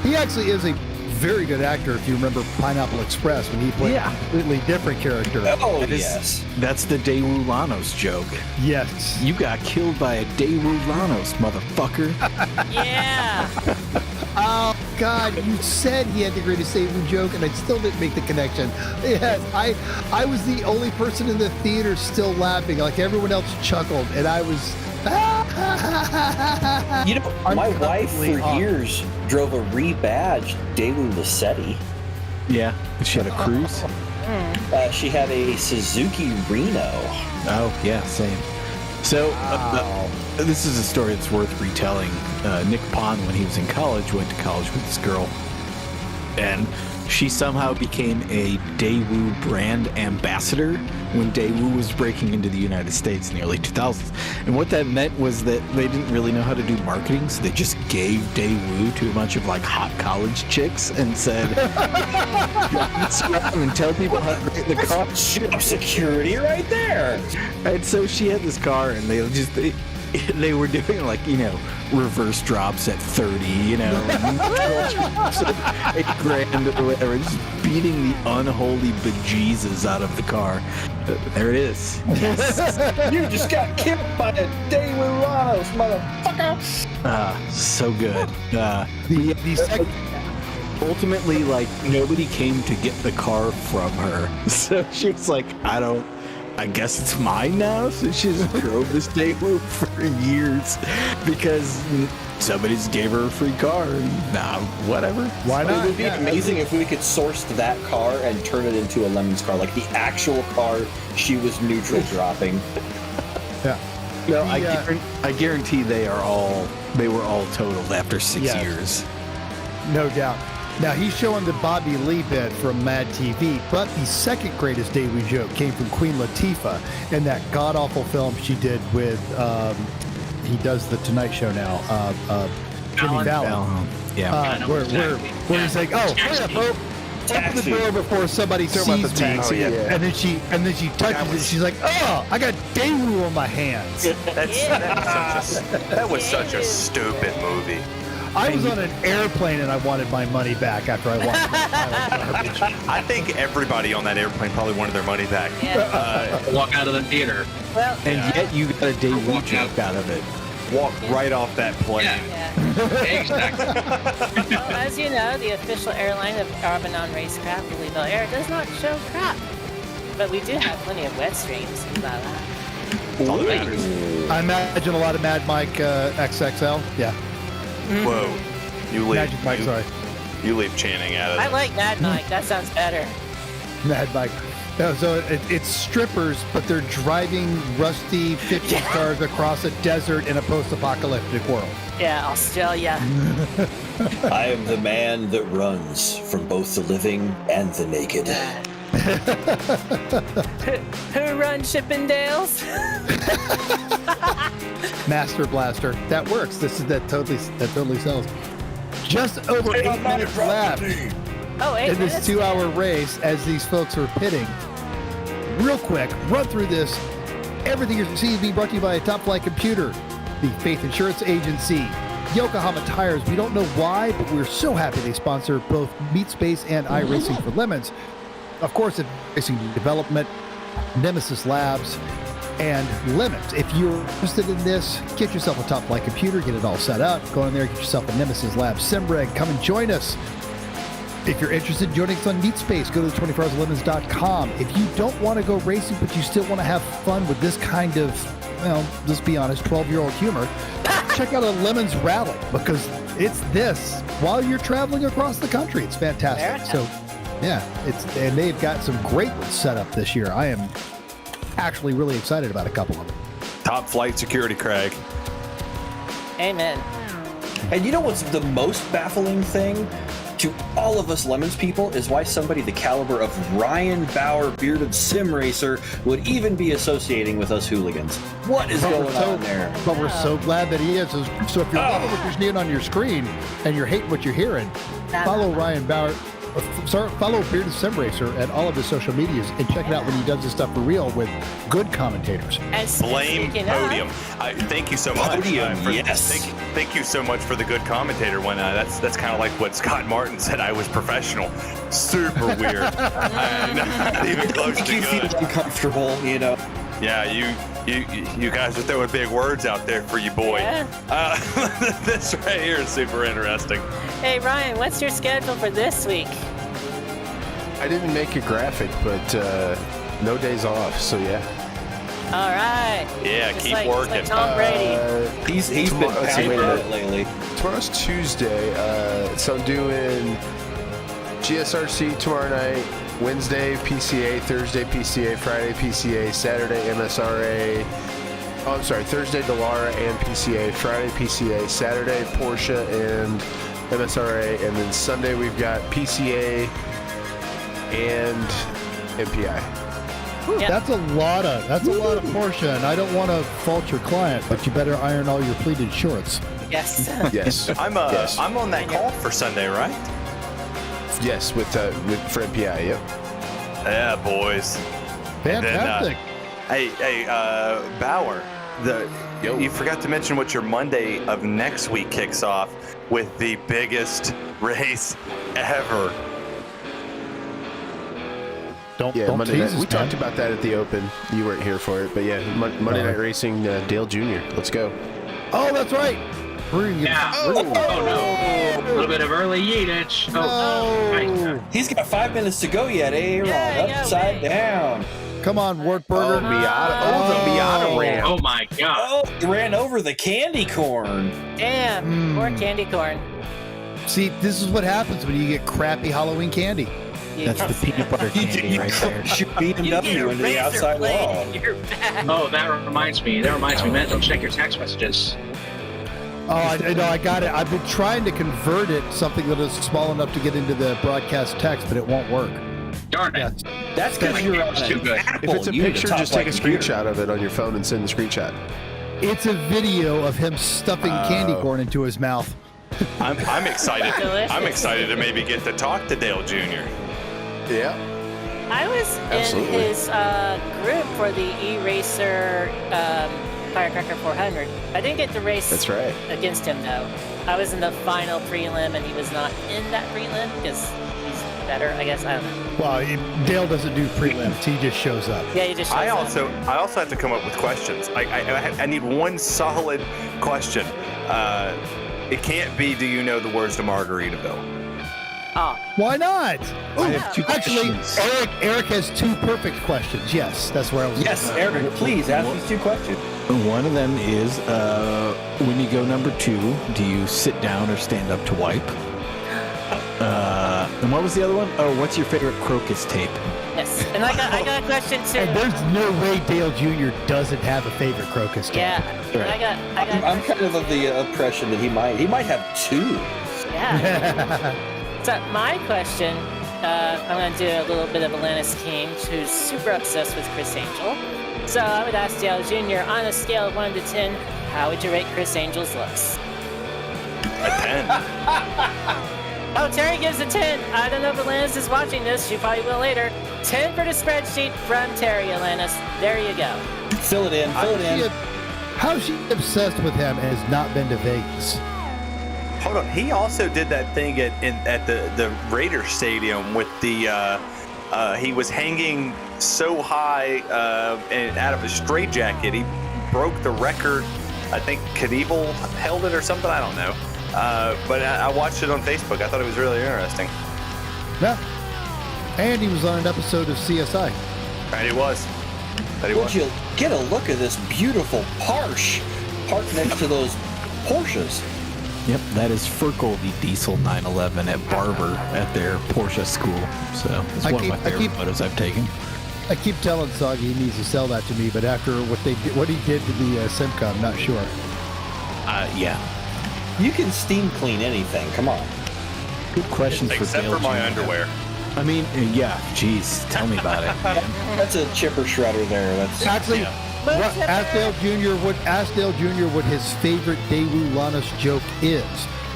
He actually is a very good actor, if you remember Pineapple Express, when he played a completely different character. Oh, That is- yes. That's the Daewoo Lanos joke. Yes. You got killed by a Daewoo Lanos, motherfucker. Yeah. Oh, God, you said he had the greatest Daewoo joke, and I still didn't make the connection. Yes, I was the only person in the theater still laughing. Like, everyone else chuckled, and I was... You know, my wife for Uncomfortably years drove a rebadged Daewoo Lacetti. Yeah, she had a cruise. She had a Suzuki Reno. Oh, yeah, same. So, this is a story that's worth retelling. Nick Pond, when he was in college, went to college with this girl. And she somehow became a Daewoo brand ambassador when Daewoo was breaking into the United States in the early 2000s. And what that meant was that they didn't really know how to do marketing, so they just gave Daewoo to a bunch of like hot college chicks and said, and tell people how to get the car. Job security right there. And so she had this car, and they were doing like, you know, reverse drops at 30, you know, $8,000 or whatever, just beating the unholy bejesus out of the car. There it is. Yes. You just got killed by a Daewoo Lanos, motherfucker. So good. The second... Ultimately, like, nobody came to get the car from her. So she was like, I guess it's mine now. So she just drove this Daewoo for years because somebody just gave her a free car. And nah, whatever. Why It not? would be amazing if we could source that car and turn it into a Lemons car, like the actual car she was neutral dropping. Yeah. No, I guarantee they were all totaled after 6 Yes. years. No doubt. Now, he's showing the Bobby Lee bit from Mad TV, but the second greatest Daewoo joke came from Queen Latifah in that god-awful film she did with, he does the Tonight Show now, Jimmy Fallon. Yeah. Where he's like, oh, hurry up, Hope. Open the door before somebody sees me. taxi, yeah. And then she touches it. She's like, oh, I got Daewoo on my hands. That was such a stupid movie. I was on an airplane and I wanted my money back after I watched it. I think everybody on that airplane probably wanted their money back. Walk out of the theater. Well, And yet you got a Daewoo joke out of it. Walk right off that plane. yeah. Exactly. Well, as you know, the official airline of Arbanon Racecraft, Louisville Air, does not show crap. But we do have plenty of wet streams. Think about that. All that matters. I imagine a lot of Mad Mike XXL. Yeah. Whoa. You leave. Magic Mike, sorry. You leave Channing out of I it. like Mad Mike. That sounds better. Mad Mike. No, so it's strippers, but they're driving rusty 50 cars across a desert in a post-apocalyptic world. Yeah, Australia. I am the man that runs from both the living and the naked. Who runs Chippendales? Master Blaster. That works. That totally sells. Just over 8 minutes left Oh, 8 in minutes. this 2-hour race as these folks are pitting. Real quick, run through this. Everything you're seeing is being brought to you by Top Flight Computer, the Faith Insurance Agency, Yokohama Tires. We don't know why, but we're so happy they sponsor both Meat Space and iRacing for Lemons. Of course, Racing Development, Nemesis Labs, and Lemons. If you're interested in this, get yourself a Top Flight Computer, get it all set up. Go in there, get yourself a Nemesis Labs SimReg. Come and join us. If you're interested in joining us on Meat Space, go to 24hourslemons.com. If you don't want to go racing, but you still want to have fun with this kind of, well, let's be honest, 12-year-old humor, check out a Lemons Rally, because it's this while you're traveling across the country. It's fantastic. So, yeah, and they've got some great ones set up this year. I am actually really excited about a couple of them. Top Flight Security, Craig. Amen. And you know what's the most baffling thing to all of us Lemons people is why somebody the caliber of Ryan Bauer, bearded sim racer, would even be associating with us hooligans. What is going on there? But we're so glad that he is. So if you're loving what you're seeing on your screen and you're hating what you're hearing, follow Ryan Bauer. Follow Bearded Sim Racer at all of his social medias and check it out when he does this stuff for real with good commentators. Blame Podium. Thank you so much. Podium, yes. Thank you so much for the good commentator one. That's kind of like what Scott Martin said. I was professional. Super weird. Not even close to You good. feel uncomfortable, you know. Yeah, you guys are throwing big words out there for you, boy. Yeah. This right here is super interesting. Hey, Ryan, what's your schedule for this week? I didn't make a graphic, but no days off, so yeah. All right. Yeah, Just keep like, working. Just like Tom Brady. He's been Let's see, wait a pounding minute. it lately. Tomorrow's Tuesday, so I'm doing GSRC tomorrow night, Wednesday PCA, Thursday PCA, Friday PCA, Saturday MSRA. Oh, I'm sorry, Thursday Dallara and PCA, Friday PCA, Saturday Porsche and MSRA, and then Sunday we've got PCA and MPI. Yep. That's a lot of Porsche, and I don't want to fault your client, but you better iron all your pleated shorts. Yes. Yes. I'm on that call for Sunday, right? Yes, with for MPI, yep. Yeah, boys. Fantastic. Hey, Bauer. You forgot to mention what your Monday of next week kicks off with the biggest race ever. Don't Monday tease night. us, We man. talked about that at the Open. You weren't here for it, but yeah, Monday Night Racing, Dale Jr. Let's go. Oh, that's right. Yeah. Oh no. A little bit of early yeetage. No. He's got 5 minutes to go yet, eh? Yeah, Upside down. Come on, Wartburger. The Miata ran. Oh my god. Oh, he ran over the candy corn. Damn. More candy corn. See, this is what happens when you get crappy Halloween candy. That's the peanut butter candy right there. Shoot BMW into the outside wall. Oh, that reminds me. Man, don't check your text messages. Oh, I got it. I've been trying to convert it something that is small enough to get into the broadcast text, but it won't work. Darn it. Yes. That's because you're on Too good. If it's a picture, just take a screenshot of it on your phone and send the screenshot. It's a video of him stuffing candy corn into his mouth. I'm excited. Delicious. I'm excited to maybe get to talk to Dale Jr. Yeah. I was Absolutely. in his group for the E-Racer Firecracker 400. I didn't get to race That's right. against him, though. I was in the final prelim, and he was not in that prelim because he's better, I guess. I don't know. Well, Dale doesn't do prelims. He just shows up. Yeah, he just shows I up. also have to come up with questions. I need one solid question. It can't be, do you know the words to Margaritaville? Oh, Why not? I have two Actually, questions. Eric has 2 perfect questions. Yes, that's where I was. Yes, Eric, please ask these 2 questions. One of them is, when you go number 2, do you sit down or stand up to wipe? And what was the other one? Oh, what's your favorite Crocus tape? yes. And I got a question too. And there's no way Dale Jr. doesn't have a favorite Crocus tape. Yeah. Right. I got. I'm kind of the impression that he might have 2. Yeah. So my question, I'm going to do a little bit of Atlantis King, who's super obsessed with Chris Angel. So I would ask Dale Jr., on a scale of 1 to 10, how would you rate Chris Angel's looks? A 10. Oh, Terry gives a 10. I don't know if Atlantis is watching this. She probably will later. 10 for the spreadsheet from Terry, Atlantis. There you go. Fill it in. How's she obsessed with him and has not been to Vegas? Hold on. He also did that thing at the Raiders Stadium with the. He was hanging so high and out of his straitjacket, he broke the record. I think Knievel held it or something. I don't know. But I watched it on Facebook. I thought it was really interesting. Yeah. And he was on an episode of CSI. Right, he was. Would you get a look at this beautiful Porsche parked next to those Porsches? Yep, that is Ferkel, the diesel 911 at Barber at their Porsche school. So it's one of my favorite photos I've taken. I keep telling Soggy he needs to sell that to me, but after what he did to the Simca, I'm not sure. Yeah. You can steam clean anything. Come on. Good questions for Except Dale for my Jr. underwear. I mean, yeah, geez, tell me about it. That's a chipper shredder there. That's Actually, ask Dale Jr. what his favorite Daewoo Lannis joke is.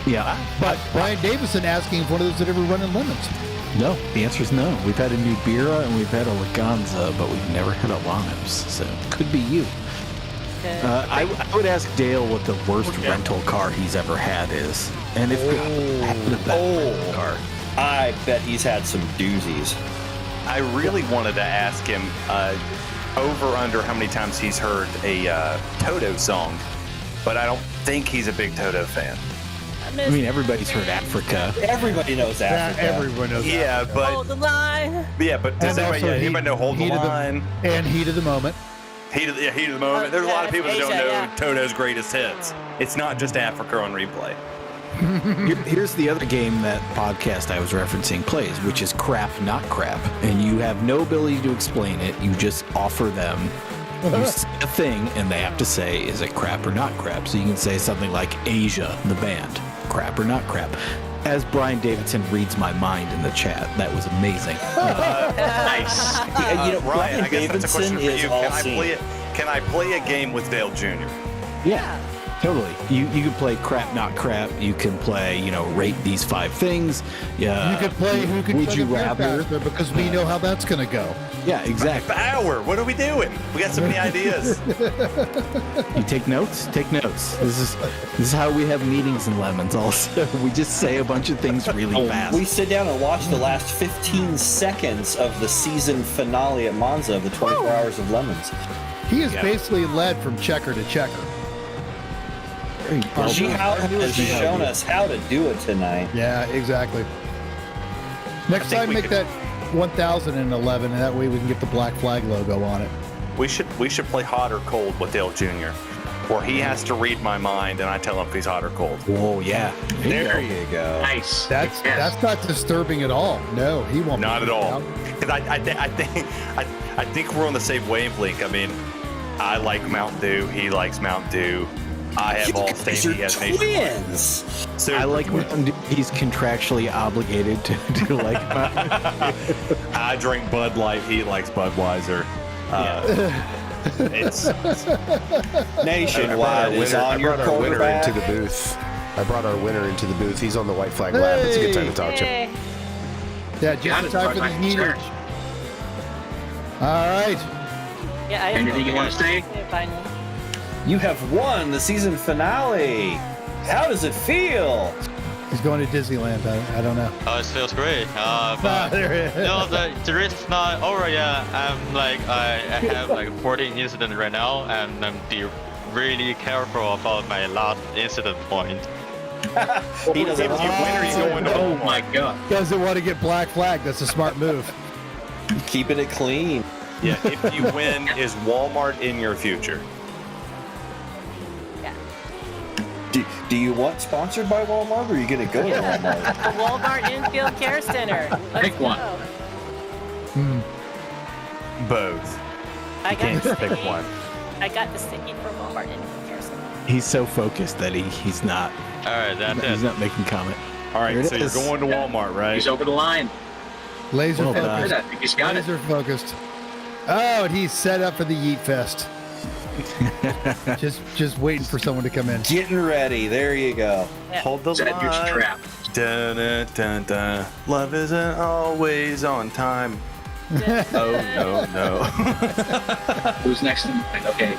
Yeah. But Brian Davison asking if one of those had ever run in lemons. No, the answer is no. We've had a Nubira and we've had a Laganza, but we've never had a Lanos, so could be you. I would ask Dale what the worst rental car he's ever had is, and if rental car. I bet he's had some doozies. I really wanted to ask him over under how many times he's heard a Toto song, but I don't think he's a big Toto fan. I mean, everybody's heard Africa. Everybody knows Africa. Everyone knows Africa. But Hold the line. yeah, but does anybody know Hold the Line? And Heat of the Moment. Heat of the moment. There's a lot of people that don't know Asia, Toto's greatest hits. It's not just Africa on replay. Here's the other game that podcast I was referencing plays, which is Crap Not Crap, and you have no ability to explain it. You just offer them you say a thing, and they have to say, is it crap or not crap? So you can say something like Asia, the band, crap or not crap. As Brian Davidson reads my mind in the chat, that was amazing. Nice. Ryan, I guess that's a question for you. Can I play a game with Dale Jr.? Yeah, totally. You can play Crap Not Crap. You can play, rate these 5 things. Yeah. You could play Who Can Would Chug you a Beer rather? Faster, because we know how that's going to go. Yeah, exactly. Hour. What are we doing? We got so many ideas. You take notes? Take notes. This is how we have meetings in Lemons also. We just say a bunch of things really fast. We sit down and watch the last 15 seconds of the season finale at Monza of the 24 Hours of Lemons. He is basically led from checker to checker. She has shown us how to do it tonight. Yeah, exactly. Next time, make that 1011, and that way we can get the black flag logo on it. We should play Hot or Cold with Dale Jr., where he has to read my mind and I tell him if he's hot or cold. Oh yeah, there you go. Nice. That's not disturbing at all. No, he won't. Not at all. Because I think we're on the same wavelength. I mean, I like Mountain Dew. He likes Mountain Dew. I have Allstate. He has twins. So I like Mountain Dew. He's contractually obligated to like Mountain Dew. I drink Bud Light. He likes Budweiser. It's Nationwide is on your quarterback. Into the booth. I brought our winner into the booth. He's on the white flag lap. It's a good time to talk to him. Yeah, just in time for these meetings. All right. Yeah, Anything you want to say? You have won the season finale. How does it feel? He's going to Disneyland. I don't know. Oh, it feels great. But the race is not over yet. I have 14 incidents right now, and I'm really careful about my last incident point. He doesn't If you want win, are you going to Oh Walmart? my god. Doesn't want to get black flag. That's a smart move. keeping it clean. Yeah, if you win, is Walmart in your future? Do you want sponsored by Walmart, or are you going to go to Walmart? The Walmart Infield Care Center. Let's Pick one. go. Both. I You can't got just the pick sticky. one. I got the sticky from Walmart Infield Care Center. He's so focused that he's not All right, that's he's it. not making comment. All Here right, it so you're is. going to Walmart, right? He's over the line. Laser Well Look done. focused. at that. I think he's got it. Laser focused. Oh, and he's set up for the Yeet Fest. just waiting for someone to come in. Getting ready. There you go. Hold the Set your line. trap. Dun, dun, dun, dun. Love isn't always on time. Oh, no. Who's next in line? Okay.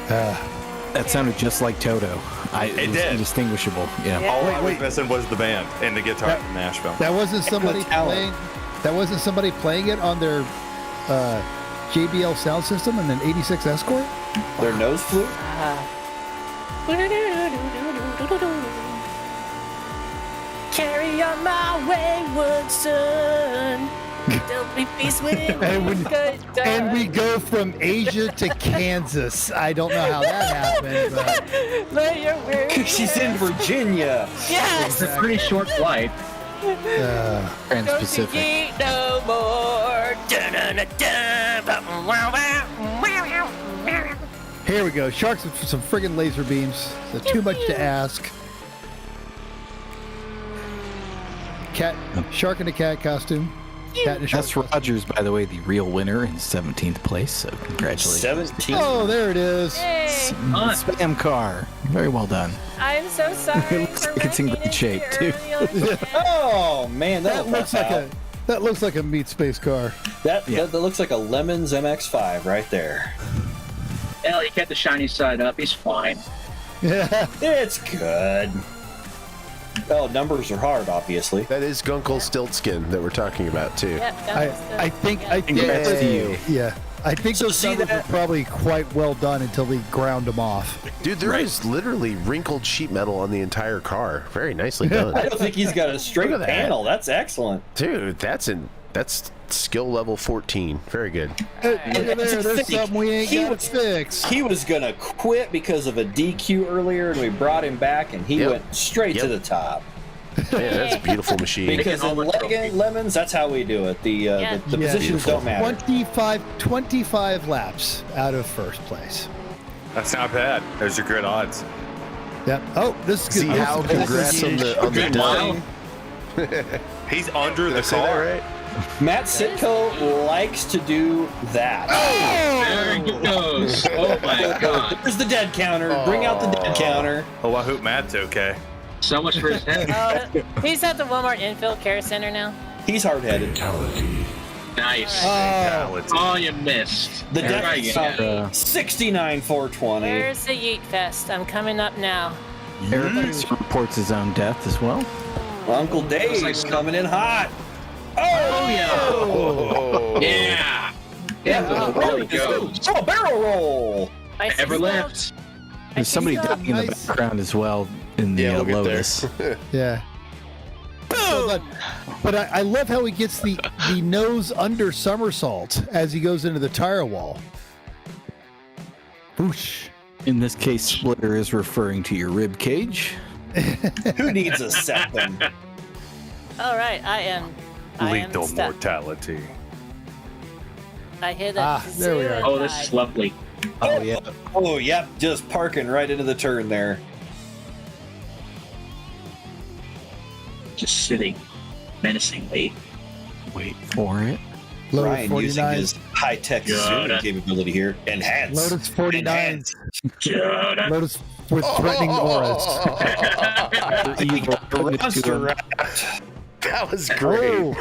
That sounded just like Toto. It was did. indistinguishable. Yeah. Yeah. All Wait, I was wait. missing was the band and the guitar That- from Nashville. That wasn't somebody talent. playing. That wasn't somebody playing it on their JBL sound system in an '86 Escort. Their nose flute? Carry on my wayward son. There'll be peace when And we- good And we go from Asia to Kansas. I don't know how that happened, but Lay your words She's in Virginia. Yes. It's a pretty short flight. Trans-Pacific. Don't you eat no more. here we go. Sharks with some friggin' laser beams. So too much to ask. Shark in a cat costume. Cat in a shark That's costume. Rogers, by the way, the real winner in 17th place. So congratulations. 17. Oh, there it is. Hey, Spam car. Very well done. I'm so sorry. It looks for like it's in wrecking great shape, it too. early on today. Oh, man. That looks like a meat space car. That looks like a Lemons MX-5 right there. Hell, he kept the shiny side up. He's fine. Yeah. It's good. Oh, numbers are hard, obviously. That is Gunkel Stiltskin that we're talking about too. Yeah, that was the- I think Congrats to you. Yeah. I think So those see numbers that- were probably quite well done until they ground them off. Dude, there is literally wrinkled sheet metal on the entire car. Very nicely done. I don't think he's got a straight Look at that. panel. That's excellent. Dude, that's skill level 14. Very good. Look at there, there's something we ain't He got was- to fix. He was going to quit because of a DQ earlier, and we brought him back, and he Yep. went straight to the top. Man, that's a beautiful machine. Because in Lemons, that's how we do it. The positions Beautiful. don't matter. 25 laps out of first place. That's not bad. Those are good odds. Yep. Oh, this is See good. how congrats on the Good done. mile. He's under Did I the say that car. right? Matt Sitko likes to do that. There he goes. Oh my god. There's the dead counter. Bring out the dead counter. Oh, I hope Matt's okay. So much for his head. He's at the Walmart Infield Care Center now. He's hard-headed. Nice. Fatality. Oh, you missed. The Try dead again. 69,420. Where's the Yeet Fest? I'm coming up now. Eric reports his own death as well. Uncle Dave's like- coming in hot. Oh, yeah. Oh. Yeah. Yeah. There he goes. Oh, barrel roll. I Never see left. some- I There's see somebody some- dying in the nice. background as well in the Yeah, we'll get Lotus. there. Yeah. Well done. But I love how he gets the nose under somersault as he goes into the tire wall. Whoosh. In this case, splitter is referring to your rib cage. Who needs a second? All right, I am Lethal stuck. mortality. I hit a there we are. Oh, this is lovely. Oh yeah. Oh, yep, just parking right into the turn there. Just sitting menacingly. Wait for it. Lotus Ryan using 49. his high-tech Got zooming it. capability here. Enhance. Lotus 49. Enhance. Lotus with threatening auras. Monster rat. That was great.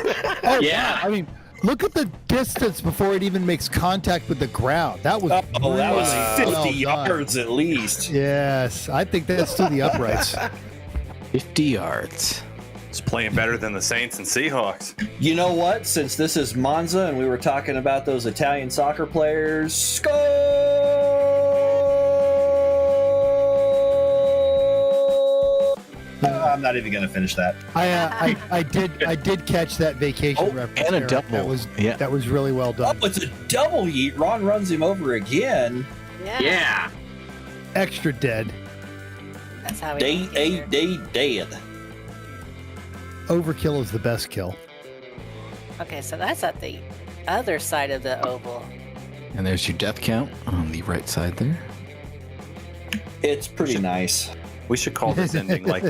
Oh, Yeah. I mean, look at the distance before it even makes contact with the ground. That was Oh, that was really 50 well done. yards at least. Yes, I think that's to the uprights. 50 yards. It's playing better than the Saints and Seahawks. You know what? Since this is Monza and we were talking about those Italian soccer players, score! I'm not even going to finish that. I did catch that vacation reference. and a Eric. double. That was really well done. Oh, it's a double yeet. Ron runs him over again. Yeah. Extra dead. That's how we Dead. Overkill is the best kill. Okay, so that's at the other side of the oval. And there's your death count on the right side there. It's pretty nice. We should call this ending like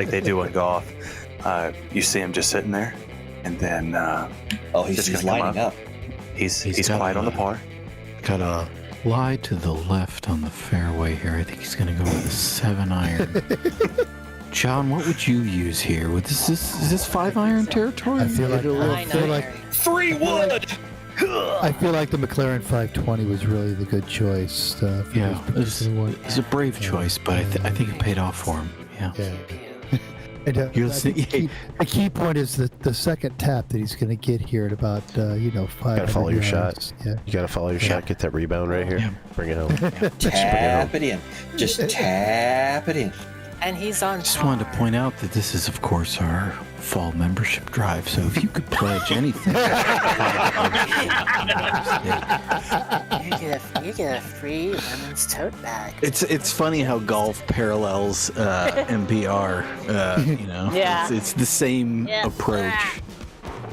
they do in golf. You see him just sitting there, and then He's lining up. He's got quiet on the par. Got a lie to the left on the fairway here. I think he's going to go with a 7-iron. John, what would you use here? Is this 5-iron territory? I feel like 3 wood. I feel like the McLaren 520 was really the good choice. For Yeah, this particular one. it's a brave choice, but I think it paid off for him. Yeah. And, You're I think the key point is that the second tap that he's going to get here at about 5. Gotta follow your shot. Yeah. You gotta follow your shot. Get that rebound right here. Yeah. Bring it home. Tap it in. Just tap it in. And he's on Just wanted to point out that this is, of course, our fall membership drive. So if you could pledge anything, you get a free women's tote bag. it's funny how golf parallels MPR. Yeah. It's the same approach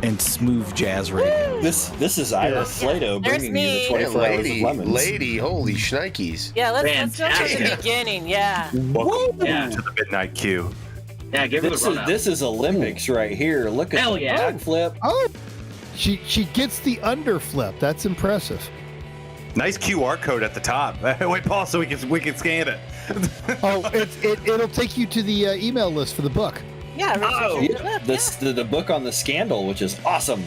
and smooth jazz radio. This is Ira Slato There's bringing you the me. 24 hours of lemons. Lady, holy shnikes. Yeah, let's go from the beginning. Yeah. Welcome Yeah. to the midnight queue. Yeah, give it a run. This is Olympics right here. Look at Hell the yeah. backflip. Oh, she gets the underflip. That's impressive. Nice QR code at the top. Wait, Paul, so we can scan it. Oh, it'll take you to the email list for the book. Yeah. The book on the scandal, which is awesome.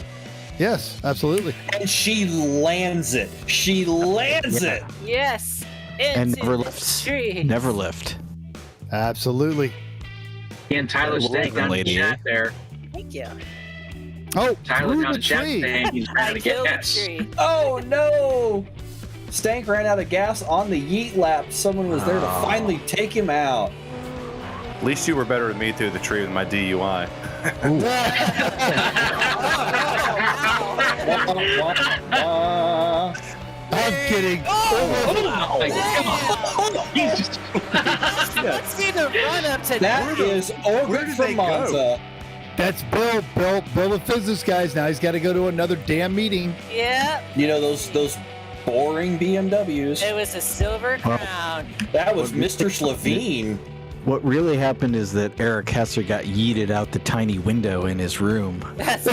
Yes, absolutely. And she lands it. She lands it. Yes. And Into never the lifts. tree. Never lift. Absolutely. And Tyler Stank down in the Lady. chat there. Thank you. Oh, Tyler through down the in the chat tree. saying he's trying I to get killed the gas. tree. Oh no! Stank ran out of gas on the yeet lap. Someone was there to finally take him out. At least you were better than me through the tree with my DUI. I'm kidding. Let's see the run up to That is Orbit from Monza. That's Bill, the physics guys. Now he's got to go to another damn meeting. Yeah. You know those boring BMWs. It was a silver crown. That was Mr. Slovene. What really happened is that Eric Hesser got yeeted out the tiny window in his room. That's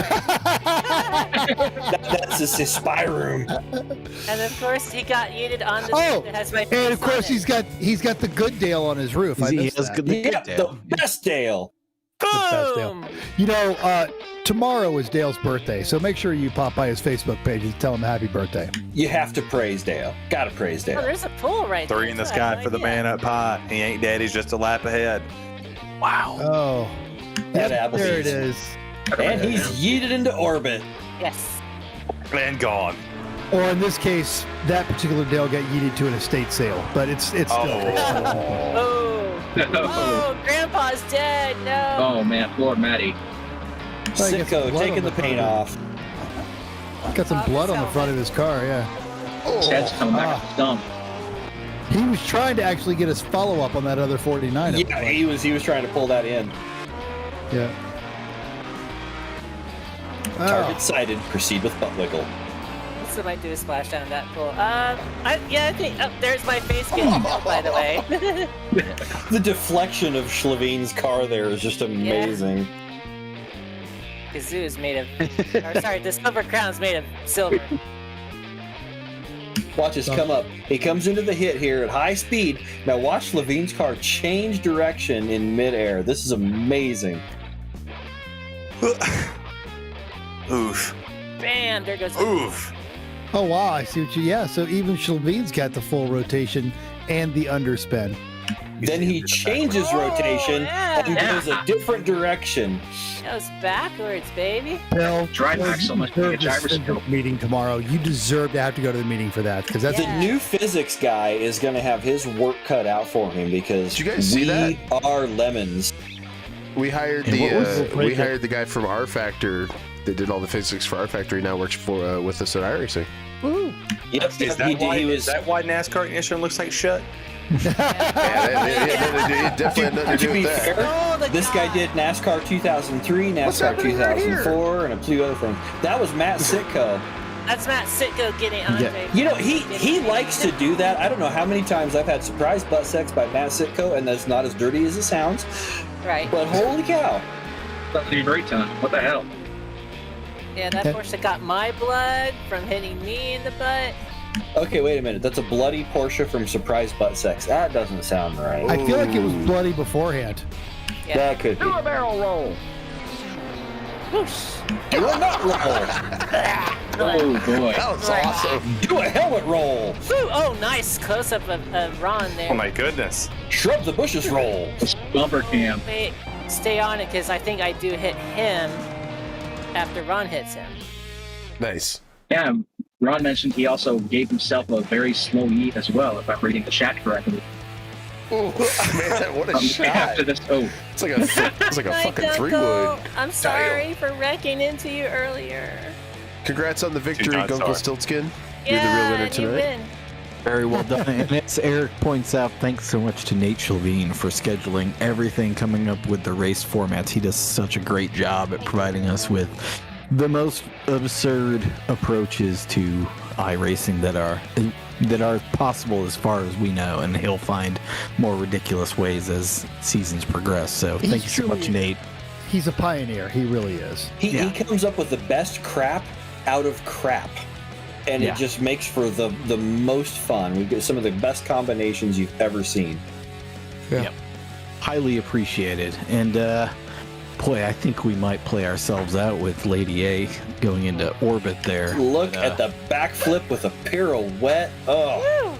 his spy room. And of course, he got yeeted on the Oh, that has my and face of course on it. he's got the good Dale on his roof. I He missed has that. good- Yeah, Dale. the best Dale. best Dale. Boom. You know, tomorrow is Dale's birthday, so make sure you pop by his Facebook page and tell him happy birthday. You have to praise Dale. Gotta praise Oh, Dale. there's a pool right there. 3 in the too. I had sky no for the idea. man up high. He ain't dead. He's just a lap ahead. Wow. Oh, That there it Applebee's. is. And he's yeeted into orbit. Yes. And gone. Or in this case, that particular Dale got yeeted to an estate sale, but it's still. Oh. Oh, Grandpa's dead. No. Oh man, poor Maddie. I guess Sicko blood on taking the front paint of it. off. Got some blood on the front of his car. Yeah. His head's coming back up the stump. He was trying to actually get his follow up on that other 49. Yeah, he was trying to pull that in. Yeah. Target sighted. Proceed with butt wiggle. So might do a splash down that pool. I think there's my face getting killed, by the way. The deflection of Schlevine's car there is just amazing. Kazoo is made of, or sorry, the silver crown's made of silver. Watch us come up. He comes into the hit here at high speed. Now watch Levine's car change direction in midair. This is amazing. Oof. Bam! There goes. Oof. Oh wow, I see what you. Yeah, so even Schlevine's got the full rotation and the underspin. Then he changes rotation and goes a different direction. Goes backwards, baby. Bill, Drive back so much. you Get deserve driver's the skill. meeting tomorrow. You deserve to have to go to the meeting for that because that's The new physics guy is going to have his work cut out for him because Did you guys see we are lemons. We hired the guy from R Factor that did all the physics for R Factory. Now works for with us at iRacing. Woo! Yep. Is that why NASCAR ignition looks like shit? It definitely had nothing to do with that. This guy did NASCAR 2003, NASCAR 2004, and a few other things. That was Matt Sitko. That's Matt Sitko getting Andre. You know, he likes to do that. I don't know how many times I've had surprise butt sex by Matt Sitko, and that's not as dirty as it sounds. Right. But holy cow. That'd be a great time. What the hell? Yeah, that Porsche got my blood from hitting me in the butt. Okay, wait a minute. That's a bloody Porsche from surprise butt sex. That doesn't sound right. I feel like it was bloody beforehand. Yeah. That could be. Do a barrel roll. Whoosh. Do a nut roll. Oh boy. That was awesome. Do a helmet roll. Whew. Oh, nice close-up of Ron there. Oh my goodness. Shrub the bushes roll. Bumper cam. Wait, stay on it, because I think I do hit him after Ron hits him. Nice. Yeah, Ron mentioned he also gave himself a very slow E as well, if I'm reading the chat correctly. Oh man, what a shot! After this, it's like a fucking Uncle, 3-wood. I'm sorry for wrecking into you earlier. Congrats on the victory, not Gunkel sorry. Stiltskin. You're the real winner you tonight. win. Very well done. And as Eric points out, thanks so much to Nate Shelveen for scheduling everything, coming up with the race formats. He does such a great job at providing us with the most absurd approaches to iRacing that are possible as far as we know, and he'll find more ridiculous ways as seasons progress. So thank you so much, Nate. He's a pioneer. He really is. He comes up with the best crap out of crap. And it just makes for the most fun. We get some of the best combinations you've ever seen. Yeah. Yep. Highly appreciated. And boy, I think we might play ourselves out with Lady A going into orbit there. Look at the backflip with a pirouette. Oh.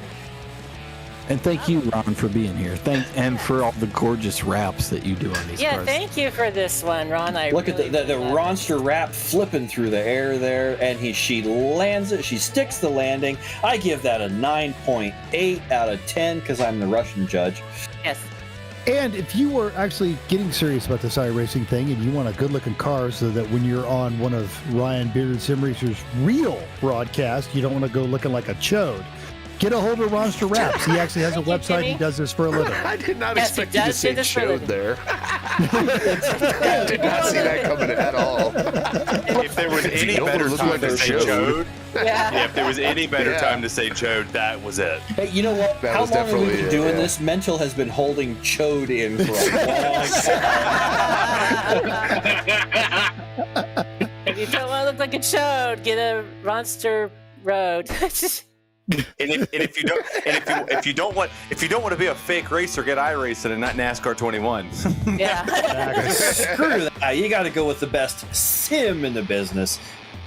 And thank you, Ron, for being here. And for all the gorgeous raps that you do on these Yeah, cars. thank you for this one, Ron. Look at the Ronster wrap flipping through the air there, and she lands it. She sticks the landing. I give that a 9.8 out of 10 because I'm the Russian judge. Yes. And if you were actually getting serious about this iRacing thing and you want a good-looking car so that when you're on one of Ryan Bearded Sim Racer's real broadcasts, you don't want to go looking like a chode, get a hold of Ronster Raps. He actually has a website. He does this for a living. I did not Yes, expect he you to does say do this for a chode living. there. I did not see that coming at all. If there was any don't better look time like to a say chode. chode, if there was any better time to say chode, that was it. Hey, you know what? That How was long have we definitely been it, doing yeah. this? Mental has been holding chode in for a long time. If you don't want to look like a chode, get a Ronster Road. And if you don't want to be a fake racer, get iRacing and not NASCAR 21. Yeah. Screw that. You got to go with the best sim in the business.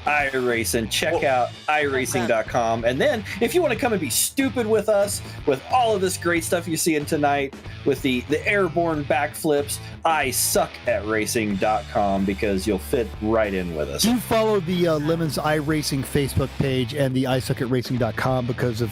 iRacing. Check out iRacing.com. And then if you want to come and be stupid with us, with all of this great stuff you see in tonight, with the airborne backflips, I suck at racing.com because you'll fit right in with us. Do follow the Lemons iRacing Facebook page and the isuckatracing.com because of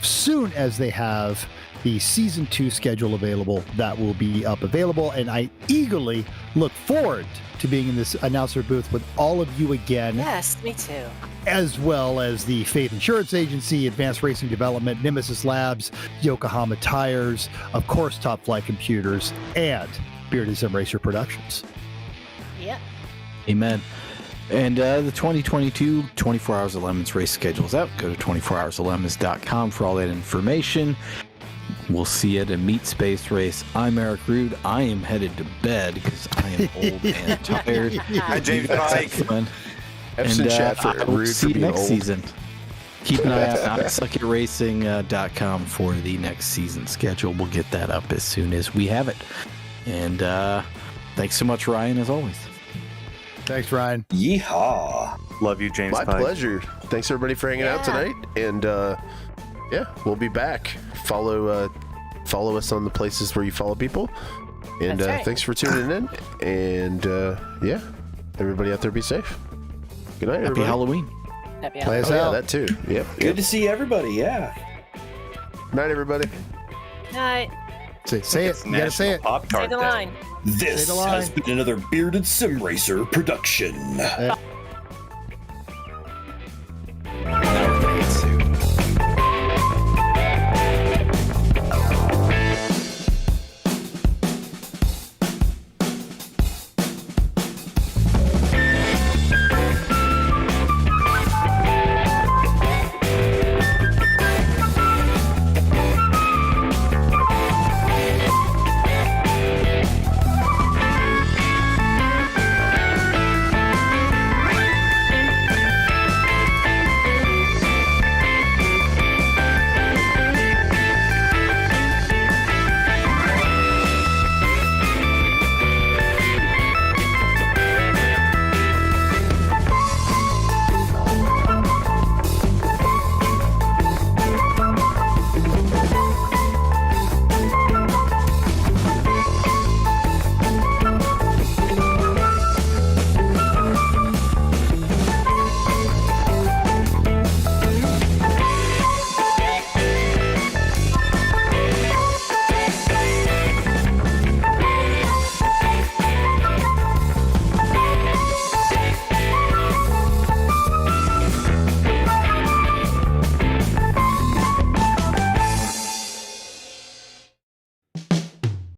soon as they have the season 2 schedule available, that will be available. And I eagerly look forward to being in this announcer booth with all of you again. Yes, me too. As well as the Faith Insurance Agency, Advanced Racing Development, Nemesis Labs, Yokohama Tires, of course, Top Flight Computers, and Bearded Sim Racer Productions. Yep. Amen. And the 2022 24 Hours of Lemons race schedule is out. Go to 24hoursoflemons.com for all that information. We'll see you at a meat space race. I'm Eric Rude. I am headed to bed because I am old and tired. Hi, James Pike. Fun. Epson chat for I will Rude see for you being next old. season. Keep an eye out on isuckatracing.com for the next season schedule. We'll get that up as soon as we have it. And thanks so much, Ryan, as always. Thanks, Ryan. Yeehaw. Love you, James My Pike. pleasure. Thanks everybody for hanging out tonight. And we'll be back. Follow us on the places where you follow people. And That's right. thanks for tuning in. And everybody out there be safe. Good night, Happy everybody. Halloween. Happy Play us Oh, yeah, out. that too. Yep. Good to see everybody. Yeah. Night, everybody. night. Say it. You gotta say it. Pop Say the line. This Say the line. has been another Bearded Sim Racer production.